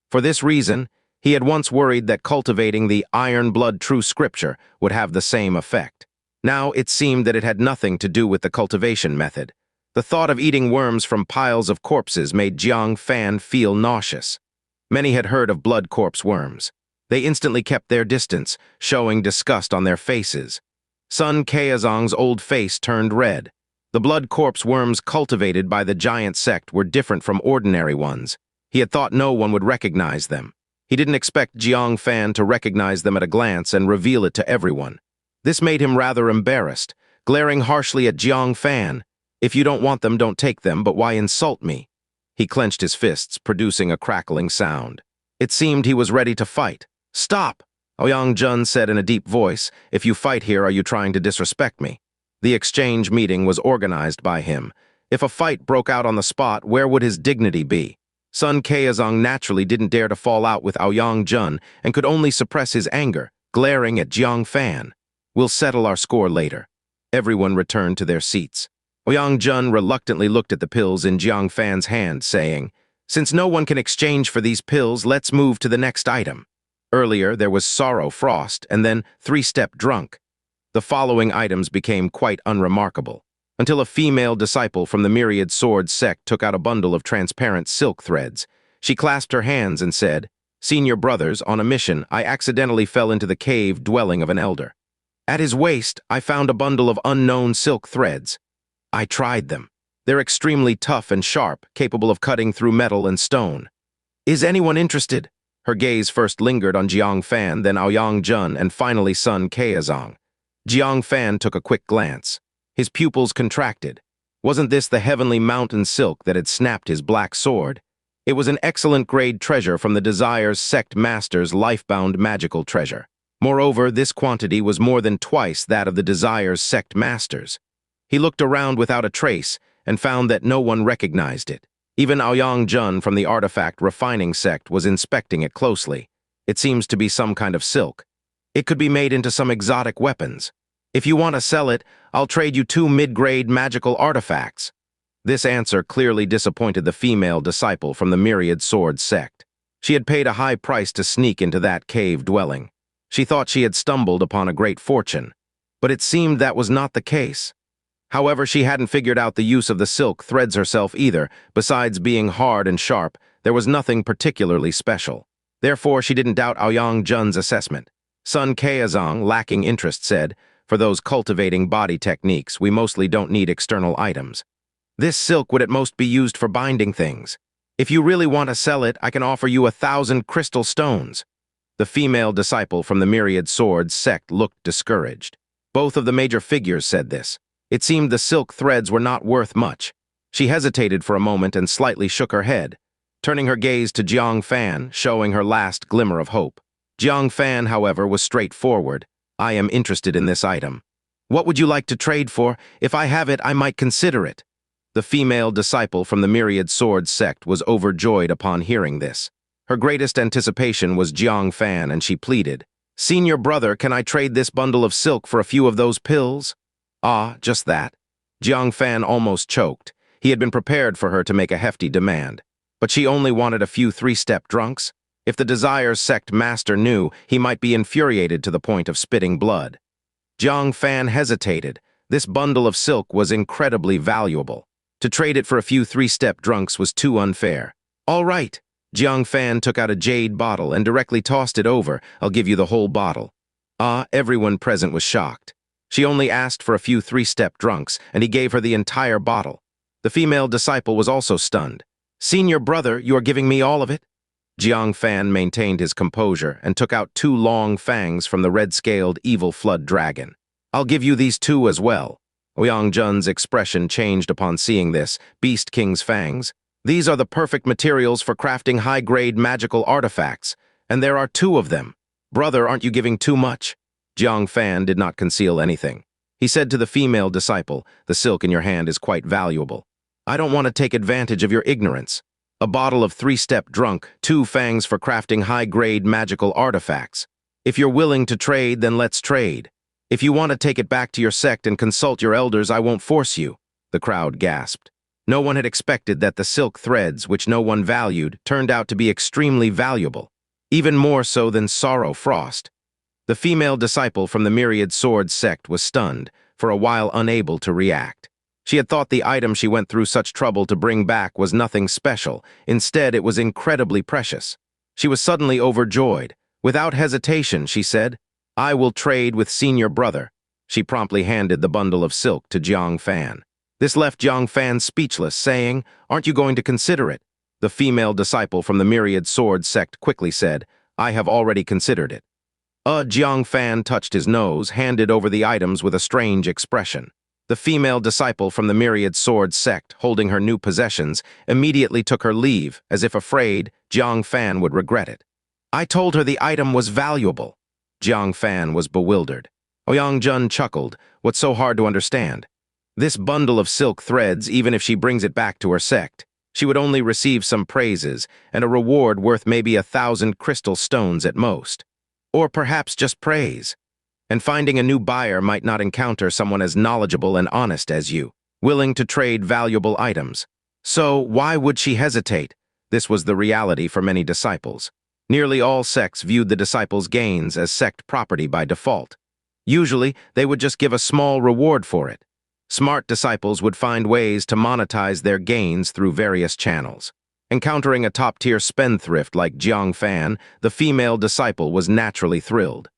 For this reason, he had once worried that cultivating the Iron Blood True Scripture would have the same effect. Now it seemed that it had nothing to do with the cultivation method. The thought of eating worms from piles of corpses made Jiang Fan feel nauseous. Many had heard of blood corpse worms. They instantly kept their distance, showing disgust on their faces. Sun Qiuning's old face turned red. The blood corpse worms cultivated by the giant sect were different from ordinary ones. He had thought no one would recognize them. He didn't expect Jiang Fan to recognize them at a glance and reveal it to everyone. This made him rather embarrassed, glaring harshly at Jiang Fan. If you don't want them, don't take them, but why insult me? He clenched his fists, producing a crackling sound. It seemed he was ready to fight. Stop! Ouyang said in a deep voice. If you fight here, are you trying to disrespect me? The exchange meeting was organized by him. If a fight broke out on the spot, where would his dignity be? Sun Qiuning naturally didn't dare to fall out with Ouyang and could only suppress his anger, glaring at Jiang Fan. We'll settle our score later. Everyone returned to their seats. Ouyang reluctantly looked at the pills in Jiang Fan's hand, saying, Since no one can exchange for these pills, let's move to the next item. Earlier, there was Sorrow Frost, and then Three-Step Drunk. The following items became quite unremarkable, until a female disciple from the Myriad Sword sect took out a bundle of transparent silk threads. She clasped her hands and said, Senior Brothers, on a mission, I accidentally fell into the cave dwelling of an elder. At his waist, I found a bundle of unknown silk threads. I tried them. They're extremely tough and sharp, capable of cutting through metal and stone. Is anyone interested? Her gaze first lingered on Jiang Fan, then Ouyang and finally Sun Qiuning. Jiang Fan took a quick glance. His pupils contracted. Wasn't this the heavenly mountain silk that had snapped his black sword? It was an excellent grade treasure from the Desire's Sect Master's life-bound magical treasure. Moreover, this quantity was more than twice that of the Desire's Sect Master's. He looked around without a trace and found that no one recognized it. Even Ouyang from the artifact refining sect was inspecting it closely. It seems to be some kind of silk. It could be made into some exotic weapons. If you want to sell it, I'll trade you 2 mid-grade magical artifacts. This answer clearly disappointed the female disciple from the Myriad Sword sect. She had paid a high price to sneak into that cave dwelling. She thought she had stumbled upon a great fortune, but it seemed that was not the case. However, she hadn't figured out the use of the silk threads herself either. Besides being hard and sharp, there was nothing particularly special. Therefore, she didn't doubt Ouyang assessment. Sun Qiuning, lacking interest, said, For those cultivating body techniques, we mostly don't need external items. This silk would at most be used for binding things. If you really want to sell it, I can offer you 1,000 crystal stones. The female disciple from the Myriad Sword sect looked discouraged. Both of the major figures said this. It seemed the silk threads were not worth much. She hesitated for a moment and slightly shook her head, turning her gaze to Jiang Fan, showing her last glimmer of hope. Jiang Fan, however, was straightforward. I am interested in this item. What would you like to trade for? If I have it, I might consider it. The female disciple from the Myriad Sword sect was overjoyed upon hearing this. Her greatest anticipation was Jiang Fan, and she pleaded, Senior Brother, can I trade this bundle of silk for a few of those pills? Ah, just that. Jiang Fan almost choked. He had been prepared for her to make a hefty demand. But she only wanted a few 3-step drunks. If the Desire's Sect Master knew, he might be infuriated to the point of spitting blood. Jiang Fan hesitated. This bundle of silk was incredibly valuable. To trade it for a few 3-step drunks was too unfair. All right. Jiang Fan took out a jade bottle and directly tossed it over. I'll give you the whole bottle. Ah, everyone present was shocked. She only asked for a few 3-step drunks, and he gave her the entire bottle. The female disciple was also stunned. Senior Brother, you are giving me all of it? Jiang Fan maintained his composure and took out 2 long fangs from the red-scaled evil flood dragon. I'll give you these 2 as well. Ouyang's expression changed upon seeing this. Beast King's fangs. These are the perfect materials for crafting high-grade magical artifacts, and there are 2 of them. Brother, aren't you giving too much? Jiang Fan did not conceal anything. He said to the female disciple, The silk in your hand is quite valuable. I don't want to take advantage of your ignorance. A bottle of 3-step drunk, 2 fangs for crafting high-grade magical artifacts. If you're willing to trade, then let's trade. If you want to take it back to your sect and consult your elders, I won't force you. The crowd gasped. No one had expected that the silk threads, which no one valued, turned out to be extremely valuable. Even more so than Sorrow Frost. The female disciple from the Myriad Sword sect was stunned, for a while unable to react. She had thought the item she went through such trouble to bring back was nothing special. Instead, it was incredibly precious. She was suddenly overjoyed. Without hesitation, she said, I will trade with Senior Brother. She promptly handed the bundle of silk to Jiang Fan. This left Jiang Fan speechless, saying, Aren't you going to consider it? The female disciple from the Myriad Sword sect quickly said, I have already considered it. Jiang Fan touched his nose, handed over the items with a strange expression. The female disciple from the Myriad Sword sect, holding her new possessions, immediately took her leave, as if afraid Jiang Fan would regret it. I told her the item was valuable. Jiang Fan was bewildered. Ouyang Jun chuckled. What's so hard to understand? This bundle of silk threads, even if she brings it back to her sect, she would only receive some praises and a reward worth maybe 1,000 crystal stones at most. Or perhaps just praise. And finding a new buyer might not encounter someone as knowledgeable and honest as you, willing to trade valuable items. So why would she hesitate? This was the reality for many disciples. Nearly all sects viewed the disciples' gains as sect property by default. Usually, they would just give a small reward for it. Smart disciples would find ways to monetize their gains through various channels. Encountering a top-tier spendthrift like Jiang Fan, the female disciple was naturally thrilled.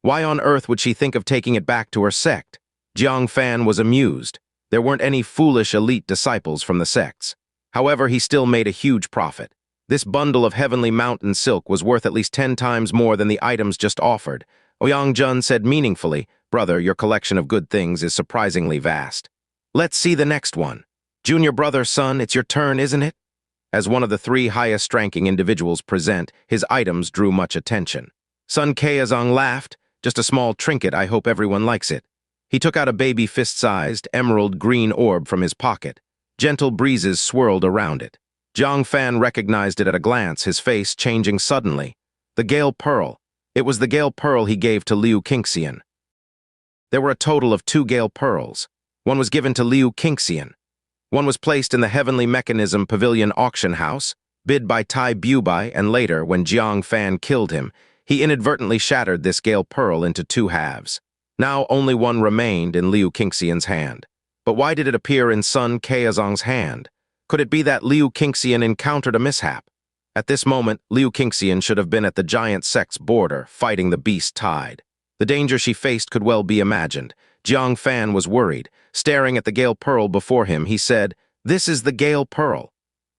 Why on earth would she think of taking it back to her sect? Jiang Fan was amused. There weren't any foolish elite disciples from the sects. However, he still made a huge profit. This bundle of heavenly mountain silk was worth at least 10 times more than the items just offered. Ouyang Jun said meaningfully, "Brother, your collection of good things is surprisingly vast. Let's see the next one. Junior brother, son, it's your turn, isn't it?" As one of the 3 highest-ranking individuals present, his items drew much attention. Sun Qiuning laughed. "Just a small trinket, I hope everyone likes it." He took out a baby fist-sized, emerald green orb from his pocket. Gentle breezes swirled around it. Jiang Fan recognized it at a glance, his face changing suddenly. The Gale Pearl. It was the Gale Pearl he gave to Qiuning. There were a total of 2 Gale Pearls. One was given to Qiuning. One was placed in the Heavenly Mechanism Pavilion auction house, bid by Tai Bubai, and later, when Jiang Fan killed him, he inadvertently shattered this Gale Pearl into 2 halves. Now only one remained in Qiuning's hand. But why did it appear in Sun Qiuning's hand? Could it be that Qiuning encountered a mishap? At this moment, Qiuning should have been at the giant sect's border, fighting the beast tide. The danger she faced could well be imagined. Jiang Fan was worried. Staring at the Gale Pearl before him, he said, "This is the Gale Pearl."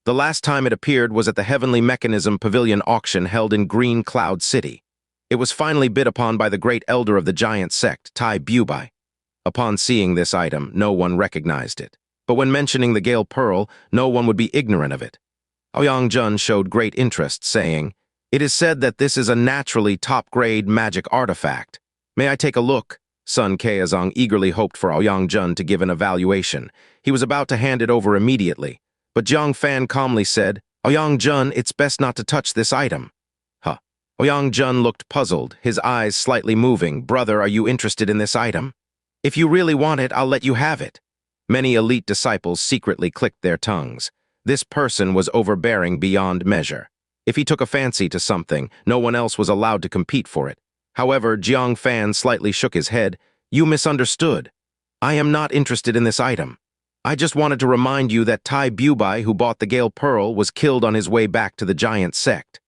The last time it appeared was at the Heavenly Mechanism Pavilion auction held in Green Cloud City. It was finally bid upon by the great elder of the giant sect, Tai Bubai. Upon seeing this item, no one recognized it. But when mentioning the Gale Pearl, no one would be ignorant of it. Ouyang Jun showed great interest, saying, "It is said that this is a naturally top-grade magic artifact. May I take a look?" Sun Qiuning eagerly hoped for Ouyang Jun to give an evaluation. He was about to hand it over immediately. But Jiang Fan calmly said, "Ouyang Jun, it's best not to touch this item." Huh. Ouyang Jun looked puzzled, his eyes slightly moving. "Brother, are you interested in this item? If you really want it, I'll let you have it." Many elite disciples secretly clicked their tongues. This person was overbearing beyond measure. If he took a fancy to something, no one else was allowed to compete for it. However, Jiang Fan slightly shook his head. "You misunderstood. I am not interested in this item. I just wanted to remind you that Tai Bubai, who bought the Gale Pearl, was killed on his way back to the giant sect.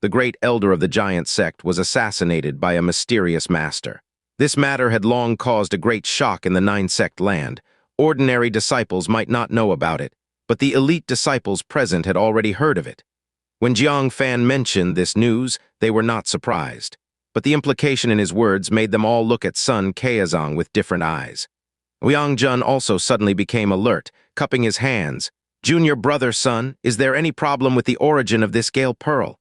The great elder of the giant sect was assassinated by a mysterious master. This matter had long caused a great shock in the 9-sect land. Ordinary disciples might not know about it, but the elite disciples present had already heard of it. When Jiang Fan mentioned this news, they were not surprised. But the implication in his words made them all look at Sun Qiuning with different eyes. Ouyang Jun also suddenly became alert, cupping his hands. "Junior brother, son, is there any problem with the origin of this Gale Pearl?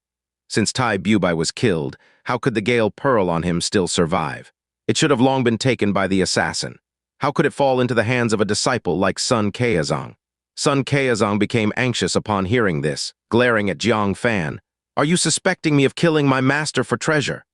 Since Tai Bubai was killed, how could the Gale Pearl on him still survive? It should have long been taken by the assassin. How could it fall into the hands of a disciple like Sun Qiuning?" Sun Qiuning became anxious upon hearing this, glaring at Jiang Fan. "Are you suspecting me of killing my master for treasure?"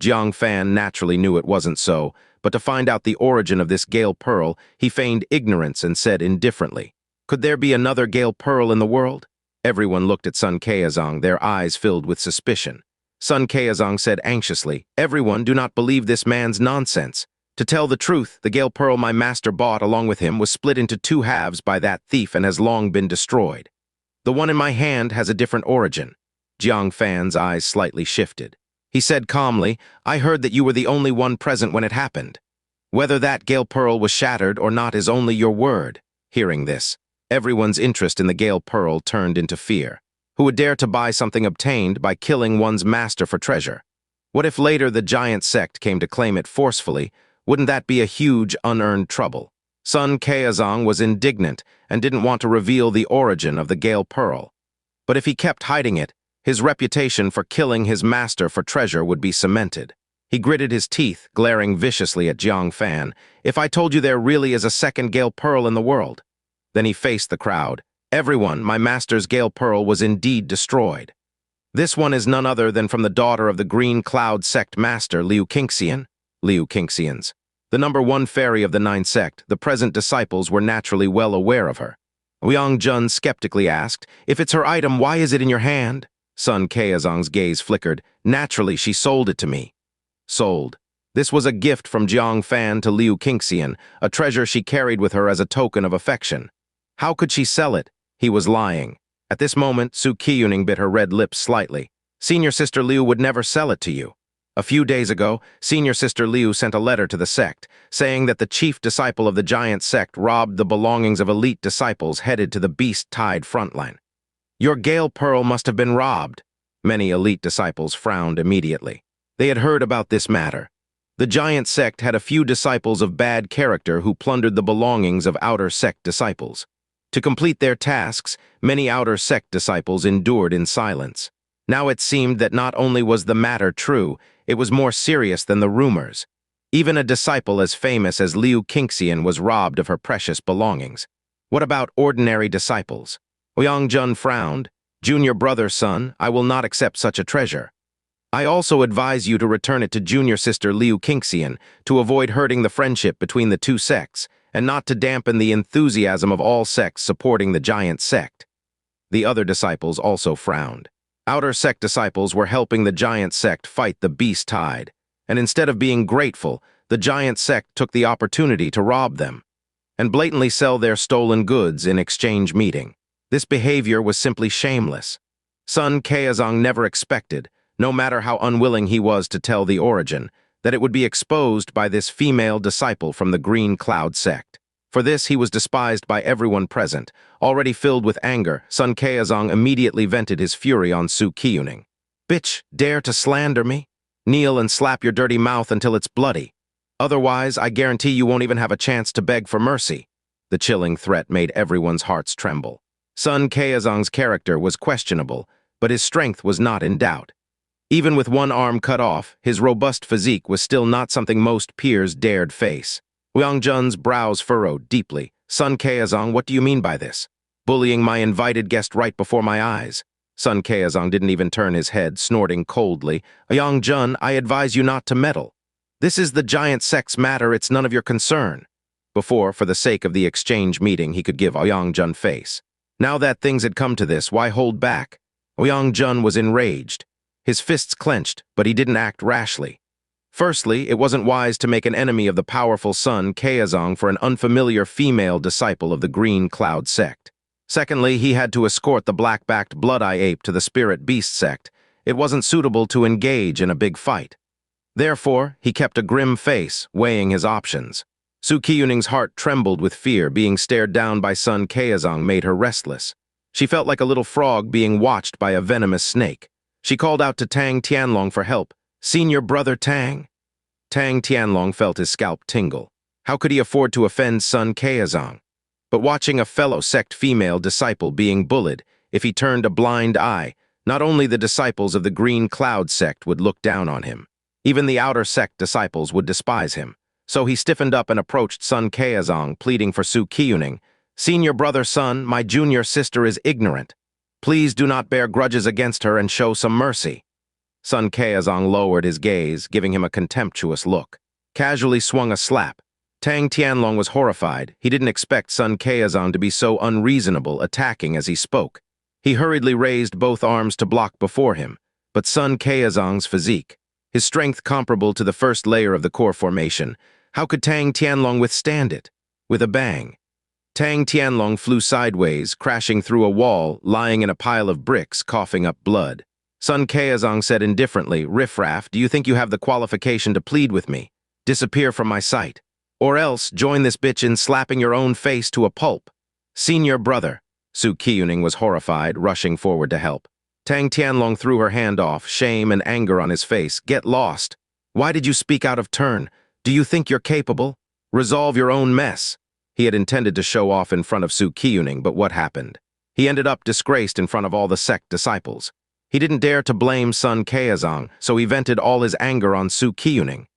Jiang Fan naturally knew it wasn't so, but to find out the origin of this Gale Pearl, he feigned ignorance and said indifferently, "Could there be another Gale Pearl in the world?" Everyone looked at Sun Qiuning, their eyes filled with suspicion. Sun Qiuning said anxiously, "Everyone, do not believe this man's nonsense. To tell the truth, the Gale Pearl my master bought along with him was split into 2 halves by that thief and has long been destroyed. The one in my hand has a different origin." Jiang Fan's eyes slightly shifted. He said calmly, "I heard that you were the only one present when it happened. Whether that Gale Pearl was shattered or not is only your word." Hearing this, everyone's interest in the Gale Pearl turned into fear. Who would dare to buy something obtained by killing one's master for treasure? What if later the giant sect came to claim it forcefully? Wouldn't that be a huge, unearned trouble? Sun Qiuning was indignant and didn't want to reveal the origin of the Gale Pearl. But if he kept hiding it, his reputation for killing his master for treasure would be cemented. He gritted his teeth, glaring viciously at Jiang Fan. "If I told you there really is a second Gale Pearl in the world?" Then he faced the crowd. "Everyone, my master's Gale Pearl was indeed destroyed. This one is none other than from the daughter of the Green Cloud Sect Master, Qiuxians. The #1 fairy of the 9 sect, the present disciples were naturally well aware of her." Ouyang skeptically asked, "If it's her item, why is it in your hand?" Sun Qiuzong's gaze flickered. "Naturally, she sold it to me." Sold. This was a gift from Jiang Fan to Qiuxian, a treasure she carried with her as a token of affection. How could she sell it? He was lying. At this moment, Qiuning bit her red lips slightly. "Senior Sister Liu would never sell it to you." A few days ago, Senior Sister Liu sent a letter to the sect, saying that the chief disciple of the giant sect robbed the belongings of elite disciples headed to the beast-tied frontline. "Your Gale Pearl must have been robbed." Many elite disciples frowned immediately. They had heard about this matter. The giant sect had a few disciples of bad character who plundered the belongings of outer sect disciples. To complete their tasks, many outer sect disciples endured in silence. Now it seemed that not only was the matter true, it was more serious than the rumors. Even a disciple as famous as Qiuxian was robbed of her precious belongings. What about ordinary disciples? Ouyang frowned. "Junior brother, son, I will not accept such a treasure. I also advise you to return it to junior sister Qiuxian to avoid hurting the friendship between the two sects, and not to dampen the enthusiasm of all sects supporting the giant sect." The other disciples also frowned. Outer sect disciples were helping the giant sect fight the beast tide, and instead of being grateful, the giant sect took the opportunity to rob them and blatantly sell their stolen goods in exchange meeting. This behavior was simply shameless. Sun Qiuzong never expected, no matter how unwilling he was to tell the origin, that it would be exposed by this female disciple from the Green Cloud sect. For this, he was despised by everyone present. Already filled with anger, Sun Qiuzong immediately vented his fury on Qiuning. "Bitch, dare to slander me? Kneel and slap your dirty mouth until it's bloody. Otherwise, I guarantee you won't even have a chance to beg for mercy." The chilling threat made everyone's hearts tremble. Sun Qiuzong's character was questionable, but his strength was not in doubt. Even with one arm cut off, his robust physique was still not something most peers dared face. Ouyang's brows furrowed deeply. "Sun Qiuzong, what do you mean by this? Bullying my invited guest right before my eyes?" Sun Qiuzong didn't even turn his head, snorting coldly. "Ouyang, I advise you not to meddle. This is the giant sect's matter, it's none of your concern." Before, for the sake of the exchange meeting, he could give Ouyang face. Now that things had come to this, why hold back? Ouyang was enraged. His fists clenched, but he didn't act rashly. Firstly, it wasn't wise to make an enemy of the powerful Sun Qiuzong for an unfamiliar female disciple of the Green Cloud sect. Secondly, he had to escort the black-backed Blood-Eye Ape to the Spirit Beast sect. It wasn't suitable to engage in a big fight. Therefore, he kept a grim face, weighing his options. Qiuning's heart trembled with fear. Being stared down by Sun Qiuzong made her restless. She felt like a little frog being watched by a venomous snake. She called out to Tang Tianlong for help. "Senior Brother Tang?" Tang Tianlong felt his scalp tingle. How could he afford to offend Sun Qiuzong? But watching a fellow sect female disciple being bullied, if he turned a blind eye, not only the disciples of the Green Cloud sect would look down on him, even the outer sect disciples would despise him. So he stiffened up and approached Sun Qiuzong, pleading for Qiuning. "Senior brother Sun, my junior sister is ignorant. Please do not bear grudges against her and show some mercy." Sun Qiuzong lowered his gaze, giving him a contemptuous look. Casually swung a slap. Tang Tianlong was horrified. He didn't expect Sun Qiuzong to be so unreasonable, attacking as he spoke. He hurriedly raised both arms to block before him, but Sun Qiuzong's physique, his strength comparable to the first layer of the core formation, how could Tang Tianlong withstand it? With a bang, Tang Tianlong flew sideways, crashing through a wall, lying in a pile of bricks, coughing up blood. Sun Qiuzong said indifferently, "Riffraff, do you think you have the qualification to plead with me? Disappear from my sight. Or else, join this bitch in slapping your own face to a pulp." "Senior brother." Qiuning was horrified, rushing forward to help. Tang Tianlong threw her hand off, shame and anger on his face. "Get lost. Why did you speak out of turn? Do you think you're capable? Resolve your own mess." He had intended to show off in front of Qiuning, but what happened? He ended up disgraced in front of all the sect disciples. He didn't dare to blame Sun Caozong, so he vented all his anger on Qiuning.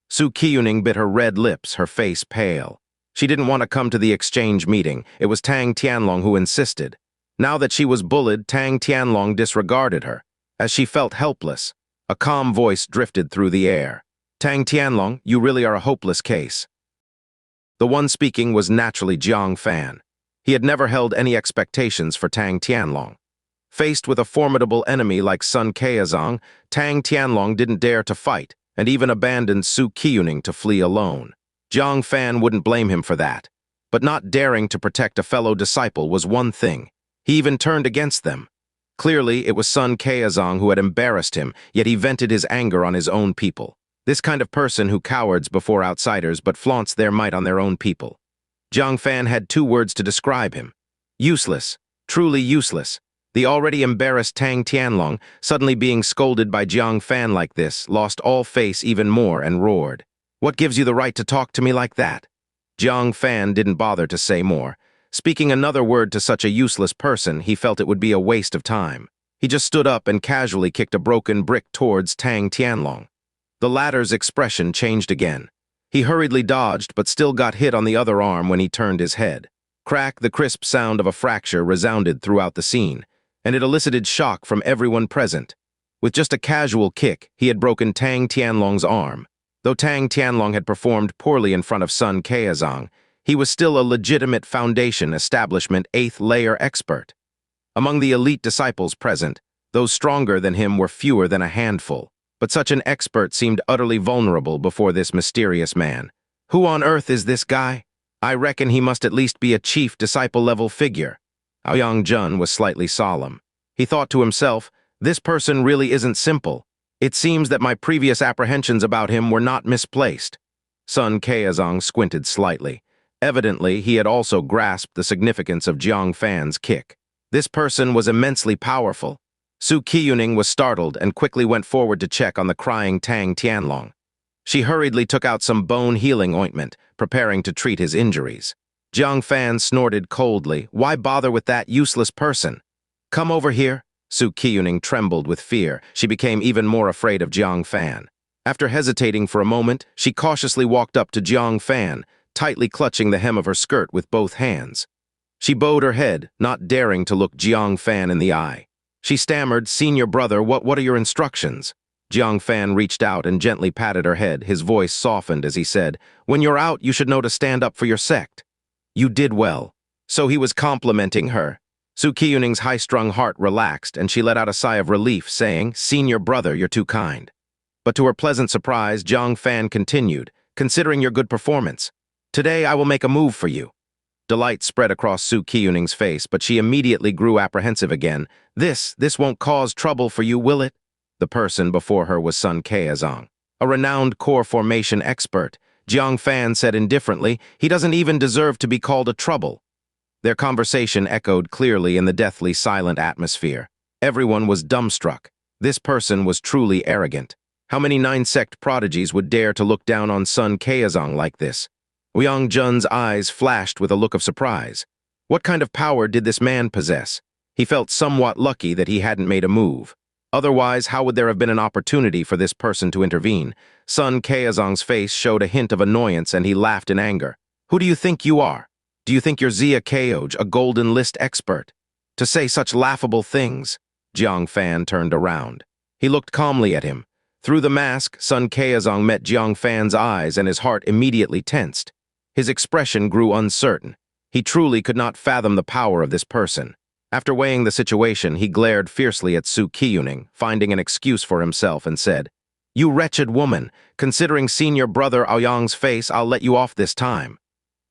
Qiuning bit her red lips, her face pale. She didn't want to come to the exchange meeting. It was Tang Tianlong who insisted. Now that she was bullied, Tang Tianlong disregarded her. As she felt helpless, a calm voice drifted through the air. Tang Tianlong, you really are a hopeless case. The one speaking was naturally Jiang Fan. He had never held any expectations for Tang Tianlong. Faced with a formidable enemy like Sun Caozong, Tang Tianlong didn't dare to fight, and even abandoned Qiuning to flee alone. Jiang Fan wouldn't blame him for that. But not daring to protect a fellow disciple was one thing. He even turned against them. Clearly, it was Sun Caozong who had embarrassed him, yet he vented his anger on his own people. This kind of person who cowards before outsiders but flaunts their might on their own people. Jiang Fan had two words to describe him. Useless. Truly useless. The already embarrassed Tang Tianlong, suddenly being scolded by Jiang Fan like this, lost all face even more and roared. What gives you the right to talk to me like that? Jiang Fan didn't bother to say more. Speaking another word to such a useless person, he felt it would be a waste of time. He just stood up and casually kicked a broken brick towards Tang Tianlong. The latter's expression changed again. He hurriedly dodged, but still got hit on the other arm when he turned his head. Crack, the crisp sound of a fracture resounded throughout the scene, and it elicited shock from everyone present. With just a casual kick, he had broken Tang Tianlong's arm. Though Tang Tianlong had performed poorly in front of Sun Caozong, he was still a legitimate Foundation Establishment 8th layer expert. Among the elite disciples present, those stronger than him were fewer than a handful. But such an expert seemed utterly vulnerable before this mysterious man. Who on earth is this guy? I reckon he must at least be a chief disciple-level figure. Ouyang Jun was slightly solemn. He thought to himself, this person really isn't simple. It seems that my previous apprehensions about him were not misplaced. Sun Caozong squinted slightly. Evidently, he had also grasped the significance of Jiang Fan's kick. This person was immensely powerful. Qiuning was startled and quickly went forward to check on the crying Tang Tianlong. She hurriedly took out some bone-healing ointment, preparing to treat his injuries. Jiang Fan snorted coldly. Why bother with that useless person? Come over here. Qiuning trembled with fear. She became even more afraid of Jiang Fan. After hesitating for a moment, she cautiously walked up to Jiang Fan, tightly clutching the hem of her skirt with both hands. She bowed her head, not daring to look Jiang Fan in the eye. She stammered, Senior Brother, what are your instructions? Jiang Fan reached out and gently patted her head. His voice softened as he said, when you're out, you should know to stand up for your sect. You did well. So he was complimenting her. Qiuning's high-strung heart relaxed, and she let out a sigh of relief, saying, Senior Brother, you're too kind. But to her pleasant surprise, Jiang Fan continued, considering your good performance. Today I will make a move for you. Delight spread across Qiuning's face, but she immediately grew apprehensive again. This won't cause trouble for you, will it? The person before her was Sun Caozong, a renowned core formation expert. Jiang Fan said indifferently, he doesn't even deserve to be called a trouble. Their conversation echoed clearly in the deathly silent atmosphere. Everyone was dumbstruck. This person was truly arrogant. How many nine-sect prodigies would dare to look down on Sun Caozong like this? Ouyang Jun's eyes flashed with a look of surprise. What kind of power did this man possess? He felt somewhat lucky that he hadn't made a move. Otherwise, how would there have been an opportunity for this person to intervene? Sun Caozong's face showed a hint of annoyance and he laughed in anger. Who do you think you are? Do you think you're Xianxia Cultivation, a golden list expert? To say such laughable things? Jiang Fan turned around. He looked calmly at him. Through the mask, Sun Caozong met Jiang Fan's eyes and his heart immediately tensed. His expression grew uncertain. He truly could not fathom the power of this person. After weighing the situation, he glared fiercely at Qiuning, finding an excuse for himself, and said, You wretched woman, considering Senior Brother Ouyang's face, I'll let you off this time.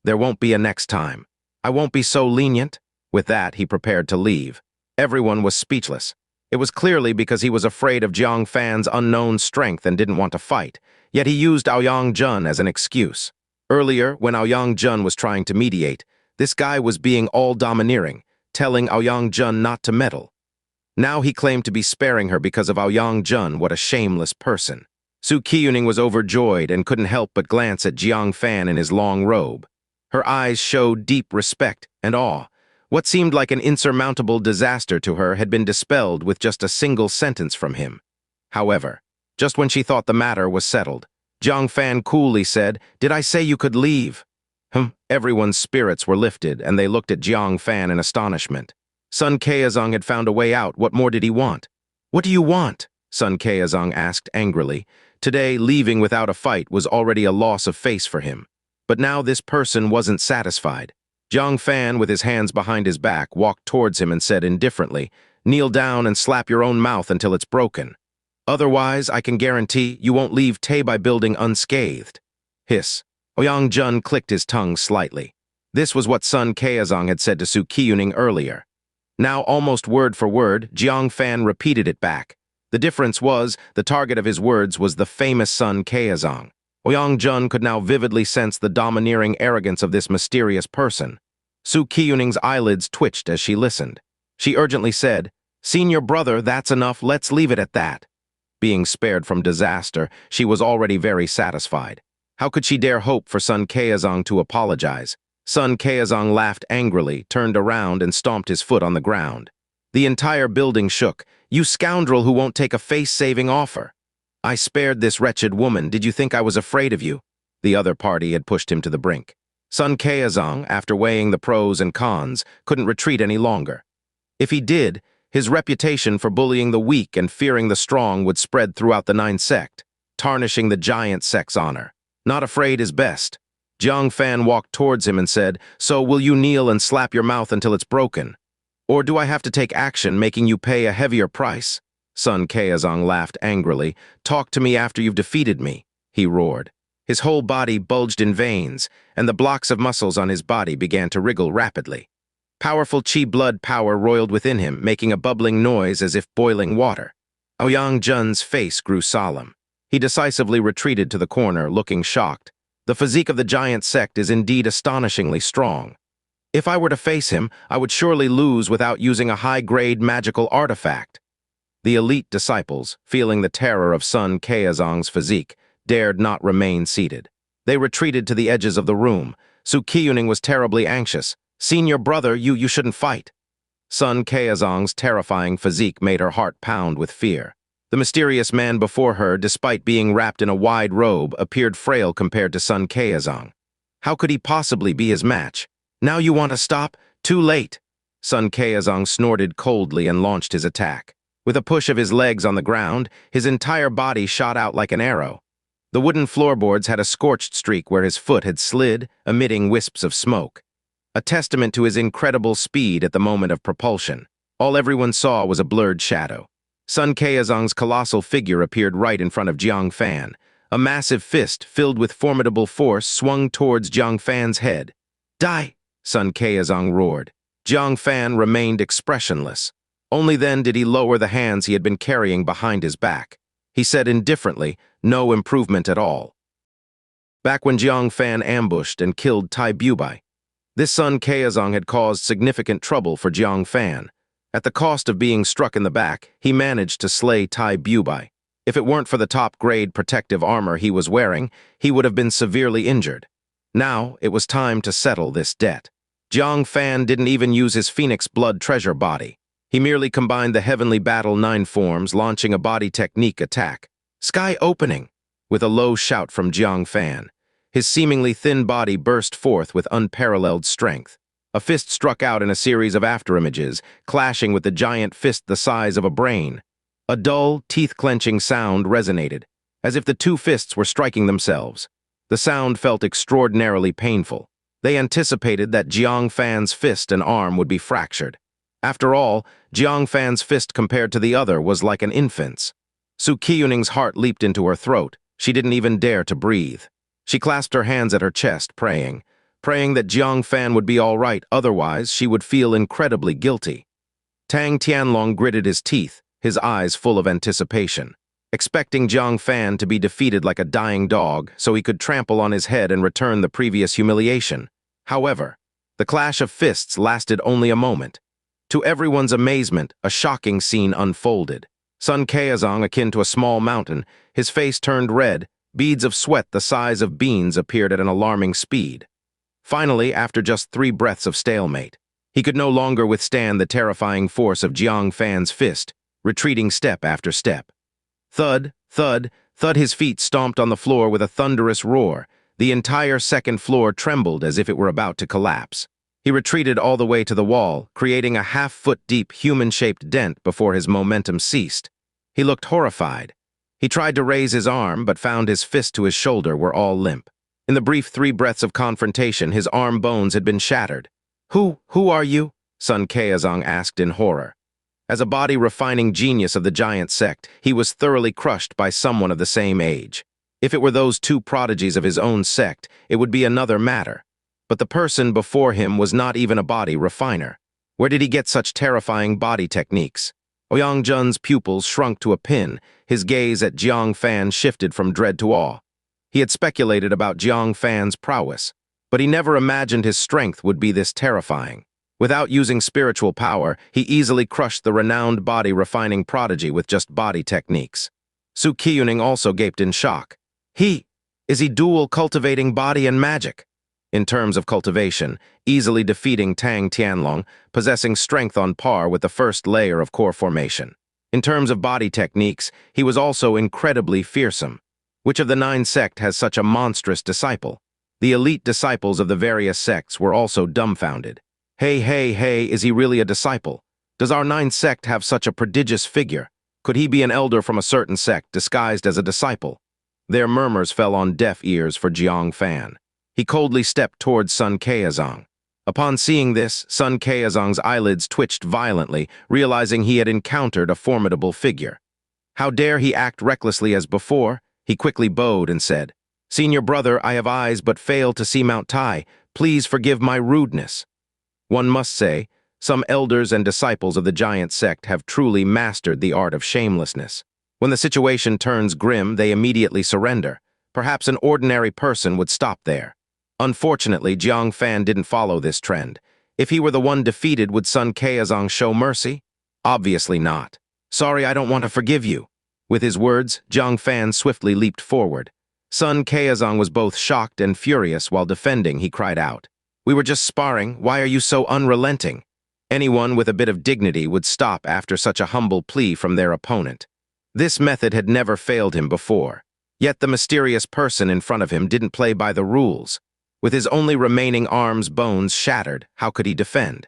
There won't be a next time. I won't be so lenient. With that, he prepared to leave. Everyone was speechless. It was clearly because he was afraid of Jiang Fan's unknown strength and didn't want to fight, yet he used Ouyang Jun as an excuse. Earlier, when Ouyang Jun was trying to mediate, this guy was being all-domineering, telling Ouyang Jun not to meddle. Now he claimed to be sparing her because of Ouyang Jun. What a shameless person. Qiuning was overjoyed and couldn't help but glance at Jiang Fan in his long robe. Her eyes showed deep respect and awe. What seemed like an insurmountable disaster to her had been dispelled with just a single sentence from him. However, just when she thought the matter was settled, Jiang Fan coolly said, "Did I say you could leave?" Everyone's spirits were lifted, and they looked at Jiang Fan in astonishment. Sun Qiuning had found a way out. What more did he want? "What do you want?" Sun Qiuning asked angrily. Today, leaving without a fight was already a loss of face for him. But now this person wasn't satisfied. Jiang Fan, with his hands behind his back, walked towards him and said indifferently, "Kneel down and slap your own mouth until it's broken. Otherwise, I can guarantee you won't leave Teibai building unscathed." Hiss. Ouyang Jun clicked his tongue slightly. This was what Sun Qiuning had said to Su Qiuning earlier. Now, almost word for word, Jiang Fan repeated it back. The difference was, the target of his words was the famous Sun Qiuning. Ouyang Jun could now vividly sense the domineering arrogance of this mysterious person. Su Qiuning's eyelids twitched as she listened. She urgently said, "Senior brother, that's enough, let's leave it at that." Being spared from disaster, she was already very satisfied. How could she dare hope for Sun Qiuning to apologize? Sun Qiuning laughed angrily, turned around, and stomped his foot on the ground. The entire building shook. "You scoundrel who won't take a face-saving offer. I spared this wretched woman. Did you think I was afraid of you?" The other party had pushed him to the brink. Sun Qiuning, after weighing the pros and cons, couldn't retreat any longer. If he did, his reputation for bullying the weak and fearing the strong would spread throughout the 9 sect, tarnishing the giant sect's honor. Not afraid is best. Jiang Fan walked towards him and said, "So will you kneel and slap your mouth until it's broken? Or do I have to take action, making you pay a heavier price?" Sun Qiuning laughed angrily. "Talk to me after you've defeated me," he roared. His whole body bulged in veins, and the blocks of muscles on his body began to wriggle rapidly. Powerful chi blood power roiled within him, making a bubbling noise as if boiling water. Ouyang Jun's face grew solemn. He decisively retreated to the corner, looking shocked. The physique of the giant sect is indeed astonishingly strong. If I were to face him, I would surely lose without using a high-grade magical artifact. The elite disciples, feeling the terror of Sun Qiuning's physique, dared not remain seated. They retreated to the edges of the room. Su Qiuning was terribly anxious. "Senior brother, you shouldn't fight." Sun Qiuning's terrifying physique made her heart pound with fear. The mysterious man before her, despite being wrapped in a wide robe, appeared frail compared to Sun Qiuning. How could he possibly be his match? "Now you want to stop? Too late." Sun Qiuning snorted coldly and launched his attack. With a push of his legs on the ground, his entire body shot out like an arrow. The wooden floorboards had a scorched streak where his foot had slid, emitting wisps of smoke. A testament to his incredible speed at the moment of propulsion. All everyone saw was a blurred shadow. Sun Qiuning's colossal figure appeared right in front of Jiang Fan. A massive fist, filled with formidable force, swung towards Jiang Fan's head. "Die!" Sun Qiuning roared. Jiang Fan remained expressionless. Only then did he lower the hands he had been carrying behind his back. He said indifferently, "No improvement at all." Back when Jiang Fan ambushed and killed Tai Bubai, this Sun Qiuning had caused significant trouble for Jiang Fan. At the cost of being struck in the back, he managed to slay Tai Bubai. If it weren't for the top-grade protective armor he was wearing, he would have been severely injured. Now, it was time to settle this debt. Jiang Fan didn't even use his Phoenix Blood treasure body. He merely combined the Heavenly Battle 9 forms, launching a body technique attack. "Sky opening!" With a low shout from Jiang Fan. His seemingly thin body burst forth with unparalleled strength. A fist struck out in a series of afterimages, clashing with the giant fist the size of a brain. A dull, teeth-clenching sound resonated, as if the two fists were striking themselves. The sound felt extraordinarily painful. They anticipated that Jiang Fan's fist and arm would be fractured. After all, Jiang Fan's fist compared to the other was like an infant's. Su Qiuning's heart leaped into her throat. She didn't even dare to breathe. She clasped her hands at her chest, praying that Jiang Fan would be all right, otherwise she would feel incredibly guilty. Tang Tianlong gritted his teeth, his eyes full of anticipation, expecting Jiang Fan to be defeated like a dying dog so he could trample on his head and return the previous humiliation. However, the clash of fists lasted only a moment. To everyone's amazement, a shocking scene unfolded. Sun Qiuning, akin to a small mountain, his face turned red, beads of sweat the size of beans appeared at an alarming speed. Finally, after just 3 breaths of stalemate, he could no longer withstand the terrifying force of Jiang Fan's fist, retreating step after step. Thud, thud, thud, his feet stomped on the floor with a thunderous roar. The entire second floor trembled as if it were about to collapse. He retreated all the way to the wall, creating a half-foot-deep human-shaped dent before his momentum ceased. He looked horrified. He tried to raise his arm, but found his fist to his shoulder were all limp. In the brief 3 breaths of confrontation, his arm bones had been shattered. Who are you? Sun Qiuning asked in horror. As a body-refining genius of the giant sect, he was thoroughly crushed by someone of the same age. If it were those 2 prodigies of his own sect, it would be another matter. But the person before him was not even a body refiner. Where did he get such terrifying body techniques? Ouyang Jun's pupils shrunk to a pin. His gaze at Jiang Fan shifted from dread to awe. He had speculated about Jiang Fan's prowess, but he never imagined his strength would be this terrifying. Without using spiritual power, he easily crushed the renowned body-refining prodigy with just body techniques. Qiuning also gaped in shock. Is he dual cultivating body and magic? In terms of cultivation, easily defeating Tang Tianlong, possessing strength on par with the first layer of core formation. In terms of body techniques, he was also incredibly fearsome. Which of the 9 sect has such a monstrous disciple? The elite disciples of the various sects were also dumbfounded. Hey, is he really a disciple? Does our 9 sect have such a prodigious figure? Could he be an elder from a certain sect disguised as a disciple? Their murmurs fell on deaf ears for Jiang Fan. He coldly stepped towards Sun Qiuning. Upon seeing this, Sun Qiuzong's eyelids twitched violently, realizing he had encountered a formidable figure. How dare he act recklessly as before? He quickly bowed and said, "Senior brother, I have eyes but fail to see Mount Tai. Please forgive my rudeness." One must say, some elders and disciples of the giant sect have truly mastered the art of shamelessness. When the situation turns grim, they immediately surrender. Perhaps an ordinary person would stop there. Unfortunately, Jiang Fan didn't follow this trend. If he were the one defeated, would Sun Qiuning show mercy? Obviously not. "Sorry, I don't want to forgive you." With his words, Jiang Fan swiftly leaped forward. Sun Qiuning was both shocked and furious. While defending, he cried out, "We were just sparring. Why are you so unrelenting?" Anyone with a bit of dignity would stop after such a humble plea from their opponent. This method had never failed him before. Yet the mysterious person in front of him didn't play by the rules. With his only remaining arm's bones shattered, how could he defend?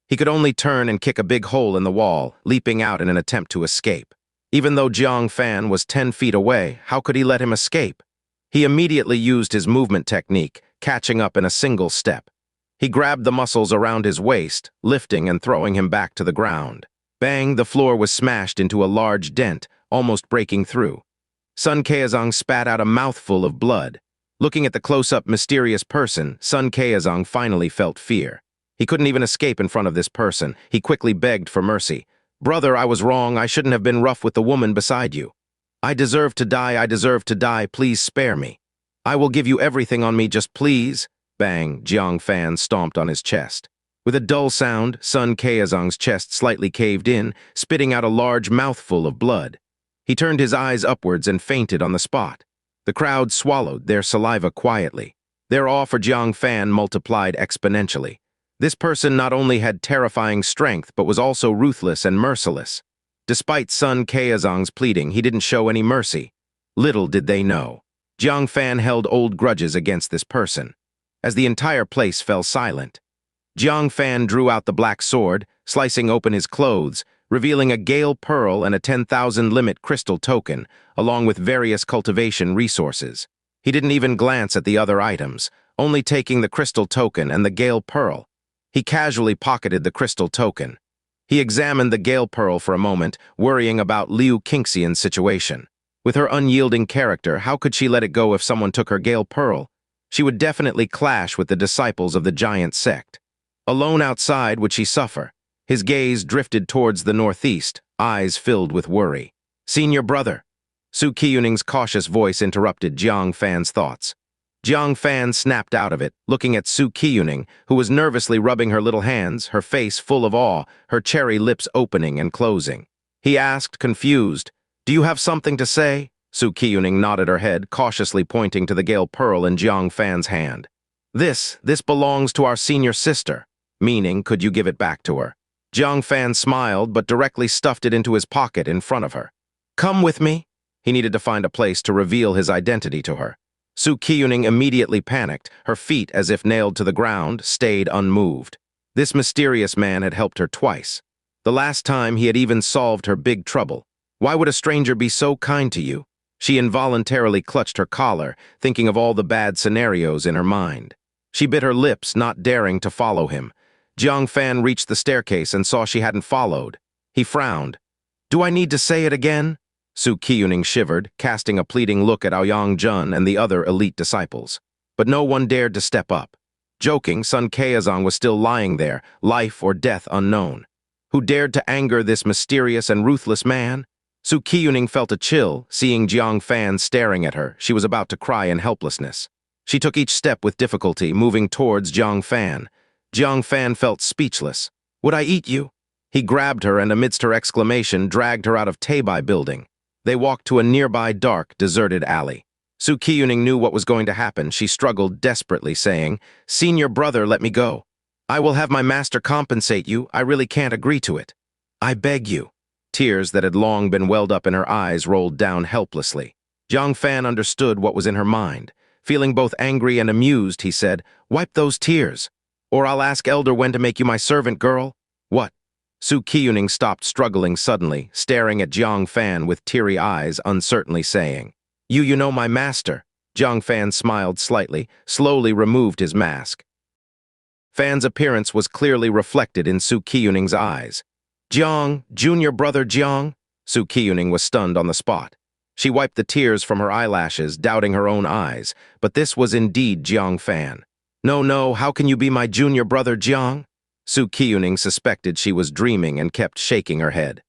He could only turn and kick a big hole in the wall, leaping out in an attempt to escape. Even though Jiang Fan was 10 feet away, how could he let him escape? He immediately used his movement technique, catching up in a single step. He grabbed the muscles around his waist, lifting and throwing him back to the ground. Bang, the floor was smashed into a large dent, almost breaking through. Sun Qiuning spat out a mouthful of blood. Looking at the close-up mysterious person, Sun Qiuning finally felt fear. He couldn't even escape in front of this person. He quickly begged for mercy. "Brother, I was wrong. I shouldn't have been rough with the woman beside you. I deserve to die. Please spare me. I will give you everything on me, just please." Bang, Jiang Fan stomped on his chest. With a dull sound, Sun Qiuzong's chest slightly caved in, spitting out a large mouthful of blood. He turned his eyes upwards and fainted on the spot. The crowd swallowed their saliva quietly. Their awe for Jiang Fan multiplied exponentially. This person not only had terrifying strength, but was also ruthless and merciless. Despite Sun Qiuzong's pleading, he didn't show any mercy. Little did they know. Jiang Fan held old grudges against this person. As the entire place fell silent, Jiang Fan drew out the black sword, slicing open his clothes, revealing a Gale Pearl and a 10,000 limit crystal token, along with various cultivation resources. He didn't even glance at the other items, only taking the crystal token and the Gale Pearl. He casually pocketed the crystal token. He examined the Gale Pearl for a moment, worrying about Liu Qingxian's situation. With her unyielding character, how could she let it go if someone took her Gale Pearl? She would definitely clash with the disciples of the giant sect. Alone outside, would she suffer? His gaze drifted towards the northeast, eyes filled with worry. "Senior brother." Qiuning's cautious voice interrupted Jiang Fan's thoughts. Jiang Fan snapped out of it, looking at Qiuning, who was nervously rubbing her little hands, her face full of awe, her cherry lips opening and closing. He asked, confused, "Do you have something to say?" Qiuning nodded her head, cautiously pointing to the Gale Pearl in Jiang Fan's hand. This belongs to our senior sister. Meaning, could you give it back to her? Jiang Fan smiled, but directly stuffed it into his pocket in front of her. Come with me. He needed to find a place to reveal his identity to her. Qiuning immediately panicked, her feet, as if nailed to the ground, stayed unmoved. This mysterious man had helped her twice. The last time he had even solved her big trouble. Why would a stranger be so kind to you? She involuntarily clutched her collar, thinking of all the bad scenarios in her mind. She bit her lips, not daring to follow him. Jiang Fan reached the staircase and saw she hadn't followed. He frowned. Do I need to say it again? Qiuning shivered, casting a pleading look at Ouyang Jun and the other elite disciples. But no one dared to step up. Joking, Sun Kaizong was still lying there, life or death unknown. Who dared to anger this mysterious and ruthless man? Qiuning felt a chill, seeing Jiang Fan staring at her. She was about to cry in helplessness. She took each step with difficulty, moving towards Jiang Fan. Jiang Fan felt speechless. Would I eat you? He grabbed her and amidst her exclamation dragged her out of Teibai building. They walked to a nearby dark, deserted alley. Qiuning knew what was going to happen. She struggled desperately, saying, Senior Brother, let me go. I will have my master compensate you. I really can't agree to it. I beg you. Tears that had long been welled up in her eyes rolled down helplessly. Jiang Fan understood what was in her mind. Feeling both angry and amused, he said, Wipe those tears. Or I'll ask Elder Wen to make you my servant girl. What? Qiuning stopped struggling suddenly, staring at Jiang Fan with teary eyes, uncertainly saying, You know my master. Jiang Fan smiled slightly, slowly removed his mask. Fan's appearance was clearly reflected in Qiuning's eyes. Jiang, junior brother Jiang? Qiuning was stunned on the spot. She wiped the tears from her eyelashes, doubting her own eyes, but this was indeed Jiang Fan. No, how can you be my junior brother Jiang? Qiuning suspected she was dreaming and kept shaking her head.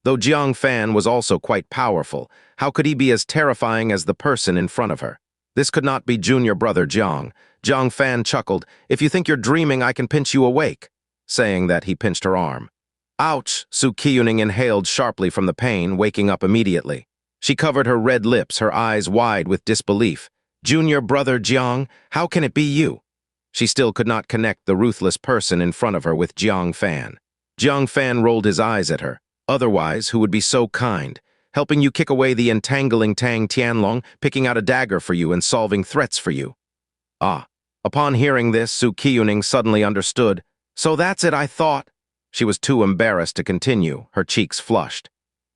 Though Jiang Fan was also quite powerful, how could he be as terrifying as the person in front of her? This could not be junior brother Jiang. Jiang Fan chuckled, If you think you're dreaming, I can pinch you awake. Saying that, he pinched her arm. Ouch! Qiuning inhaled sharply from the pain, waking up immediately. She covered her red lips, her eyes wide with disbelief. Junior brother Jiang, how can it be you? She still could not connect the ruthless person in front of her with Jiang Fan. Jiang Fan rolled his eyes at her. Otherwise, who would be so kind, helping you kick away the entangling Tang Tianlong, picking out a dagger for you and solving threats for you? Ah. Upon hearing this, Qiuning suddenly understood. So that's it, I thought. She was too embarrassed to continue, her cheeks flushed.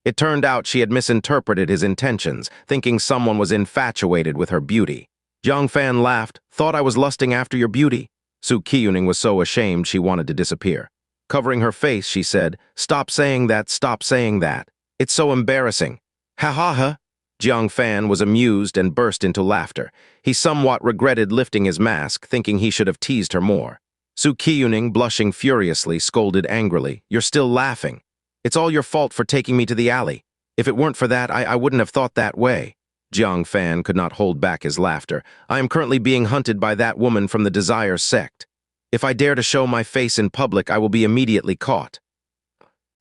It turned out she had misinterpreted his intentions, thinking someone was infatuated with her beauty. Jiang Fan laughed, Thought I was lusting after your beauty. Qiuning was so ashamed she wanted to disappear. Covering her face, she said, Stop saying that, stop saying that. It's so embarrassing. Ha ha ha. Jiang Fan was amused and burst into laughter. He somewhat regretted lifting his mask, thinking he should have teased her more. Qiuning, blushing furiously, scolded angrily, You're still laughing. It's all your fault for taking me to the alley. If it weren't for that, I wouldn't have thought that way. Jiang Fan could not hold back his laughter. I am currently being hunted by that woman from the Desire sect. If I dare to show my face in public, I will be immediately caught.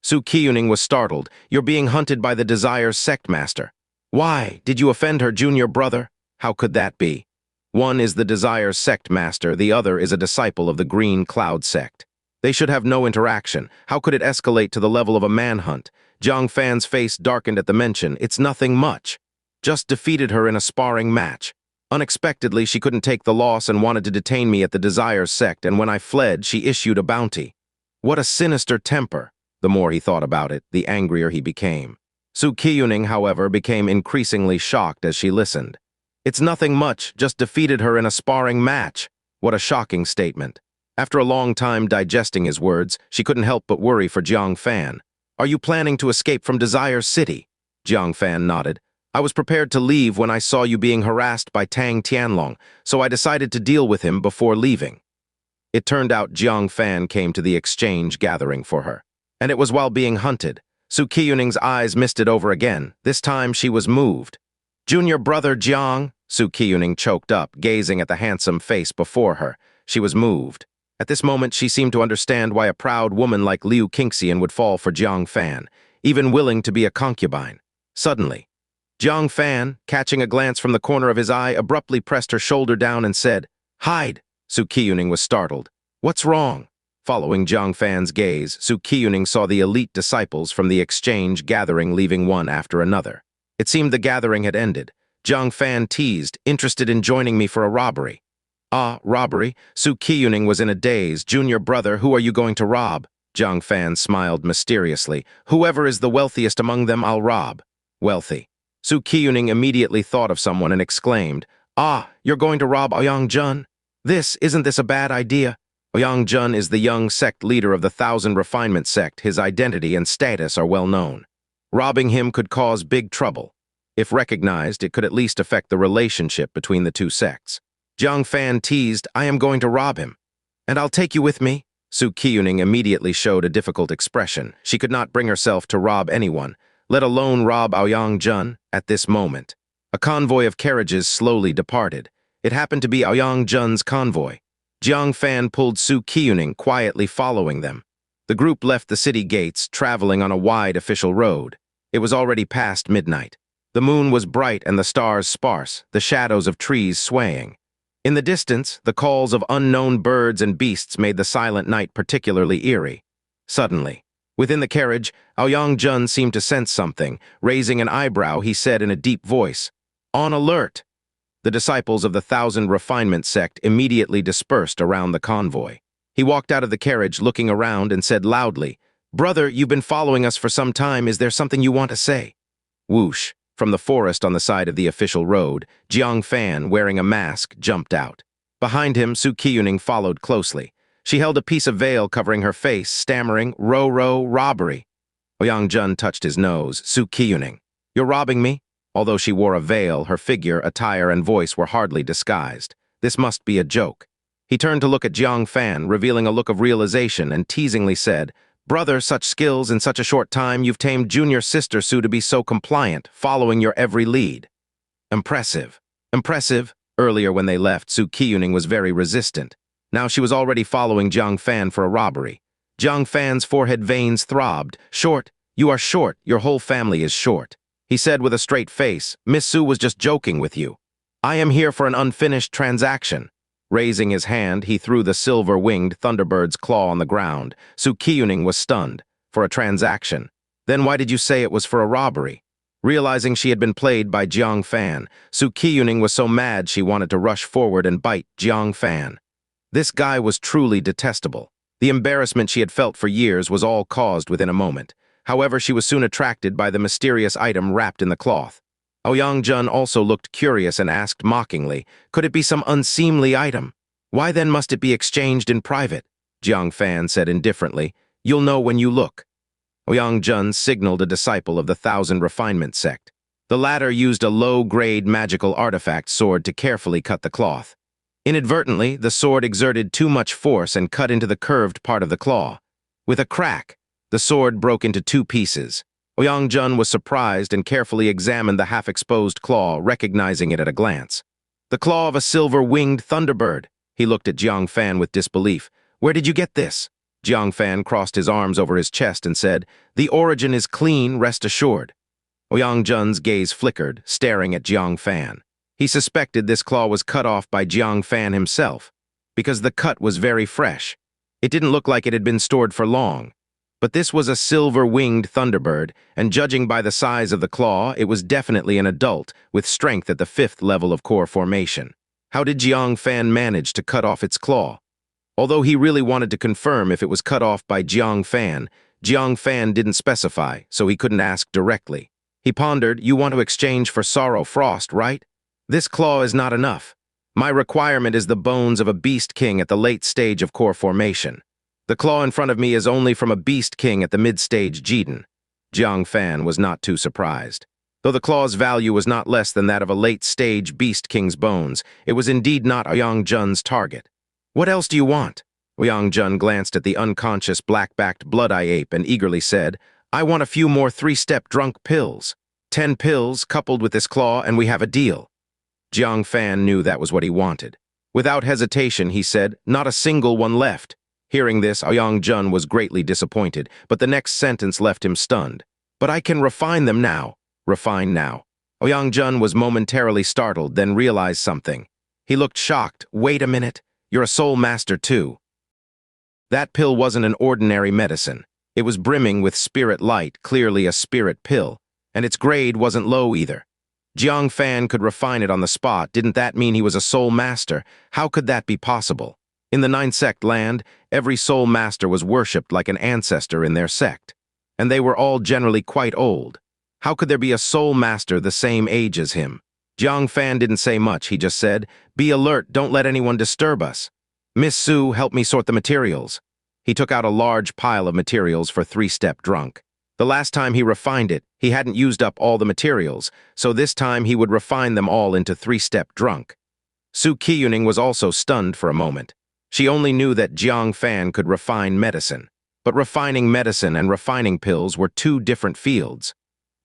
Qiuning was startled. You're being hunted by the Desire Sect Master. Why? Did you offend her junior brother? How could that be? One is the Desire Sect Master, the other is a disciple of the Green Cloud Sect. They should have no interaction. How could it escalate to the level of a manhunt? Jiang Fan's face darkened at the mention. It's nothing much. Just defeated her in a sparring match. Unexpectedly, she couldn't take the loss and wanted to detain me at the Desire Sect, and when I fled, she issued a bounty. What a sinister temper. The more he thought about it, the angrier he became. Qiuning, however, became increasingly shocked as she listened. It's nothing much, just defeated her in a sparring match. What a shocking statement. After a long time digesting his words, she couldn't help but worry for Jiang Fan. Are you planning to escape from Desire City? Jiang Fan nodded. I was prepared to leave when I saw you being harassed by Tang Tianlong, so I decided to deal with him before leaving. It turned out Jiang Fan came to the exchange gathering for her. And it was while being hunted. Qiuning's eyes misted over again. This time she was moved. Junior brother Jiang? Qiuning choked up, gazing at the handsome face before her. She was moved. At this moment, she seemed to understand why a proud woman like Liu Qingxian would fall for Jiang Fan, even willing to be a concubine. Suddenly, Jiang Fan, catching a glance from the corner of his eye, abruptly pressed her shoulder down and said, Hide! Qiuning was startled. What's wrong? Following Jiang Fan's gaze, Qiuning saw the elite disciples from the exchange gathering leaving one after another. It seemed the gathering had ended. Jiang Fan teased, interested in joining me for a robbery. Ah, robbery? Qiuning was in a daze. Junior brother, who are you going to rob? Jiang Fan smiled mysteriously. Whoever is the wealthiest among them, I'll rob. Wealthy. Qiuning immediately thought of someone and exclaimed, Ah, you're going to rob Ouyang Jun? Isn't this a bad idea? Ouyang Jun is the young sect leader of the Thousand Refinement sect. His identity and status are well known. Robbing him could cause big trouble. If recognized, it could at least affect the relationship between the two sects. Jiang Fan teased, I am going to rob him. And I'll take you with me? Qiuning immediately showed a difficult expression. She could not bring herself to rob anyone, let alone rob Ouyang Jun at this moment. A convoy of carriages slowly departed. It happened to be Ouyang Jun's convoy. Jiang Fan pulled Qiuning, quietly following them. The group left the city gates, traveling on a wide official road. It was already past midnight. The moon was bright and the stars sparse, the shadows of trees swaying. In the distance, the calls of unknown birds and beasts made the silent night particularly eerie. Suddenly, within the carriage, Ouyang Jun seemed to sense something. Raising an eyebrow, he said in a deep voice, On alert! The disciples of the Thousand Refinement sect immediately dispersed around the convoy. He walked out of the carriage looking around and said loudly, Brother, you've been following us for some time. Is there something you want to say? Whoosh! From the forest on the side of the official road, Jiang Fan, wearing a mask, jumped out. Behind him, Qiuning followed closely. She held a piece of veil covering her face, stammering, robbery. Ouyang Jun touched his nose. Qiuning, you're robbing me? Although she wore a veil, her figure, attire, and voice were hardly disguised. This must be a joke. He turned to look at Jiang Fan, revealing a look of realization, and teasingly said, Brother, such skills in such a short time, you've tamed junior sister Su to be so compliant, following your every lead. Impressive. Impressive. Earlier when they left, Qiuning was very resistant. Now she was already following Jiang Fan for a robbery. Jiang Fan's forehead veins throbbed. Short. You are short. Your whole family is short. He said with a straight face, Miss Su was just joking with you. I am here for an unfinished transaction. Raising his hand, he threw the silver-winged Thunderbird's claw on the ground. Qiuning was stunned. For a transaction. Then why did you say it was for a robbery? Realizing she had been played by Jiang Fan, Qiuning was so mad she wanted to rush forward and bite Jiang Fan. This guy was truly detestable. The embarrassment she had felt for years was all caused within a moment. However, she was soon attracted by the mysterious item wrapped in the cloth. Ouyang Jun also looked curious and asked mockingly, could it be some unseemly item? Why then must it be exchanged in private? Jiang Fan said indifferently, you'll know when you look. Ouyang Jun signaled a disciple of the Thousand Refinement sect. The latter used a low-grade magical artifact sword to carefully cut the cloth. Inadvertently, the sword exerted too much force and cut into the curved part of the claw. With a crack, the sword broke into two pieces. Ouyang Jun was surprised and carefully examined the half-exposed claw, recognizing it at a glance. The claw of a silver-winged thunderbird. He looked at Jiang Fan with disbelief. Where did you get this? Jiang Fan crossed his arms over his chest and said, the origin is clean, rest assured. Ouyang Jun's gaze flickered, staring at Jiang Fan. He suspected this claw was cut off by Jiang Fan himself, because the cut was very fresh. It didn't look like it had been stored for long. But this was a silver-winged thunderbird, and judging by the size of the claw, it was definitely an adult, with strength at the 5th level of core formation. How did Jiang Fan manage to cut off its claw? Although he really wanted to confirm if it was cut off by Jiang Fan didn't specify, so he couldn't ask directly. He pondered, you want to exchange for Sorrow Frost, right? This claw is not enough. My requirement is the bones of a beast king at the late stage of core formation. The claw in front of me is only from a beast king at the mid-stage Jidan. Jiang Fan was not too surprised. Though the claw's value was not less than that of a late-stage beast king's bones, it was indeed not Ouyang Jun's target. What else do you want? Ouyang Jun glanced at the unconscious black-backed blood-eye ape and eagerly said, I want a few more 3-step drunk pills. 10 pills coupled with this claw and we have a deal. Jiang Fan knew that was what he wanted. Without hesitation, he said, not a single one left. Hearing this, Ouyang Jun was greatly disappointed, but the next sentence left him stunned. But I can refine them now. Refine now. Ouyang Jun was momentarily startled, then realized something. He looked shocked. Wait a minute. You're a soul master too. That pill wasn't an ordinary medicine. It was brimming with spirit light, clearly a spirit pill, and its grade wasn't low either. Jiang Fan could refine it on the spot. Didn't that mean he was a soul master? How could that be possible? In the Nine Sect land, every soul master was worshipped like an ancestor in their sect, and they were all generally quite old. How could there be a soul master the same age as him? Jiang Fan didn't say much. He just said, "Be alert, don't let anyone disturb us. Miss Su, help me sort the materials." He took out a large pile of materials for three-step drunk. The last time he refined it, he hadn't used up all the materials, so this time he would refine them all into three-step drunk. Su Qiuning was also stunned for a moment. She only knew that Jiang Fan could refine medicine. But refining medicine and refining pills were two different fields.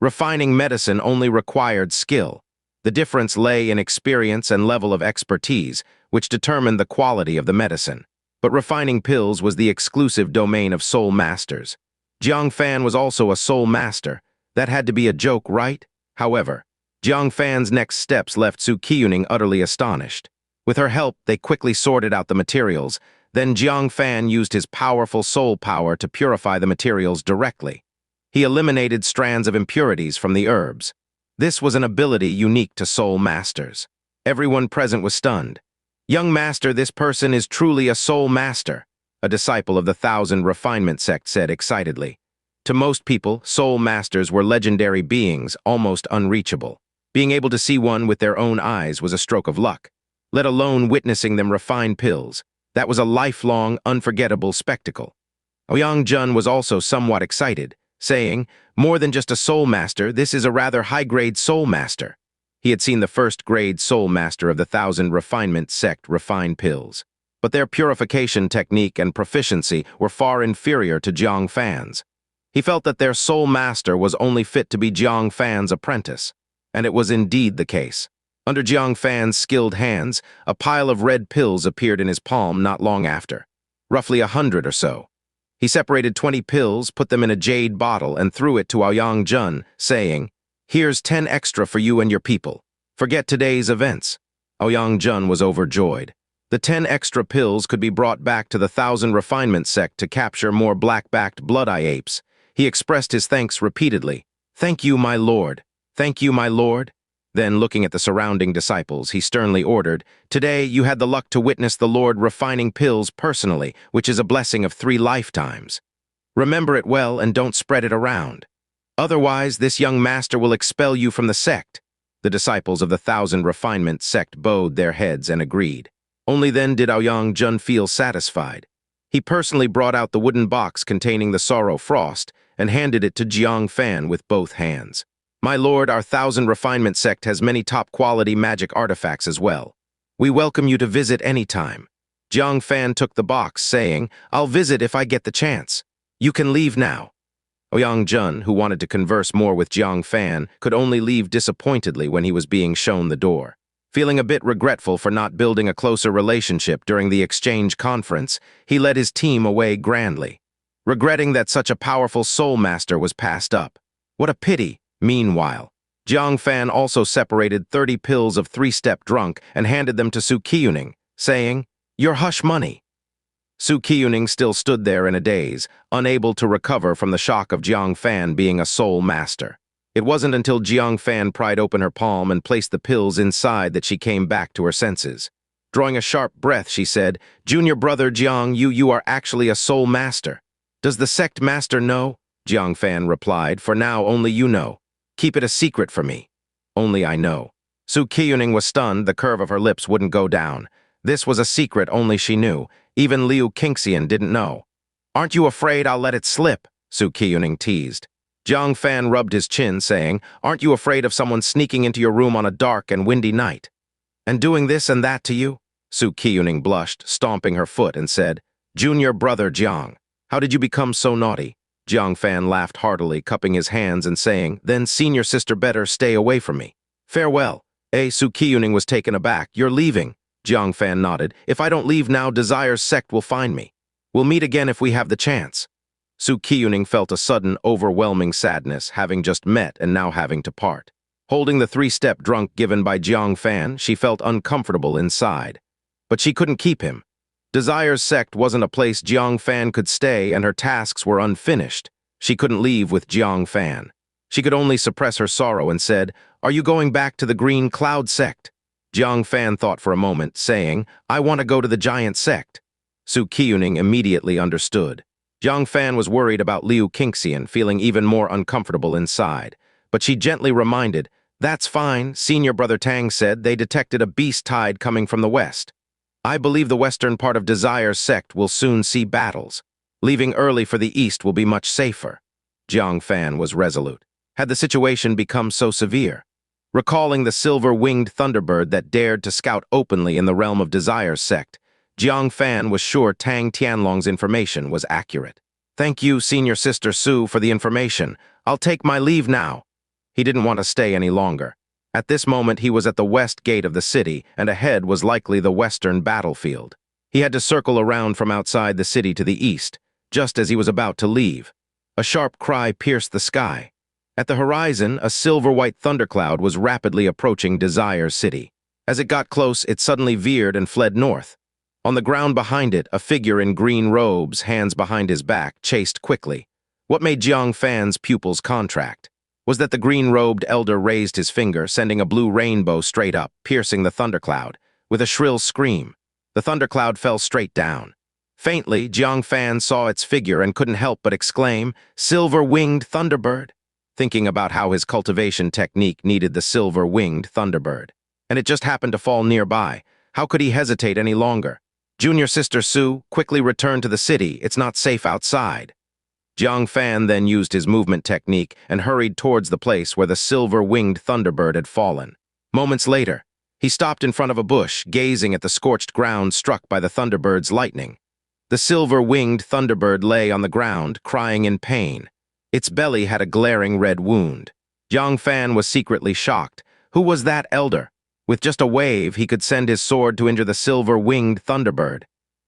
Refining medicine only required skill. The difference lay in experience and level of expertise, which determined the quality of the medicine. But refining pills was the exclusive domain of soul masters. Jiang Fan was also a soul master. That had to be a joke, right? However, Jiang Fan's next steps left Su Qiuning utterly astonished. With her help, they quickly sorted out the materials. Then Jiang Fan used his powerful soul power to purify the materials directly. He eliminated strands of impurities from the herbs. This was an ability unique to soul masters. Everyone present was stunned. "Young master, this person is truly a soul master," a disciple of the Thousand Refinement sect said excitedly. To most people, soul masters were legendary beings, almost unreachable. Being able to see one with their own eyes was a stroke of luck, let alone witnessing them refine pills. That was a lifelong, unforgettable spectacle. Ouyang was also somewhat excited, saying, "More than just a soul master, this is a rather high-grade soul master." He had seen the first-grade soul master of the Thousand Refinement sect refine pills, but their purification technique and proficiency were far inferior to Jiang Fan's. He felt that their soul master was only fit to be Jiang Fan's apprentice, and it was indeed the case. Under Jiang Fan's skilled hands, a pile of red pills appeared in his palm not long after, roughly 100 or so. He separated 20 pills, put them in a jade bottle, and threw it to Ouyang, saying, "Here's 10 extra for you and your people. Forget today's events." Ouyang was overjoyed. The 10 extra pills could be brought back to the Thousand Refinement sect to capture more black-backed blood-eye apes. He expressed his thanks repeatedly. "Thank you, my lord. Thank you, my lord." Then, looking at the surrounding disciples, he sternly ordered, "Today you had the luck to witness the Lord refining pills personally, which is a blessing of 3 lifetimes. Remember it well and don't spread it around. Otherwise, this young master will expel you from the sect." The disciples of the Thousand Refinement sect bowed their heads and agreed. Only then did Ouyang feel satisfied. He personally brought out the wooden box containing the sorrow frost and handed it to Jiang Fan with both hands. "My lord, our Thousand Refinement sect has many top-quality magic artifacts as well. We welcome you to visit any time." Jiang Fan took the box, saying, "I'll visit if I get the chance. You can leave now." Ouyang, who wanted to converse more with Jiang Fan, could only leave disappointedly when he was being shown the door. Feeling a bit regretful for not building a closer relationship during the exchange conference, he led his team away grandly, regretting that such a powerful soul master was passed up. What a pity. Meanwhile, Jiang Fan also separated 30 pills of three-step drunk and handed them to Su Qiuning, saying, "Your hush money." Su Qiuning still stood there in a daze, unable to recover from the shock of Jiang Fan being a soul master. It wasn't until Jiang Fan pried open her palm and placed the pills inside that she came back to her senses. Drawing a sharp breath, she said, "Junior brother Jiang, you are actually a soul master. Does the Sect Master know?" Jiang Fan replied, "For now, only you know. Keep it a secret for me. Only I know." Su Qiuning was stunned. The curve of her lips wouldn't go down. This was a secret only she knew. Even Liu Qingxian didn't know. "Aren't you afraid I'll let it slip?" Su Qiuning teased. Jiang Fan rubbed his chin, saying, "Aren't you afraid of someone sneaking into your room on a dark and windy night? And doing this and that to you?" Su Qiuning blushed, stomping her foot, and said, "Junior brother Jiang, how did you become so naughty?" Jiang Fan laughed heartily, cupping his hands and saying, "Then senior sister better stay away from me. Farewell." Su Qiuning was taken aback. "You're leaving?" Jiang Fan nodded. "If I don't leave now, Desire's sect will find me. We'll meet again if we have the chance." Su Qiuning felt a sudden, overwhelming sadness, having just met and now having to part. Holding the three-step drunk given by Jiang Fan, she felt uncomfortable inside. But she couldn't keep him. Desire's sect wasn't a place Jiang Fan could stay, and her tasks were unfinished. She couldn't leave with Jiang Fan. She could only suppress her sorrow and said, "Are you going back to the Green Cloud sect?" Jiang Fan thought for a moment, saying, "I want to go to the giant sect." Qiuning immediately understood. Jiang Fan was worried about Liu Qingxian, feeling even more uncomfortable inside. But she gently reminded, "That's fine. Senior Brother Tang said they detected a beast tide coming from the west. I believe the western part of Desire's sect will soon see battles. Leaving early for the east will be much safer." Jiang Fan was resolute. Had the situation become so severe? Recalling the silver-winged thunderbird that dared to scout openly in the realm of Desire's sect, Jiang Fan was sure Tang Tianlong's information was accurate. "Thank you, Senior Sister Su, for the information. I'll take my leave now." He didn't want to stay any longer. At this moment, he was at the west gate of the city, and ahead was likely the western battlefield. He had to circle around from outside the city to the east, just as he was about to leave. A sharp cry pierced the sky. At the horizon, a silver-white thundercloud was rapidly approaching Desire's city. As it got close, it suddenly veered and fled north. On the ground behind it, a figure in green robes, hands behind his back, chased quickly. What made Jiang Fan's pupils contract was that the green-robed elder raised his finger, sending a blue rainbow straight up, piercing the thundercloud. With a shrill scream, the thundercloud fell straight down. Faintly, Jiang Fan saw its figure and couldn't help but exclaim, "Silver-winged thunderbird," thinking about how his cultivation technique needed the silver-winged thunderbird. And it just happened to fall nearby. How could he hesitate any longer? "Junior Sister Su, quickly return to the city. It's not safe outside." Jiang Fan then used his movement technique and hurried towards the place where the silver-winged thunderbird had fallen. Moments later, he stopped in front of a bush, gazing at the scorched ground struck by the thunderbird's lightning. The silver-winged thunderbird lay on the ground, crying in pain. Its belly had a glaring red wound. Jiang Fan was secretly shocked. Who was that elder? With just a wave, he could send his sword to injure the silver-winged thunderbird.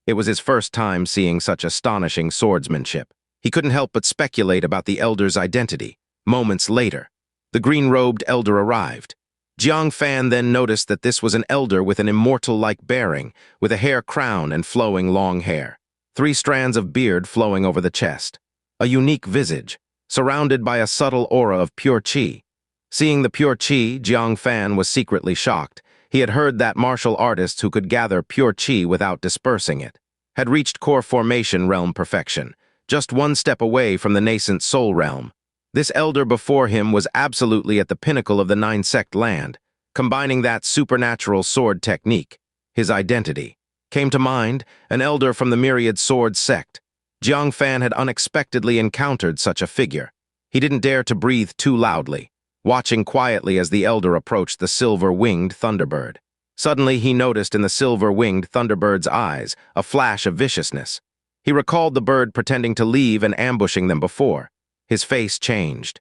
It was his first time seeing such astonishing swordsmanship. He couldn't help but speculate about the elder's identity. Moments later, the green-robed elder arrived. Jiang Fan then noticed that this was an elder with an immortal-like bearing, with a hair crown and flowing long hair. 3 strands of beard flowing over the chest. A unique visage, surrounded by a subtle aura of pure qi. Seeing the pure qi, Jiang Fan was secretly shocked. He had heard that martial artists who could gather pure qi without dispersing it had reached core formation realm perfection, just one step away from the nascent soul realm. This elder before him was absolutely at the pinnacle of the 9-sect land, combining that supernatural sword technique. His identity came to mind, an elder from the myriad sword sect. Jiang Fan had unexpectedly encountered such a figure. He didn't dare to breathe too loudly, watching quietly as the elder approached the silver-winged thunderbird. Suddenly, he noticed in the silver-winged thunderbird's eyes a flash of viciousness. He recalled the bird pretending to leave and ambushing them before. His face changed.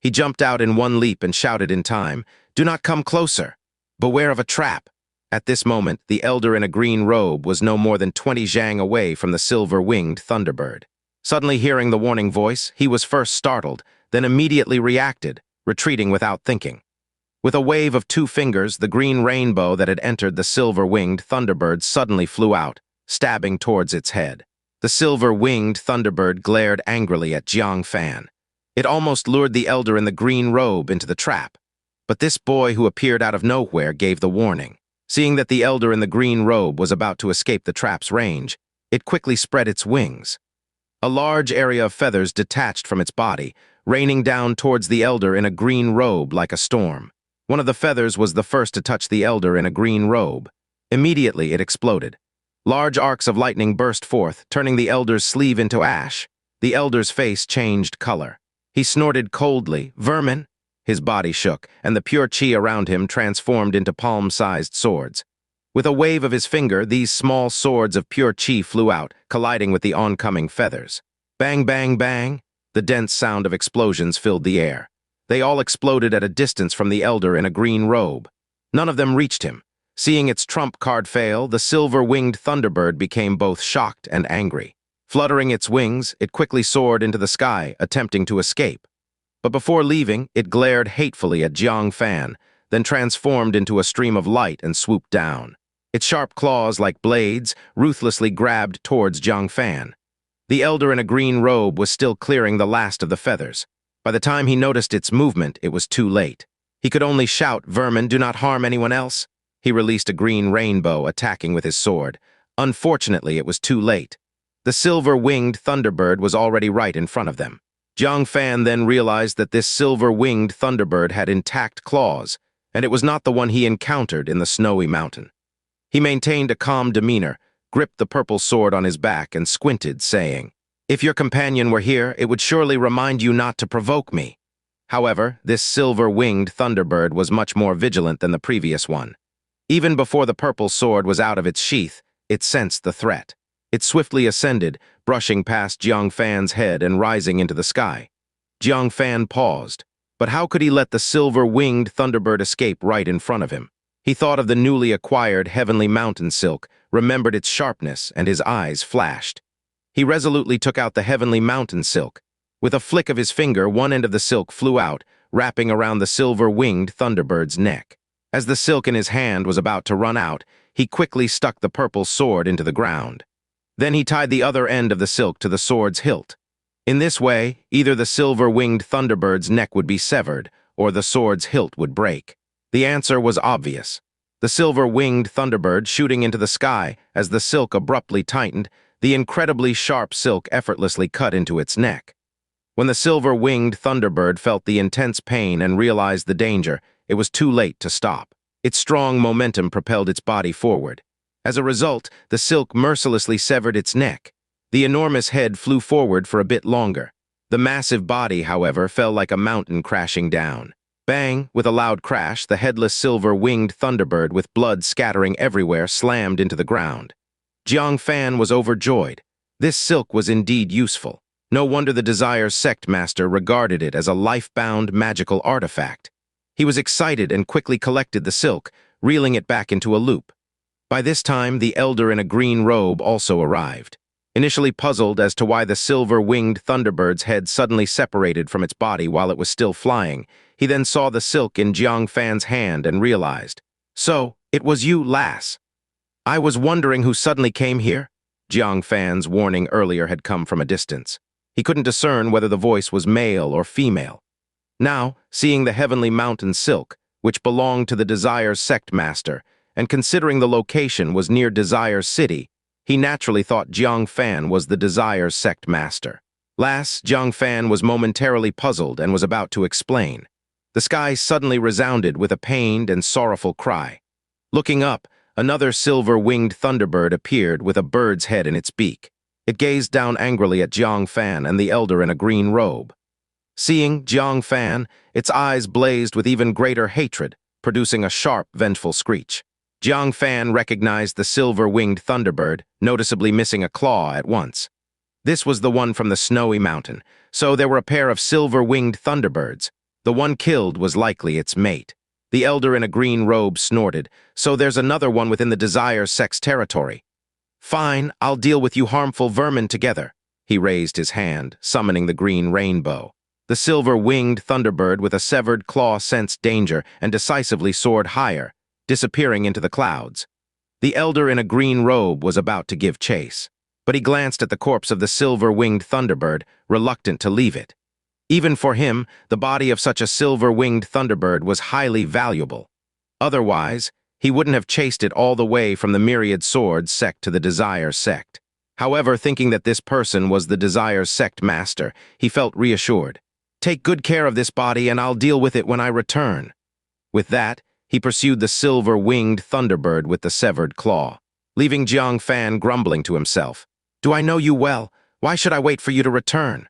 He jumped out in one leap and shouted in time, "Do not come closer! Beware of a trap!" At this moment, the elder in a green robe was no more than 20 zhang away from the silver-winged thunderbird. Suddenly hearing the warning voice, he was first startled, then immediately reacted, retreating without thinking. With a wave of 2 fingers, the green rainbow that had entered the silver-winged thunderbird suddenly flew out, stabbing towards its head. The silver-winged thunderbird glared angrily at Jiang Fan. It almost lured the elder in the green robe into the trap. But this boy who appeared out of nowhere gave the warning. Seeing that the elder in the green robe was about to escape the trap's range, it quickly spread its wings. A large area of feathers detached from its body, raining down towards the elder in a green robe like a storm. One of the feathers was the first to touch the elder in a green robe. Immediately, it exploded. Large arcs of lightning burst forth, turning the elder's sleeve into ash. The elder's face changed color. He snorted coldly, "Vermin!" His body shook, and the pure qi around him transformed into palm-sized swords. With a wave of his finger, these small swords of pure qi flew out, colliding with the oncoming feathers. Bang, bang, bang! The dense sound of explosions filled the air. They all exploded at a distance from the elder in a green robe. None of them reached him. Seeing its trump card fail, the silver-winged thunderbird became both shocked and angry. Fluttering its wings, it quickly soared into the sky, attempting to escape. But before leaving, it glared hatefully at Jiang Fan, then transformed into a stream of light and swooped down. Its sharp claws, like blades, ruthlessly grabbed towards Jiang Fan. The elder in a green robe was still clearing the last of the feathers. By the time he noticed its movement, it was too late. He could only shout, "Vermin, do not harm anyone else." He released a green rainbow, attacking with his sword. Unfortunately, it was too late. The silver-winged thunderbird was already right in front of them. Jiang Fan then realized that this silver-winged thunderbird had intact claws, and it was not the one he encountered in the snowy mountain. He maintained a calm demeanor, gripped the purple sword on his back, and squinted, saying, "If your companion were here, it would surely remind you not to provoke me." However, this silver-winged thunderbird was much more vigilant than the previous one. Even before the purple sword was out of its sheath, it sensed the threat. It swiftly ascended, brushing past Jiang Fan's head and rising into the sky. Jiang Fan paused, but how could he let the silver-winged thunderbird escape right in front of him? He thought of the newly acquired heavenly mountain silk, remembered its sharpness, and his eyes flashed. He resolutely took out the heavenly mountain silk. With a flick of his finger, one end of the silk flew out, wrapping around the silver-winged thunderbird's neck. As the silk in his hand was about to run out, he quickly stuck the purple sword into the ground. Then he tied the other end of the silk to the sword's hilt. In this way, either the silver-winged thunderbird's neck would be severed, or the sword's hilt would break. The answer was obvious. The silver-winged thunderbird shooting into the sky as the silk abruptly tightened, the incredibly sharp silk effortlessly cut into its neck. When the silver-winged thunderbird felt the intense pain and realized the danger, it was too late to stop. Its strong momentum propelled its body forward. As a result, the silk mercilessly severed its neck. The enormous head flew forward for a bit longer. The massive body, however, fell like a mountain crashing down. Bang! With a loud crash, the headless silver-winged thunderbird, with blood scattering everywhere, slammed into the ground. Jiang Fan was overjoyed. This silk was indeed useful. No wonder the Desire's Sect Master regarded it as a life-bound magical artifact. He was excited and quickly collected the silk, reeling it back into a loop. By this time, the elder in a green robe also arrived. Initially puzzled as to why the silver-winged thunderbird's head suddenly separated from its body while it was still flying, he then saw the silk in Jiang Fan's hand and realized, "So, it was you, lass." "I was wondering who suddenly came here." Jiang Fan's warning earlier had come from a distance. He couldn't discern whether the voice was male or female. Now, seeing the heavenly mountain silk, which belonged to the Desire's Sect Master, and considering the location was near Desire's city, he naturally thought Jiang Fan was the Desire's Sect Master. Lass, Jiang Fan was momentarily puzzled and was about to explain. The sky suddenly resounded with a pained and sorrowful cry. Looking up, another silver-winged thunderbird appeared with a bird's head in its beak. It gazed down angrily at Jiang Fan and the elder in a green robe. Seeing Jiang Fan, its eyes blazed with even greater hatred, producing a sharp, vengeful screech. Jiang Fan recognized the silver-winged thunderbird, noticeably missing a claw at once. This was the one from the snowy mountain, so there were a pair of silver-winged thunderbirds. The one killed was likely its mate. The elder in a green robe snorted, "So there's another one within the Desire Sect's territory." "Fine, I'll deal with you harmful vermin together." He raised his hand, summoning the green rainbow. The silver-winged thunderbird with a severed claw sensed danger and decisively soared higher, disappearing into the clouds. The elder in a green robe was about to give chase, but he glanced at the corpse of the silver-winged thunderbird, reluctant to leave it. Even for him, the body of such a silver-winged thunderbird was highly valuable. Otherwise, he wouldn't have chased it all the way from the Myriad Swords sect to the Desire Sect. However, thinking that this person was the Desire Sect Master, he felt reassured. "Take good care of this body and I'll deal with it when I return." With that, he pursued the silver-winged thunderbird with the severed claw, leaving Jiang Fan grumbling to himself. "Do I know you well? Why should I wait for you to return?"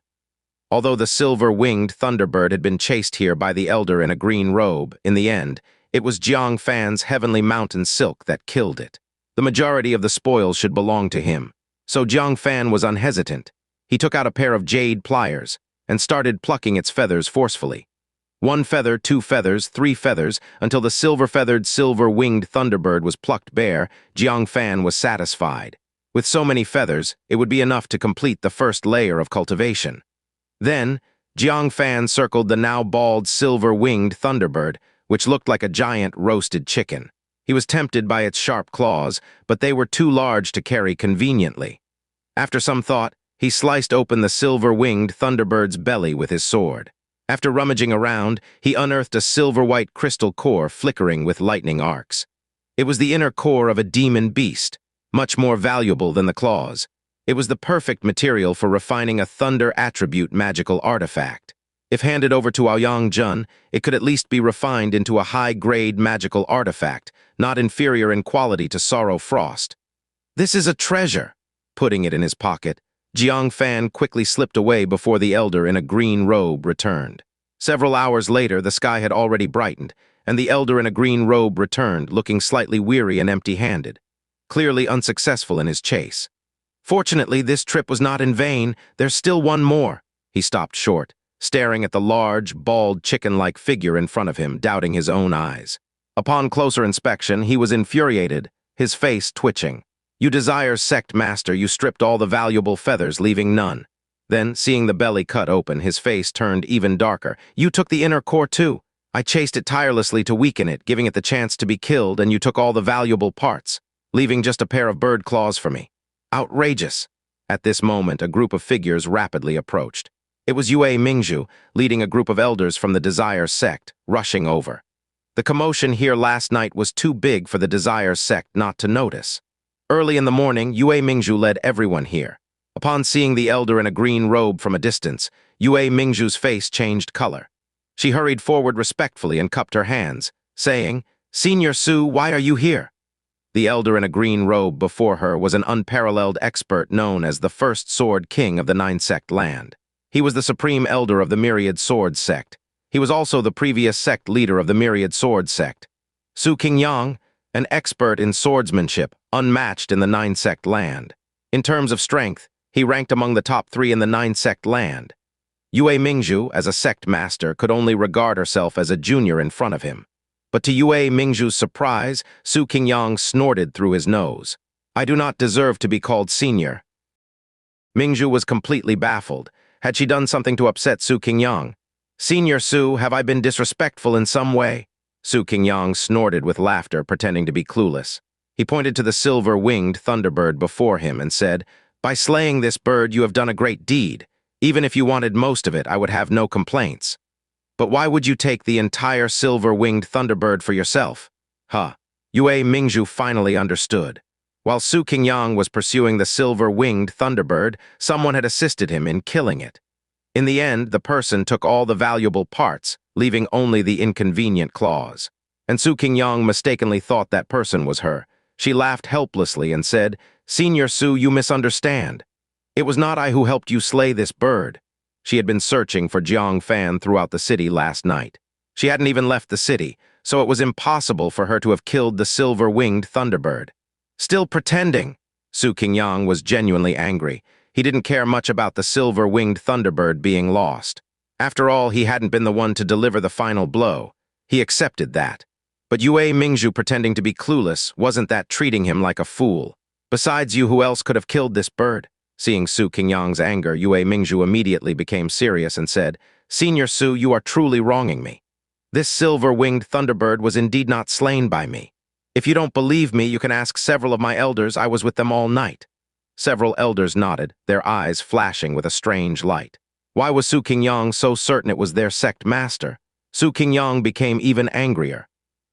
Although the silver-winged thunderbird had been chased here by the elder in a green robe, in the end, it was Jiang Fan's heavenly mountain silk that killed it. The majority of the spoils should belong to him, so Jiang Fan was unhesitant. He took out a pair of jade pliers and started plucking its feathers forcefully. 1 feather, 2 feathers, 3 feathers, until the silver-feathered, silver-winged thunderbird was plucked bare, Jiang Fan was satisfied. With so many feathers, it would be enough to complete the first layer of cultivation. Then, Jiang Fan circled the now bald silver-winged thunderbird, which looked like a giant roasted chicken. He was tempted by its sharp claws, but they were too large to carry conveniently. After some thought, he sliced open the silver-winged thunderbird's belly with his sword. After rummaging around, he unearthed a silver-white crystal core flickering with lightning arcs. It was the inner core of a demon beast, much more valuable than the claws. It was the perfect material for refining a thunder attribute magical artifact. If handed over to Ouyang Jun, it could at least be refined into a high-grade magical artifact, not inferior in quality to Sorrow Frost. "This is a treasure." Putting it in his pocket, Jiang Fan quickly slipped away before the elder in a green robe returned. Several hours later, the sky had already brightened, and the elder in a green robe returned, looking slightly weary and empty-handed, clearly unsuccessful in his chase. "Fortunately, this trip was not in vain. There's still one more." He stopped short, staring at the large, bald, chicken-like figure in front of him, doubting his own eyes. Upon closer inspection, he was infuriated, his face twitching. "You desire Sect Master, you stripped all the valuable feathers, leaving none." Then, seeing the belly cut open, his face turned even darker. "You took the inner core too. I chased it tirelessly to weaken it, giving it the chance to be killed, and you took all the valuable parts, leaving just a pair of bird claws for me. Outrageous." At this moment, a group of figures rapidly approached. It was Yue Mingzhu, leading a group of elders from the Desire Sect, rushing over. The commotion here last night was too big for the Desire Sect not to notice. Early in the morning, Yue Mingzhu led everyone here. Upon seeing the elder in a green robe from a distance, Yue Mingzhu's face changed color. She hurried forward respectfully and cupped her hands, saying, "Senior Su, why are you here?" The elder in a green robe before her was an unparalleled expert known as the First Sword King of the Nine-Sect land. He was the Supreme Elder of the Myriad Sword Sect. He was also the previous sect leader of the Myriad Sword Sect. Su Qiuning, an expert in swordsmanship, unmatched in the Nine-Sect land. In terms of strength, he ranked among the top 3 in the Nine-Sect land. Yue Mingzhu, as a Sect Master, could only regard herself as a junior in front of him. But to Yue Mingzhu's surprise, Su Qiuning snorted through his nose. "I do not deserve to be called senior." Mingzhu was completely baffled. Had she done something to upset Su Qiuning? "Senior Su, have I been disrespectful in some way?" Su Qiuning snorted with laughter, pretending to be clueless. He pointed to the silver-winged thunderbird before him and said, "By slaying this bird, you have done a great deed. Even if you wanted most of it, I would have no complaints. But why would you take the entire silver-winged thunderbird for yourself?" Yue Mingzhu finally understood. While Su Qiuning was pursuing the silver-winged thunderbird, someone had assisted him in killing it. In the end, the person took all the valuable parts, leaving only the inconvenient claws. And Su Qiuning mistakenly thought that person was her. She laughed helplessly and said, "Senior Su, you misunderstand. It was not I who helped you slay this bird." She had been searching for Jiang Fan throughout the city last night. She hadn't even left the city, so it was impossible for her to have killed the silver-winged thunderbird. "Still pretending." Su Qiuning was genuinely angry. He didn't care much about the silver-winged thunderbird being lost. After all, he hadn't been the one to deliver the final blow. He accepted that. But Yue Mingzhu pretending to be clueless, wasn't that treating him like a fool? "Besides you, who else could have killed this bird?" Seeing Su Qiuning's anger, Yue Mingzhu immediately became serious and said, "Senior Su, you are truly wronging me. This silver-winged thunderbird was indeed not slain by me. If you don't believe me, you can ask several of my elders. I was with them all night." Several elders nodded, their eyes flashing with a strange light. Why was Su Qiuning so certain it was their Sect Master? Su Qiuning became even angrier.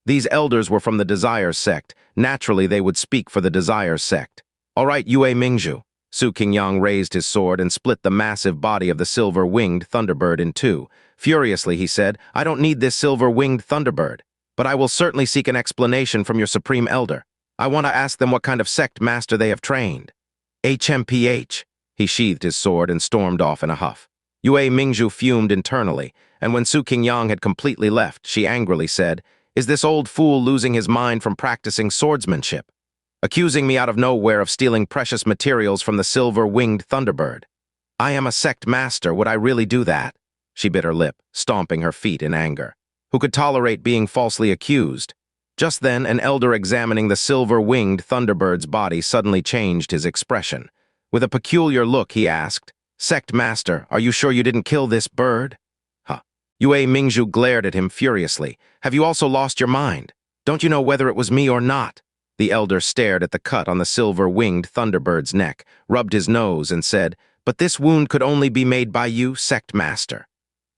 These elders were from the Desire Sect. Naturally, they would speak for the Desire Sect. "All right, Yue Mingzhu." Su Qiuning raised his sword and split the massive body of the silver-winged thunderbird in two. Furiously, he said, "I don't need this silver-winged thunderbird, but I will certainly seek an explanation from your Supreme Elder. I want to ask them what kind of Sect Master they have trained." "HMPH." He sheathed his sword and stormed off in a huff. Yue Mingzhu fumed internally, and when Su Qiuning had completely left, she angrily said, "Is this old fool losing his mind from practicing swordsmanship? Accusing me out of nowhere of stealing precious materials from the silver-winged thunderbird. I am a Sect Master, would I really do that?" She bit her lip, stomping her feet in anger. Who could tolerate being falsely accused? Just then, an elder examining the silver-winged thunderbird's body suddenly changed his expression. With a peculiar look, he asked, "Sect Master, are you sure you didn't kill this bird?" Yue Mingzhu glared at him furiously. "Have you also lost your mind? Don't you know whether it was me or not? The elder stared at the cut on the silver-winged thunderbird's neck, rubbed his nose, and said, "But this wound could only be made by you, Sect Master."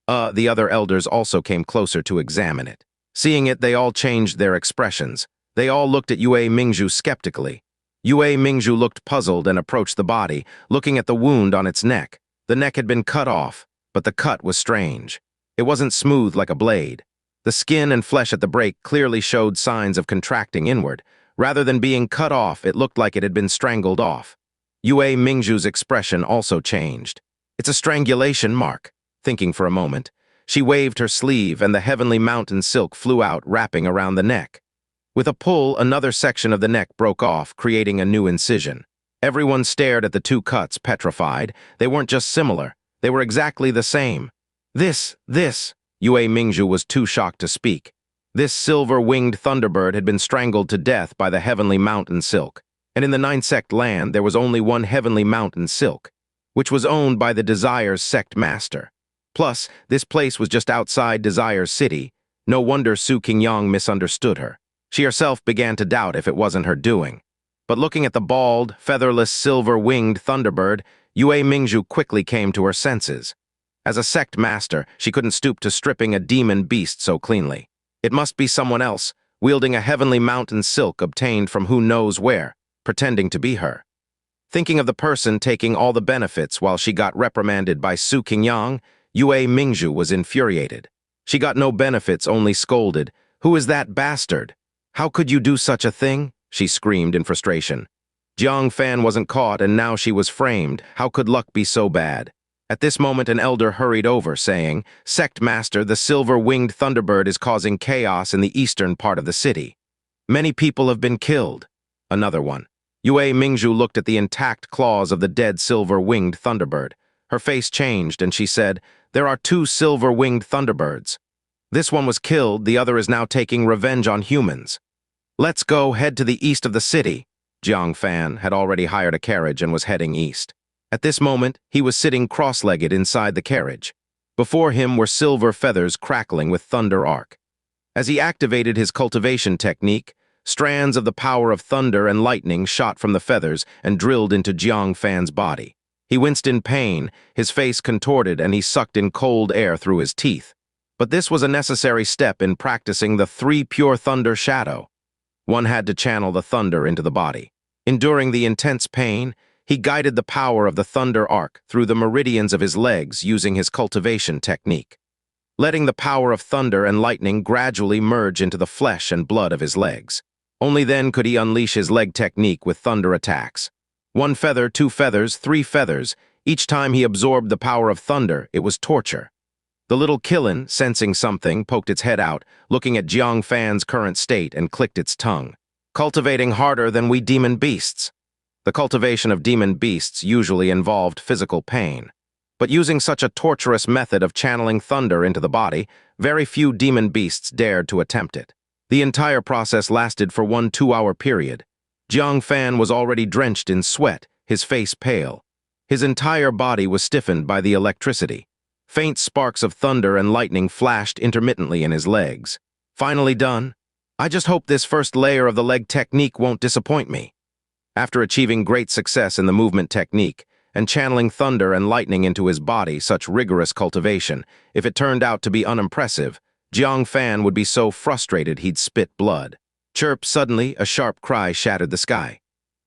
The other elders also came closer to examine it. Seeing it, they all changed their expressions. They all looked at Yue Mingzhu skeptically. Yue Mingzhu looked puzzled and approached the body, looking at the wound on its neck. The neck had been cut off, but the cut was strange. It wasn't smooth like a blade. The skin and flesh at the break clearly showed signs of contracting inward. Rather than being cut off, it looked like it had been strangled off. Yue Mingzhu's expression also changed. "It's a strangulation mark." Thinking for a moment, she waved her sleeve and the heavenly mountain silk flew out, wrapping around the neck. With a pull, another section of the neck broke off, creating a new incision. Everyone stared at the two cuts, petrified. They weren't just similar. They were exactly the same. This, Yue Mingzhu was too shocked to speak. This silver-winged thunderbird had been strangled to death by the heavenly mountain silk. And in the Nine Sect land, there was only one heavenly mountain silk, which was owned by the Desire's Sect Master. Plus, this place was just outside Desire's city. No wonder Su Qingyang misunderstood her. She herself began to doubt if it wasn't her doing. But looking at the bald, featherless, silver-winged thunderbird, Yue Mingzhu quickly came to her senses. As a Sect Master, she couldn't stoop to stripping a demon beast so cleanly. It must be someone else, wielding a heavenly mountain silk obtained from who knows where, pretending to be her. Thinking of the person taking all the benefits while she got reprimanded by Su Qingyang, Yue Mingzhu was infuriated. She got no benefits, only scolded. "Who is that bastard? How could you do such a thing?" she screamed in frustration. Jiang Fan wasn't caught and now she was framed. How could luck be so bad? At this moment, an elder hurried over, saying, "Sect Master, the silver-winged thunderbird is causing chaos in the eastern part of the city. Many people have been killed." Another one. Yue Mingzhu looked at the intact claws of the dead silver-winged thunderbird. Her face changed and she said, "There are two silver-winged thunderbirds. This one was killed, the other is now taking revenge on humans. Let's go, head to the east of the city." Jiang Fan had already hired a carriage and was heading east. At this moment, he was sitting cross-legged inside the carriage. Before him were silver feathers crackling with thunder arc. As he activated his cultivation technique, strands of the power of thunder and lightning shot from the feathers and drilled into Jiang Fan's body. He winced in pain, his face contorted, and he sucked in cold air through his teeth. But this was a necessary step in practicing the 3 pure thunder shadow. One had to channel the thunder into the body. Enduring the intense pain, he guided the power of the thunder arc through the meridians of his legs using his cultivation technique, letting the power of thunder and lightning gradually merge into the flesh and blood of his legs. Only then could he unleash his leg technique with thunder attacks. 1 feather, 2 feathers, 3 feathers. Each time he absorbed the power of thunder, it was torture. The little Qiuning, sensing something, poked its head out, looking at Jiang Fan's current state and clicked its tongue. "Cultivating harder than we demon beasts." The cultivation of demon beasts usually involved physical pain. But using such a torturous method of channeling thunder into the body, very few demon beasts dared to attempt it. The entire process lasted for 1 2-hour period. Jiang Fan was already drenched in sweat, his face pale. His entire body was stiffened by the electricity. Faint sparks of thunder and lightning flashed intermittently in his legs. Finally done. "I just hope this first layer of the leg technique won't disappoint me." After achieving great success in the movement technique and channeling thunder and lightning into his body, such rigorous cultivation, if it turned out to be unimpressive, Jiang Fan would be so frustrated he'd spit blood. Chirp! Suddenly, a sharp cry shattered the sky.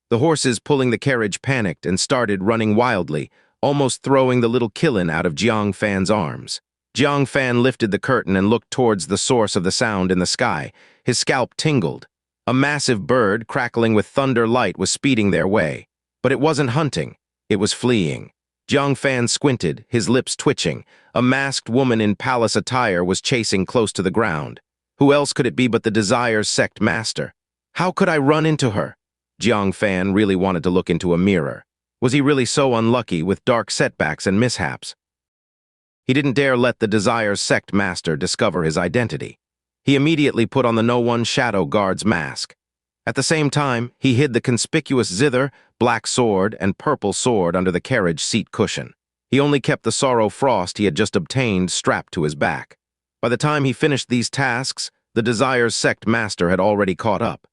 The horses pulling the carriage panicked and started running wildly, almost throwing the little Qiuning out of Jiang Fan's arms. Jiang Fan lifted the curtain and looked towards the source of the sound in the sky. His scalp tingled. A massive bird, crackling with thunder light, was speeding their way. But it wasn't hunting, it was fleeing. Jiang Fan squinted, his lips twitching. A masked woman in palace attire was chasing close to the ground. Who else could it be but the Desire's Sect Master? How could I run into her? Jiang Fan really wanted to look into a mirror. Was he really so unlucky with dark setbacks and mishaps? He didn't dare let the Desire's Sect Master discover his identity. He immediately put on the No-One Shadow Guard's mask. At the same time, he hid the conspicuous zither, black sword, and purple sword under the carriage seat cushion. He only kept the sorrow frost he had just obtained strapped to his back. By the time he finished these tasks, The Desire's Sect Master had already caught up.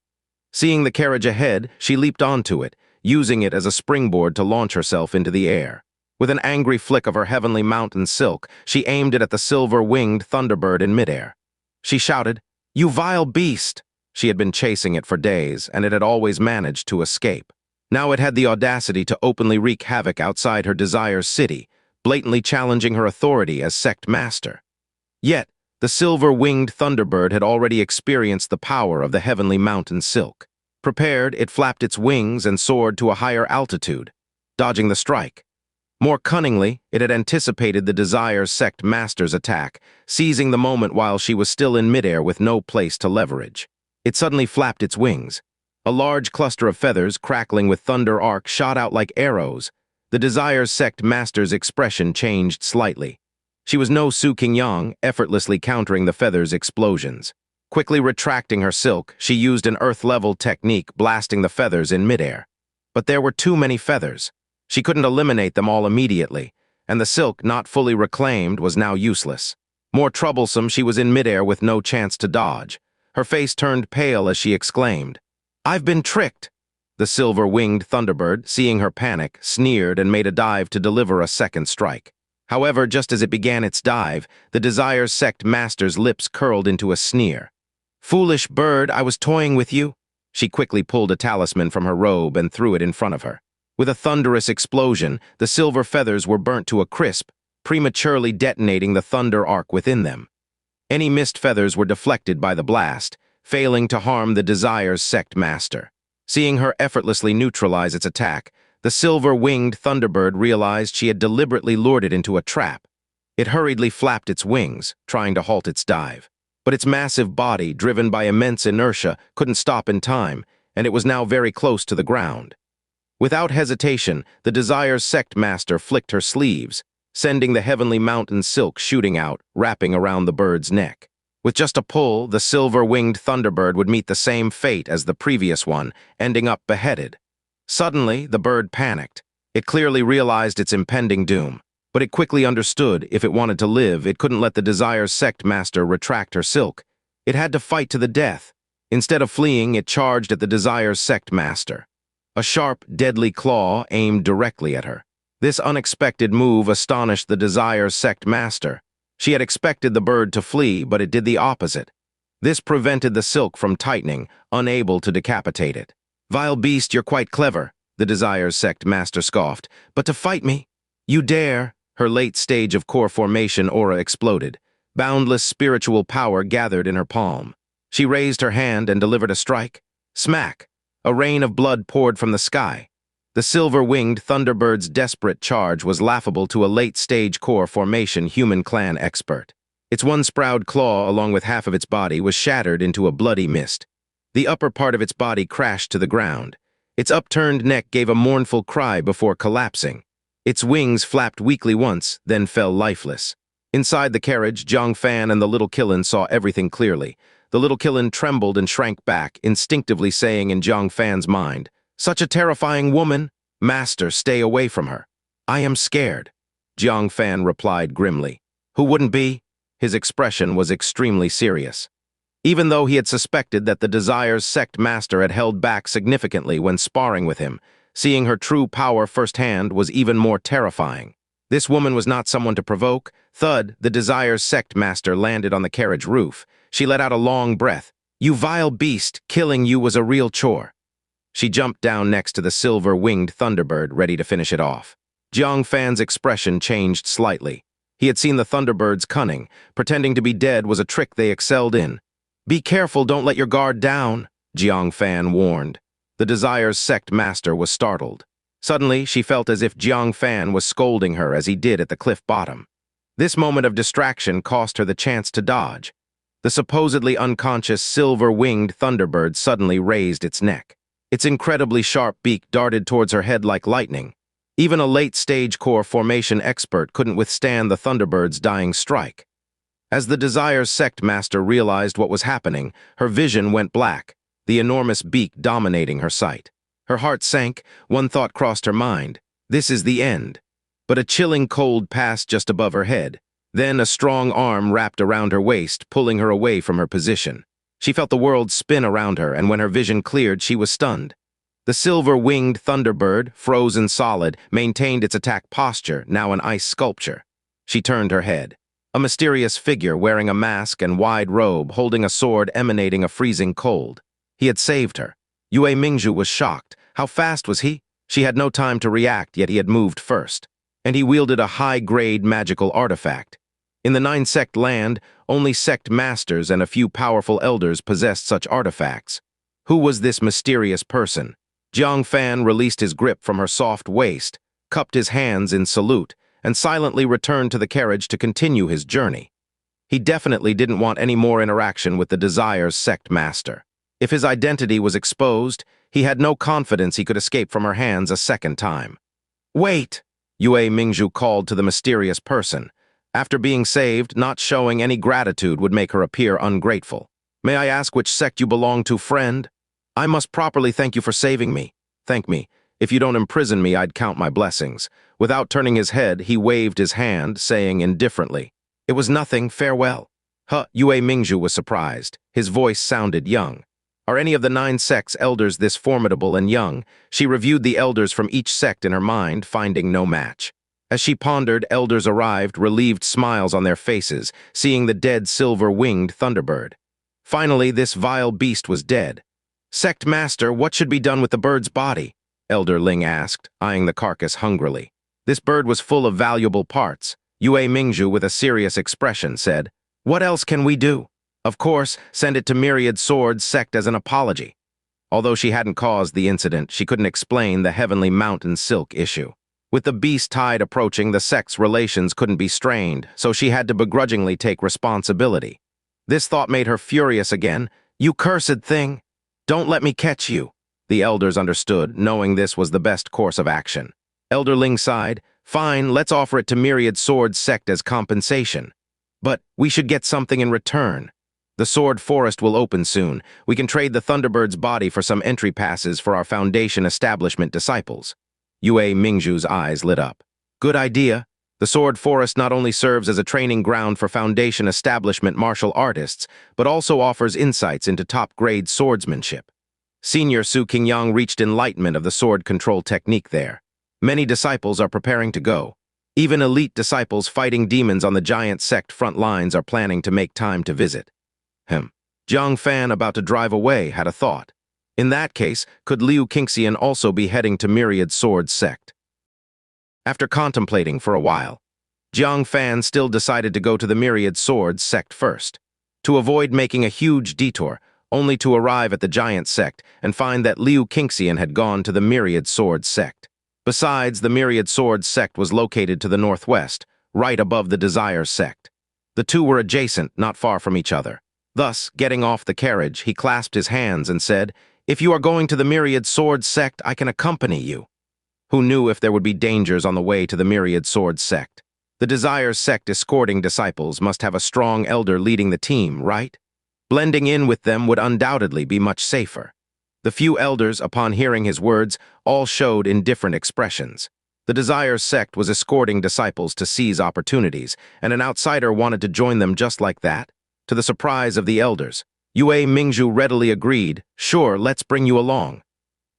Seeing the carriage ahead, she leaped onto it, using it as a springboard to launch herself into the air. With an angry flick of her heavenly mountain silk, she aimed it at the silver-winged Thunderbird in midair. She shouted, "You vile beast!" She had been chasing it for days, and it had always managed to escape. Now it had the audacity to openly wreak havoc outside her Desire's city, blatantly challenging her authority as Sect Master. Yet, the silver-winged Thunderbird had already experienced the power of the heavenly mountain silk. Prepared, it flapped its wings and soared to a higher altitude, dodging the strike. More cunningly, it had anticipated the Desire's Sect Master's attack, seizing the moment while she was still in midair with no place to leverage. It suddenly flapped its wings. A large cluster of feathers, crackling with thunder arc, shot out like arrows. The Desire's Sect Master's expression changed slightly. She was no Su Qingyang, effortlessly countering the feathers' explosions. Quickly retracting her silk, she used an earth-level technique, blasting the feathers in midair. But there were too many feathers. She couldn't eliminate them all immediately, and the silk, not fully reclaimed, was now useless. More troublesome, she was in midair with no chance to dodge. Her face turned pale as she exclaimed, "I've been tricked!" The silver-winged Thunderbird, seeing her panic, sneered and made a dive to deliver a second strike. However, just as it began its dive, the Desire's Sect Master's lips curled into a sneer. "Foolish bird, I was toying with you." She quickly pulled a talisman from her robe and threw it in front of her. With a thunderous explosion, the silver feathers were burnt to a crisp, prematurely detonating the thunder arc within them. Any missed feathers were deflected by the blast, failing to harm the Desire's Sect Master. Seeing her effortlessly neutralize its attack, the silver-winged Thunderbird realized she had deliberately lured it into a trap. It hurriedly flapped its wings, trying to halt its dive. But its massive body, driven by immense inertia, couldn't stop in time, and it was now very close to the ground. Without hesitation, the Desire's Sect Master flicked her sleeves, sending the heavenly mountain silk shooting out, wrapping around the bird's neck. With just a pull, the silver-winged Thunderbird would meet the same fate as the previous one, ending up beheaded. Suddenly, the bird panicked. It clearly realized its impending doom, but it quickly understood if it wanted to live, it couldn't let the Desire's Sect Master retract her silk. It had to fight to the death. Instead of fleeing, it charged at the Desire's Sect Master. A sharp, deadly claw aimed directly at her. This unexpected move astonished the Desire's Sect Master. She had expected the bird to flee, but it did the opposite. This prevented the silk from tightening, unable to decapitate it. "Vile beast, you're quite clever," the Desire's Sect Master scoffed. "But to fight me? You dare?" Her late stage of core formation aura exploded. Boundless spiritual power gathered in her palm. She raised her hand and delivered a strike. Smack! A rain of blood poured from the sky. The silver-winged Thunderbird's desperate charge was laughable to a late-stage core formation human clan expert. Its one-sprout claw, along with half of its body, was shattered into a bloody mist. The upper part of its body crashed to the ground. Its upturned neck gave a mournful cry before collapsing. Its wings flapped weakly once, then fell lifeless. Inside the carriage, Jiang Fan and the little Qiuning saw everything clearly. The little Qiuning trembled and shrank back, instinctively saying in Jiang Fan's mind, "Such a terrifying woman! Master, stay away from her." "I am scared," Jiang Fan replied grimly. "Who wouldn't be?" His expression was extremely serious. Even though he had suspected that the Desire's Sect Master had held back significantly when sparring with him, seeing her true power firsthand was even more terrifying. This woman was not someone to provoke. Thud, the Desire's Sect Master landed on the carriage roof. She let out a long breath. "You vile beast, killing you was a real chore." She jumped down next to the silver-winged Thunderbird, ready to finish it off. Jiang Fan's expression changed slightly. He had seen the Thunderbird's cunning. Pretending to be dead was a trick they excelled in. "Be careful, don't let your guard down," Jiang Fan warned. The Desire's Sect Master was startled. Suddenly, she felt as if Jiang Fan was scolding her as he did at the cliff bottom. This moment of distraction cost her the chance to dodge. The supposedly unconscious silver-winged Thunderbird suddenly raised its neck. Its incredibly sharp beak darted towards her head like lightning. Even a late-stage core formation expert couldn't withstand the Thunderbird's dying strike. As the Desire's Sect Master realized what was happening, her vision went black, the enormous beak dominating her sight. Her heart sank, one thought crossed her mind. This is the end. But a chilling cold passed just above her head. Then a strong arm wrapped around her waist, pulling her away from her position. She felt the world spin around her, and when her vision cleared, she was stunned. The silver-winged thunderbird, frozen solid, maintained its attack posture, now an ice sculpture. She turned her head. A mysterious figure wearing a mask and wide robe, holding a sword emanating a freezing cold. He had saved her. Yue Mingzhu was shocked. How fast was he? She had no time to react, yet he had moved first. And he wielded a high-grade magical artifact. In the nine-sect land, only sect masters and a few powerful elders possessed such artifacts. Who was this mysterious person? Jiang Fan released his grip from her soft waist, cupped his hands in salute, and silently returned to the carriage to continue his journey. He definitely didn't want any more interaction with the Desire's Sect Master. If his identity was exposed, he had no confidence he could escape from her hands a second time. "Wait!" Yue Mingzhu called to the mysterious person. After being saved, not showing any gratitude would make her appear ungrateful. "May I ask which sect you belong to, friend? I must properly thank you for saving me." "Thank me. If you don't imprison me, I'd count my blessings." Without turning his head, he waved his hand, saying indifferently, "It was nothing, farewell." Yue Mingzhu was surprised. His voice sounded young. Are any of the 9 sects elders this formidable and young? She reviewed the elders from each sect in her mind, finding no match. As she pondered, elders arrived, relieved smiles on their faces, seeing the dead silver-winged thunderbird. Finally, this vile beast was dead. "Sect Master, what should be done with the bird's body?" Elder Ling asked, eyeing the carcass hungrily. This bird was full of valuable parts. Yue Mingzhu, with a serious expression, said, "What else can we do? Of course, send it to Myriad Sword's sect as an apology." Although she hadn't caused the incident, she couldn't explain the Heavenly Mountain Silk issue. With the beast tide approaching, the sect's relations couldn't be strained, so she had to begrudgingly take responsibility. This thought made her furious again. "You cursed thing! Don't let me catch you." The elders understood, knowing this was the best course of action. Elder Ling sighed. "Fine, let's offer it to Myriad Sword's sect as compensation. But we should get something in return. The Sword Forest will open soon. We can trade the Thunderbird's body for some entry passes for our Foundation establishment disciples." Yue Mingzhu's eyes lit up. "Good idea. The Sword Forest not only serves as a training ground for Foundation establishment martial artists, but also offers insights into top-grade swordsmanship." Senior Su Qingyang reached enlightenment of the sword control technique there. Many disciples are preparing to go. Even elite disciples fighting demons on the giant sect front lines are planning to make time to visit. Jiang Fan, about to drive away, had a thought. In that case, could Liu Qingxian also be heading to Myriad Sword's sect? After contemplating for a while, Jiang Fan still decided to go to the Myriad Sword's sect first, to avoid making a huge detour, only to arrive at the giant sect and find that Liu Qingxian had gone to the Myriad Sword's sect. Besides, the Myriad Sword's sect was located to the northwest, right above the Desire sect. The two were adjacent, not far from each other. Thus, getting off the carriage, he clasped his hands and said, "If you are going to the Myriad Sword sect, I can accompany you." Who knew if there would be dangers on the way to the Myriad Sword sect? The Desire sect escorting disciples must have a strong elder leading the team, right? Blending in with them would undoubtedly be much safer. The few elders, upon hearing his words, all showed indifferent expressions. The Desire sect was escorting disciples to seize opportunities, and an outsider wanted to join them just like that. To the surprise of the elders, Yue Mingzhu readily agreed, "Sure, let's bring you along."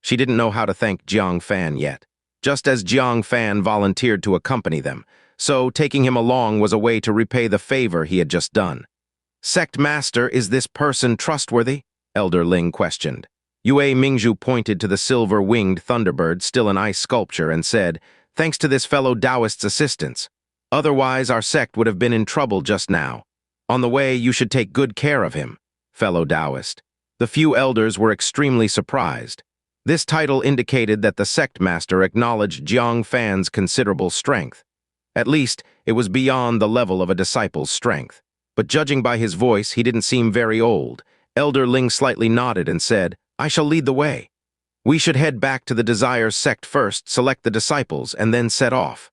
She didn't know how to thank Jiang Fan yet, just as Jiang Fan volunteered to accompany them, so taking him along was a way to repay the favor he had just done. "Sect Master, is this person trustworthy?" Elder Ling questioned. Yue Mingzhu pointed to the silver-winged thunderbird, still an ice sculpture, and said, "Thanks to this fellow Taoist's assistance. Otherwise, our sect would have been in trouble just now. On the way, you should take good care of him, fellow Taoist." The few elders were extremely surprised. This title indicated that the Sect Master acknowledged Jiang Fan's considerable strength. At least, it was beyond the level of a disciple's strength. But judging by his voice, he didn't seem very old. Elder Ling slightly nodded and said, "I shall lead the way. We should head back to the Desire sect first, select the disciples, and then set off."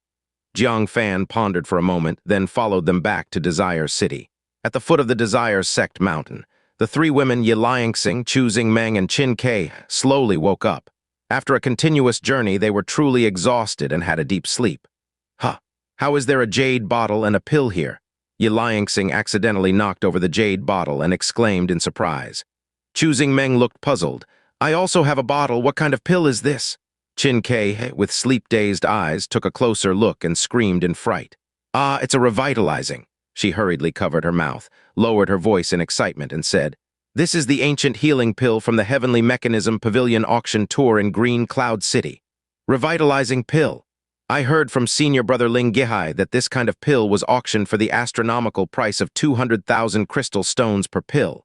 Jiang Fan pondered for a moment, then followed them back to Desire City. At the foot of the Desire sect mountain, the three women Yiliangxing, Qiuning Meng, and Qin Ke slowly woke up. After a continuous journey, they were truly exhausted and had a deep sleep. How is there a jade bottle and a pill here?" Xianxia accidentally knocked over the jade bottle and exclaimed in surprise. Qiuning Meng looked puzzled. I also have a bottle. What kind of pill is this? Qin Ke, with sleep-dazed eyes, took a closer look and screamed in fright. Ah, it's a revitalizing. She hurriedly covered her mouth, lowered her voice in excitement, and said, This is the ancient healing pill from the Heavenly Mechanism Pavilion Auction Tour in Green Cloud City. Revitalizing pill. I heard from Senior Brother Ling Gihai that this kind of pill was auctioned for the astronomical price of 200,000 crystal stones per pill.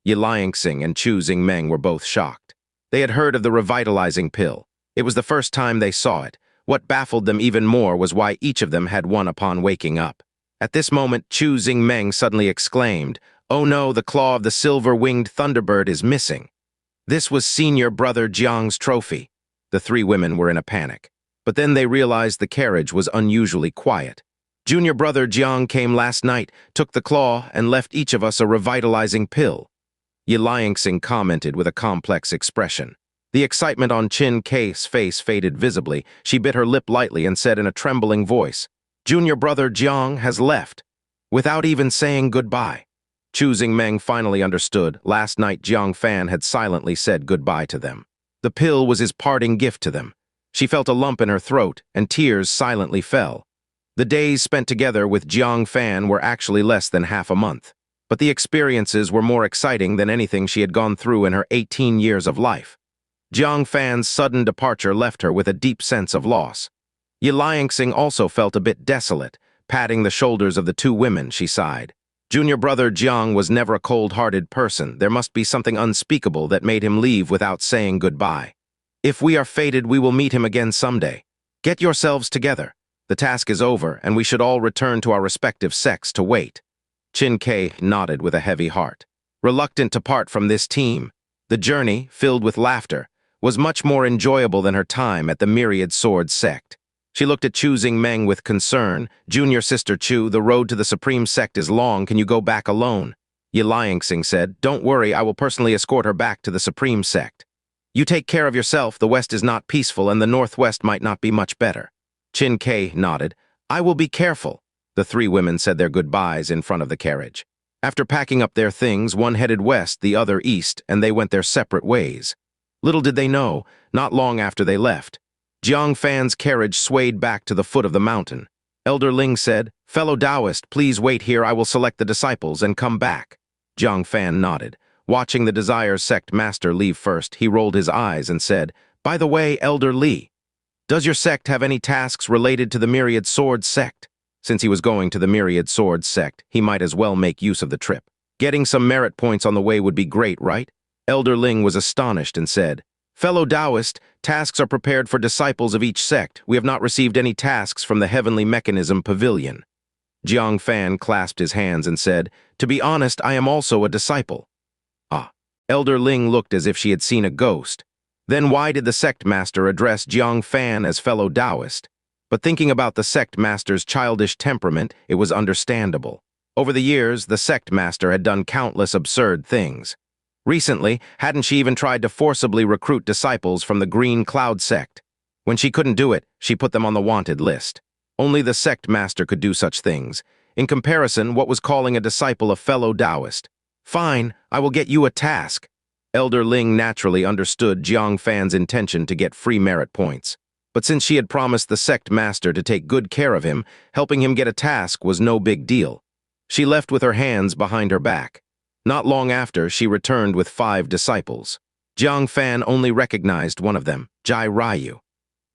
Xianxia and Qiuning Meng were both shocked. They had heard of the revitalizing pill. It was the first time they saw it. What baffled them even more was why each of them had one upon waking up. At this moment, Qiuning Meng suddenly exclaimed, Oh no, the claw of the silver-winged thunderbird is missing. This was Senior Brother Jiang's trophy. The three women were in a panic. But then they realized the carriage was unusually quiet. Junior Brother Jiang came last night, took the claw, and left each of us a revitalizing pill. Xianxia commented with a complex expression. The excitement on Qin Ke's face faded visibly. She bit her lip lightly and said in a trembling voice, Junior Brother Jiang has left, without even saying goodbye. Qiuning Meng finally understood. Last night Jiang Fan had silently said goodbye to them. The pill was his parting gift to them. She felt a lump in her throat, and tears silently fell. The days spent together with Jiang Fan were actually less than half a month, but the experiences were more exciting than anything she had gone through in her 18 years of life. Jiang Fan's sudden departure left her with a deep sense of loss. Xianxia also felt a bit desolate. Patting the shoulders of the two women, she sighed. Junior Brother Jiang was never a cold-hearted person. There must be something unspeakable that made him leave without saying goodbye. If we are fated, we will meet him again someday. Get yourselves together. The task is over, and we should all return to our respective sects to wait. Qin Ke nodded with a heavy heart. Reluctant to part from this team, the journey, filled with laughter, was much more enjoyable than her time at the Myriad Sword sect. She looked at Qiuning Meng with concern. Junior Sister Qiu, the road to the Supreme Sect is long. Can you go back alone? Xianxia said, Don't worry, I will personally escort her back to the Supreme Sect. You take care of yourself. The West is not peaceful, and the Northwest might not be much better. Qin Ke nodded. I will be careful. The three women said their goodbyes in front of the carriage. After packing up their things, one headed west, the other east, and they went their separate ways. Little did they know, not long after they left, Jiang Fan's carriage swayed back to the foot of the mountain. Elder Ling said, Fellow Taoist, please wait here. I will select the disciples and come back. Jiang Fan nodded. Watching the Desire Sect Master leave first, he rolled his eyes and said, By the way, Elder Li, does your sect have any tasks related to the Myriad Sword sect? Since he was going to the Myriad Sword sect, he might as well make use of the trip. Getting some merit points on the way would be great, right? Elder Ling was astonished and said, Fellow Taoist, tasks are prepared for disciples of each sect. We have not received any tasks from the Heavenly Mechanism Pavilion. Jiang Fan clasped his hands and said, To be honest, I am also a disciple. Ah. Elder Ling looked as if she had seen a ghost. Then why did the Sect Master address Jiang Fan as fellow Taoist? But thinking about the Sect Master's childish temperament, it was understandable. Over the years, the Sect Master had done countless absurd things. Recently, hadn't she even tried to forcibly recruit disciples from the Green Cloud sect? When she couldn't do it, she put them on the wanted list. Only the Sect Master could do such things. In comparison, what was calling a disciple a fellow Taoist? Fine, I will get you a task. Elder Ling naturally understood Jiang Fan's intention to get free merit points. But since she had promised the Sect Master to take good care of him, helping him get a task was no big deal. She left with her hands behind her back. Not long after, she returned with 5 disciples. Jiang Fan only recognized one of them, Jai Ryu.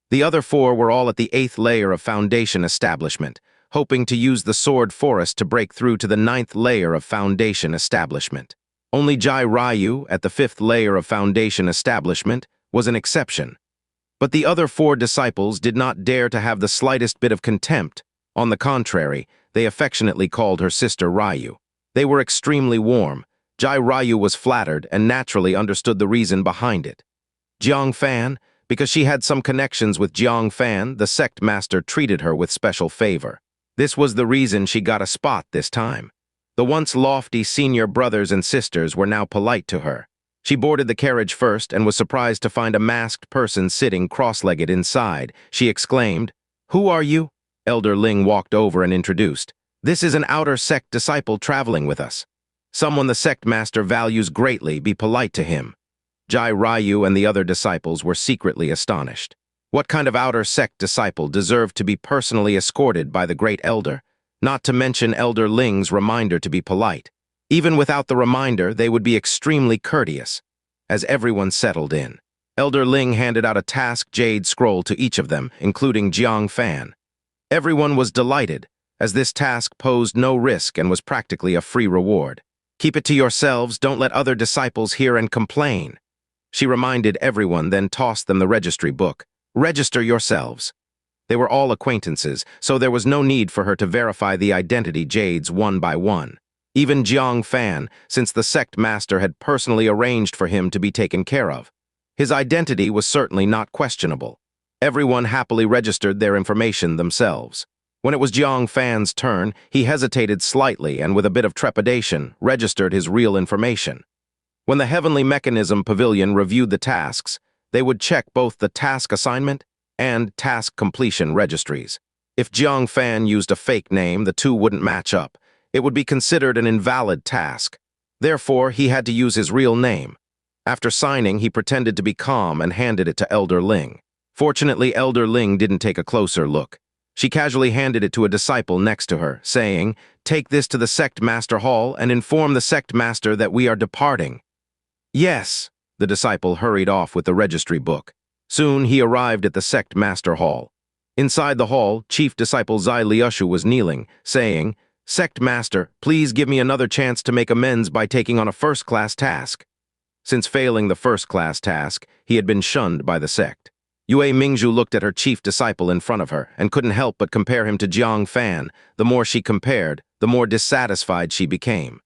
The other 4 were all at the 8th layer of Foundation Establishment, hoping to use the Sword Forest to break through to the 9th layer of Foundation Establishment. Only Jai Ryu, at the 5th layer of Foundation Establishment, was an exception. But the other 4 disciples did not dare to have the slightest bit of contempt. On the contrary, they affectionately called her sister Ryu. They were extremely warm. Jai Ryu was flattered and naturally understood the reason behind it. Jiang Fan, because she had some connections with Jiang Fan, the Sect Master treated her with special favor. This was the reason she got a spot this time. The once lofty senior brothers and sisters were now polite to her. She boarded the carriage first and was surprised to find a masked person sitting cross-legged inside. She exclaimed, Who are you? Elder Ling walked over and introduced. This is an outer sect disciple traveling with us. Someone the sect master values greatly, be polite to him. Jai Ryu and the other disciples were secretly astonished. What kind of outer sect disciple deserved to be personally escorted by the great elder? Not to mention Elder Ling's reminder to be polite. Even without the reminder, they would be extremely courteous. As everyone settled in, Elder Ling handed out a task jade scroll to each of them, including Jiang Fan. Everyone was delighted, as this task posed no risk and was practically a free reward. Keep it to yourselves, don't let other disciples hear and complain. She reminded everyone, then tossed them the registry book. Register yourselves. They were all acquaintances, so there was no need for her to verify the identity jades one by one. Even Jiang Fan, since the sect master had personally arranged for him to be taken care of. His identity was certainly not questionable. Everyone happily registered their information themselves. When it was Jiang Fan's turn, he hesitated slightly and with a bit of trepidation registered his real information. When the Heavenly Mechanism Pavilion reviewed the tasks, they would check both the task assignment and task completion registries. If Jiang Fan used a fake name, the two wouldn't match up. It would be considered an invalid task. Therefore, he had to use his real name. After signing, he pretended to be calm and handed it to Elder Ling. Fortunately, Elder Ling didn't take a closer look. She casually handed it to a disciple next to her, saying, "Take this to the Sect Master Hall and inform the Sect Master that we are departing." "Yes." The disciple hurried off with the registry book. Soon he arrived at the Sect Master Hall. Inside the hall, Chief Disciple Zai Liushu was kneeling, saying, "Sect Master, please give me another chance to make amends by taking on a first-class task." Since failing the first-class task, he had been shunned by the sect. Yue Mingzhu looked at her chief disciple in front of her and couldn't help but compare him to Jiang Fan. The more she compared, the more dissatisfied she became.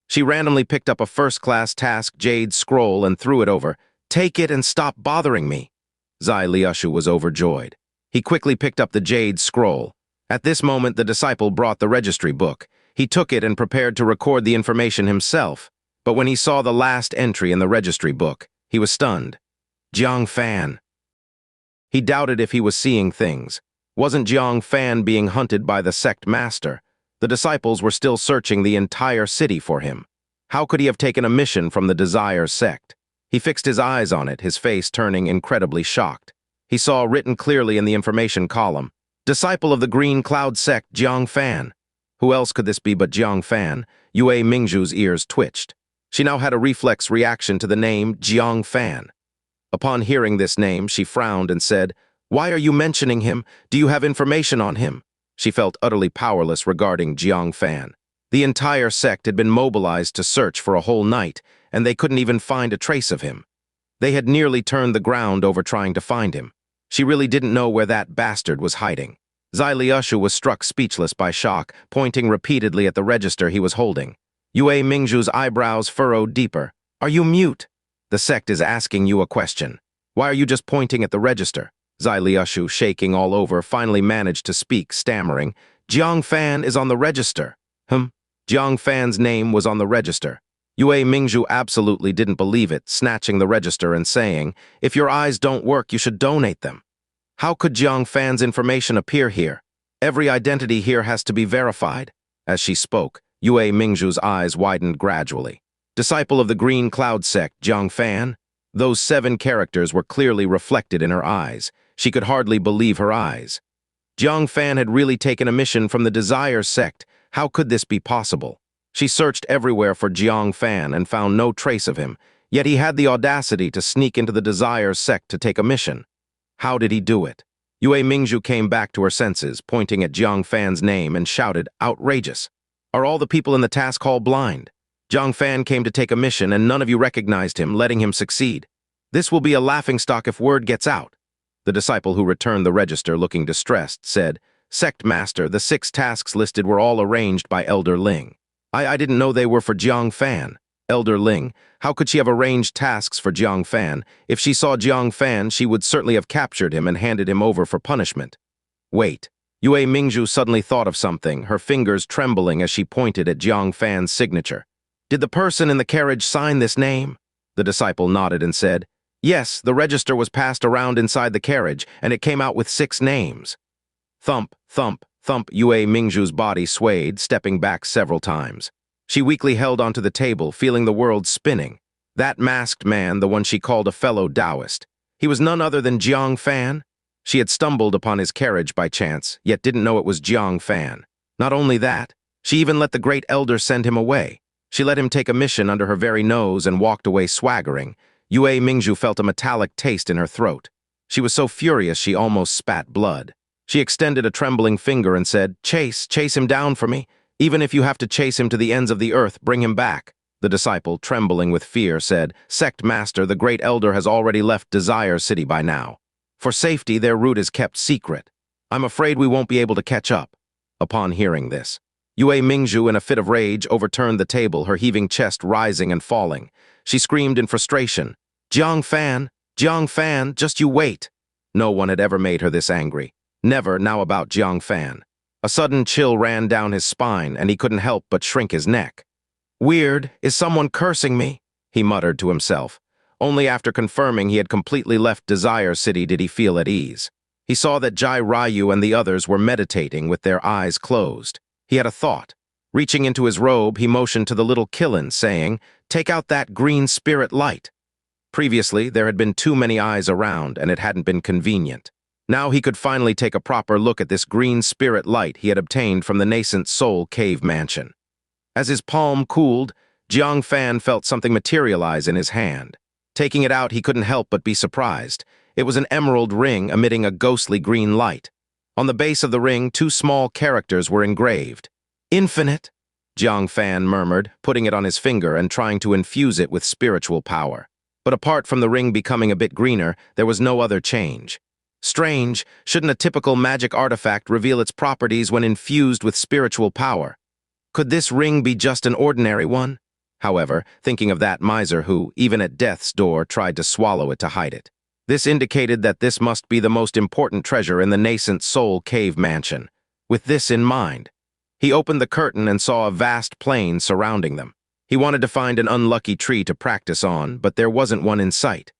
She randomly picked up a first-class task jade scroll and threw it over. "Take it and stop bothering me." Zai Liushu was overjoyed. He quickly picked up the jade scroll. At this moment, the disciple brought the registry book. He took it and prepared to record the information himself. But when he saw the last entry in the registry book, he was stunned. Jiang Fan. He doubted if he was seeing things. Wasn't Jiang Fan being hunted by the sect master? The disciples were still searching the entire city for him. How could he have taken a mission from the Desire sect? He fixed his eyes on it, his face turning incredibly shocked. He saw written clearly in the information column, "Disciple of the Green Cloud sect, Jiang Fan." Who else could this be but Jiang Fan? Yue Mingzhu's ears twitched. She now had a reflex reaction to the name Jiang Fan. Upon hearing this name, she frowned and said, "Why are you mentioning him? Do you have information on him?" She felt utterly powerless regarding Jiang Fan. The entire sect had been mobilized to search for a whole night, and they couldn't even find a trace of him. They had nearly turned the ground over trying to find him. She really didn't know where that bastard was hiding. Zai Liushu was struck speechless by shock, pointing repeatedly at the register he was holding. Yue Mingzhu's eyebrows furrowed deeper. "Are you mute? The sect is asking you a question. Why are you just pointing at the register?" Zai Liushu, shaking all over, finally managed to speak, stammering, "Jiang Fan is on the register." Jiang Fan's name was on the register. Yue Mingzhu absolutely didn't believe it, snatching the register and saying, "If your eyes don't work, you should donate them." How could Jiang Fan's information appear here? Every identity here has to be verified. As she spoke, Yue Mingzhu's eyes widened gradually. Disciple of the Green Cloud sect, Jiang Fan? Those 7 characters were clearly reflected in her eyes. She could hardly believe her eyes. Jiang Fan had really taken a mission from the Desire sect. How could this be possible? She searched everywhere for Jiang Fan and found no trace of him, yet he had the audacity to sneak into the Desire sect to take a mission. How did he do it? Yue Mingzhu came back to her senses, pointing at Jiang Fan's name and shouted, "Outrageous! Are all the people in the task hall blind? Jiang Fan came to take a mission and none of you recognized him, letting him succeed. This will be a laughingstock if word gets out." The disciple who returned the register, looking distressed, said, "Sect Master, the 6 tasks listed were all arranged by Elder Ling. I didn't know they were for Jiang Fan." Elder Ling, how could she have arranged tasks for Jiang Fan? If she saw Jiang Fan, she would certainly have captured him and handed him over for punishment. Wait. Yue Mingzhu suddenly thought of something, her fingers trembling as she pointed at Jiang Fan's signature. "Did the person in the carriage sign this name?" The disciple nodded and said, "Yes, the register was passed around inside the carriage, and it came out with 6 names." Thump, thump, thump, Yue Mingzhu's body swayed, stepping back several times. She weakly held onto the table, feeling the world spinning. That masked man, the one she called a fellow Taoist. He was none other than Jiang Fan. She had stumbled upon his carriage by chance, yet didn't know it was Jiang Fan. Not only that, she even let the great elder send him away. She let him take a mission under her very nose and walked away swaggering. Yue Mingzhu felt a metallic taste in her throat. She was so furious she almost spat blood. She extended a trembling finger and said, chase him down for me. Even if you have to chase him to the ends of the earth, bring him back." The disciple, trembling with fear, said, "Sect Master, the great elder has already left Desire City by now. For safety, their route is kept secret. I'm afraid we won't be able to catch up." Upon hearing this, Yue Mingzhu, in a fit of rage, overturned the table, her heaving chest rising and falling. She screamed in frustration, Jiang Fan, just you wait." No one had ever made her this angry. Never now about Jiang Fan. A sudden chill ran down his spine, and he couldn't help but shrink his neck. "Weird, is someone cursing me?" he muttered to himself. Only after confirming he had completely left Desire City did he feel at ease. He saw that Jai Ryu and the others were meditating with their eyes closed. He had a thought. Reaching into his robe, he motioned to the little Qiuning, saying, "Take out that green spirit light." Previously, there had been too many eyes around, and it hadn't been convenient. Now he could finally take a proper look at this green spirit light he had obtained from the nascent soul cave mansion. As his palm cooled, Jiang Fan felt something materialize in his hand. Taking it out, he couldn't help but be surprised. It was an emerald ring emitting a ghostly green light. On the base of the ring, 2 small characters were engraved. "Infinite," Jiang Fan murmured, putting it on his finger and trying to infuse it with spiritual power. But apart from the ring becoming a bit greener, there was no other change. Strange, shouldn't a typical magic artifact reveal its properties when infused with spiritual power? Could this ring be just an ordinary one? However, thinking of that miser who, even at death's door, tried to swallow it to hide it. This indicated that this must be the most important treasure in the nascent soul cave mansion. With this in mind, he opened the curtain and saw a vast plain surrounding them. He wanted to find an unlucky tree to practice on, but there wasn't one in sight.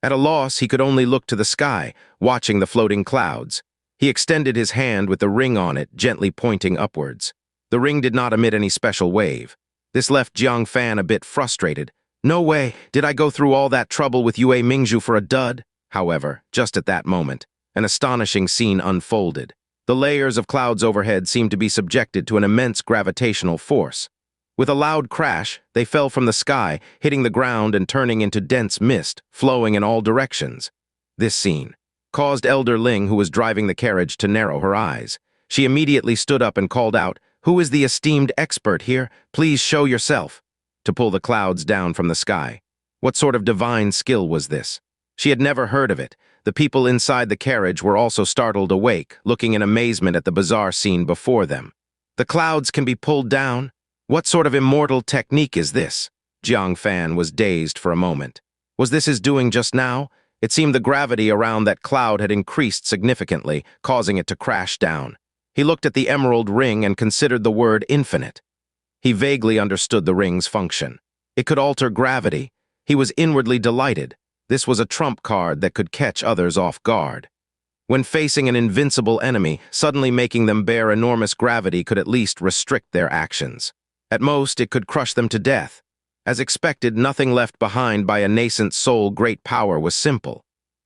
At a loss, he could only look to the sky, watching the floating clouds. He extended his hand with the ring on it, gently pointing upwards. The ring did not emit any special wave. This left Jiang Fan a bit frustrated. "No way, did I go through all that trouble with Yue Mingzhu for a dud?" However, just at that moment, an astonishing scene unfolded. The layers of clouds overhead seemed to be subjected to an immense gravitational force. With a loud crash, they fell from the sky, hitting the ground and turning into dense mist, flowing in all directions. This scene caused Elder Ling, who was driving the carriage, to narrow her eyes. She immediately stood up and called out, "Who is the esteemed expert here? Please show yourself," to pull the clouds down from the sky. What sort of divine skill was this? She had never heard of it. The people inside the carriage were also startled awake, looking in amazement at the bizarre scene before them. "The clouds can be pulled down? What sort of immortal technique is this?" Jiang Fan was dazed for a moment. Was this his doing just now? It seemed the gravity around that cloud had increased significantly, causing it to crash down. He looked at the emerald ring and considered the word infinite. He vaguely understood the ring's function. It could alter gravity. He was inwardly delighted. This was a trump card that could catch others off guard. When facing an invincible enemy, suddenly making them bear enormous gravity could at least restrict their actions. At most, it could crush them to death. As expected, nothing left behind by a nascent soul great power was simple.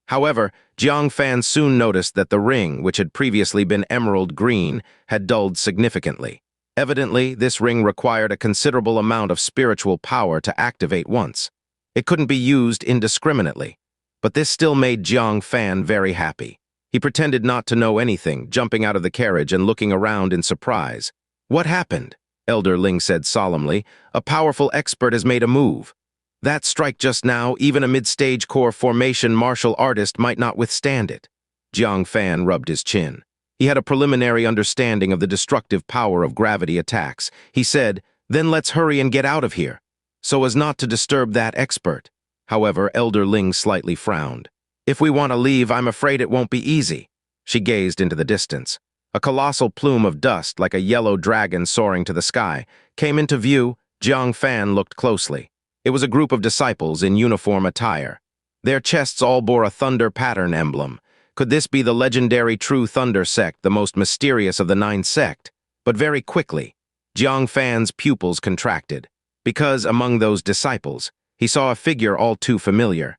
However, Jiang Fan soon noticed that the ring, which had previously been emerald green, had dulled significantly. Evidently, this ring required a considerable amount of spiritual power to activate once. It couldn't be used indiscriminately. But this still made Jiang Fan very happy. He pretended not to know anything, jumping out of the carriage and looking around in surprise. "What happened?" Elder Ling said solemnly. "A powerful expert has made a move. That strike just now, even a mid-stage core formation martial artist might not withstand it." Jiang Fan rubbed his chin. He had a preliminary understanding of the destructive power of gravity attacks. He said, "Then let's hurry and get out of here, so as not to disturb that expert." However, Elder Ling slightly frowned. "If we want to leave, I'm afraid it won't be easy." She gazed into the distance. A colossal plume of dust, like a yellow dragon soaring to the sky, came into view. Jiang Fan looked closely. It was a group of disciples in uniform attire. Their chests all bore a thunder pattern emblem. Could this be the legendary True Thunder sect, the most mysterious of the 9 sect? But very quickly, Jiang Fan's pupils contracted, because among those disciples, he saw a figure all too familiar.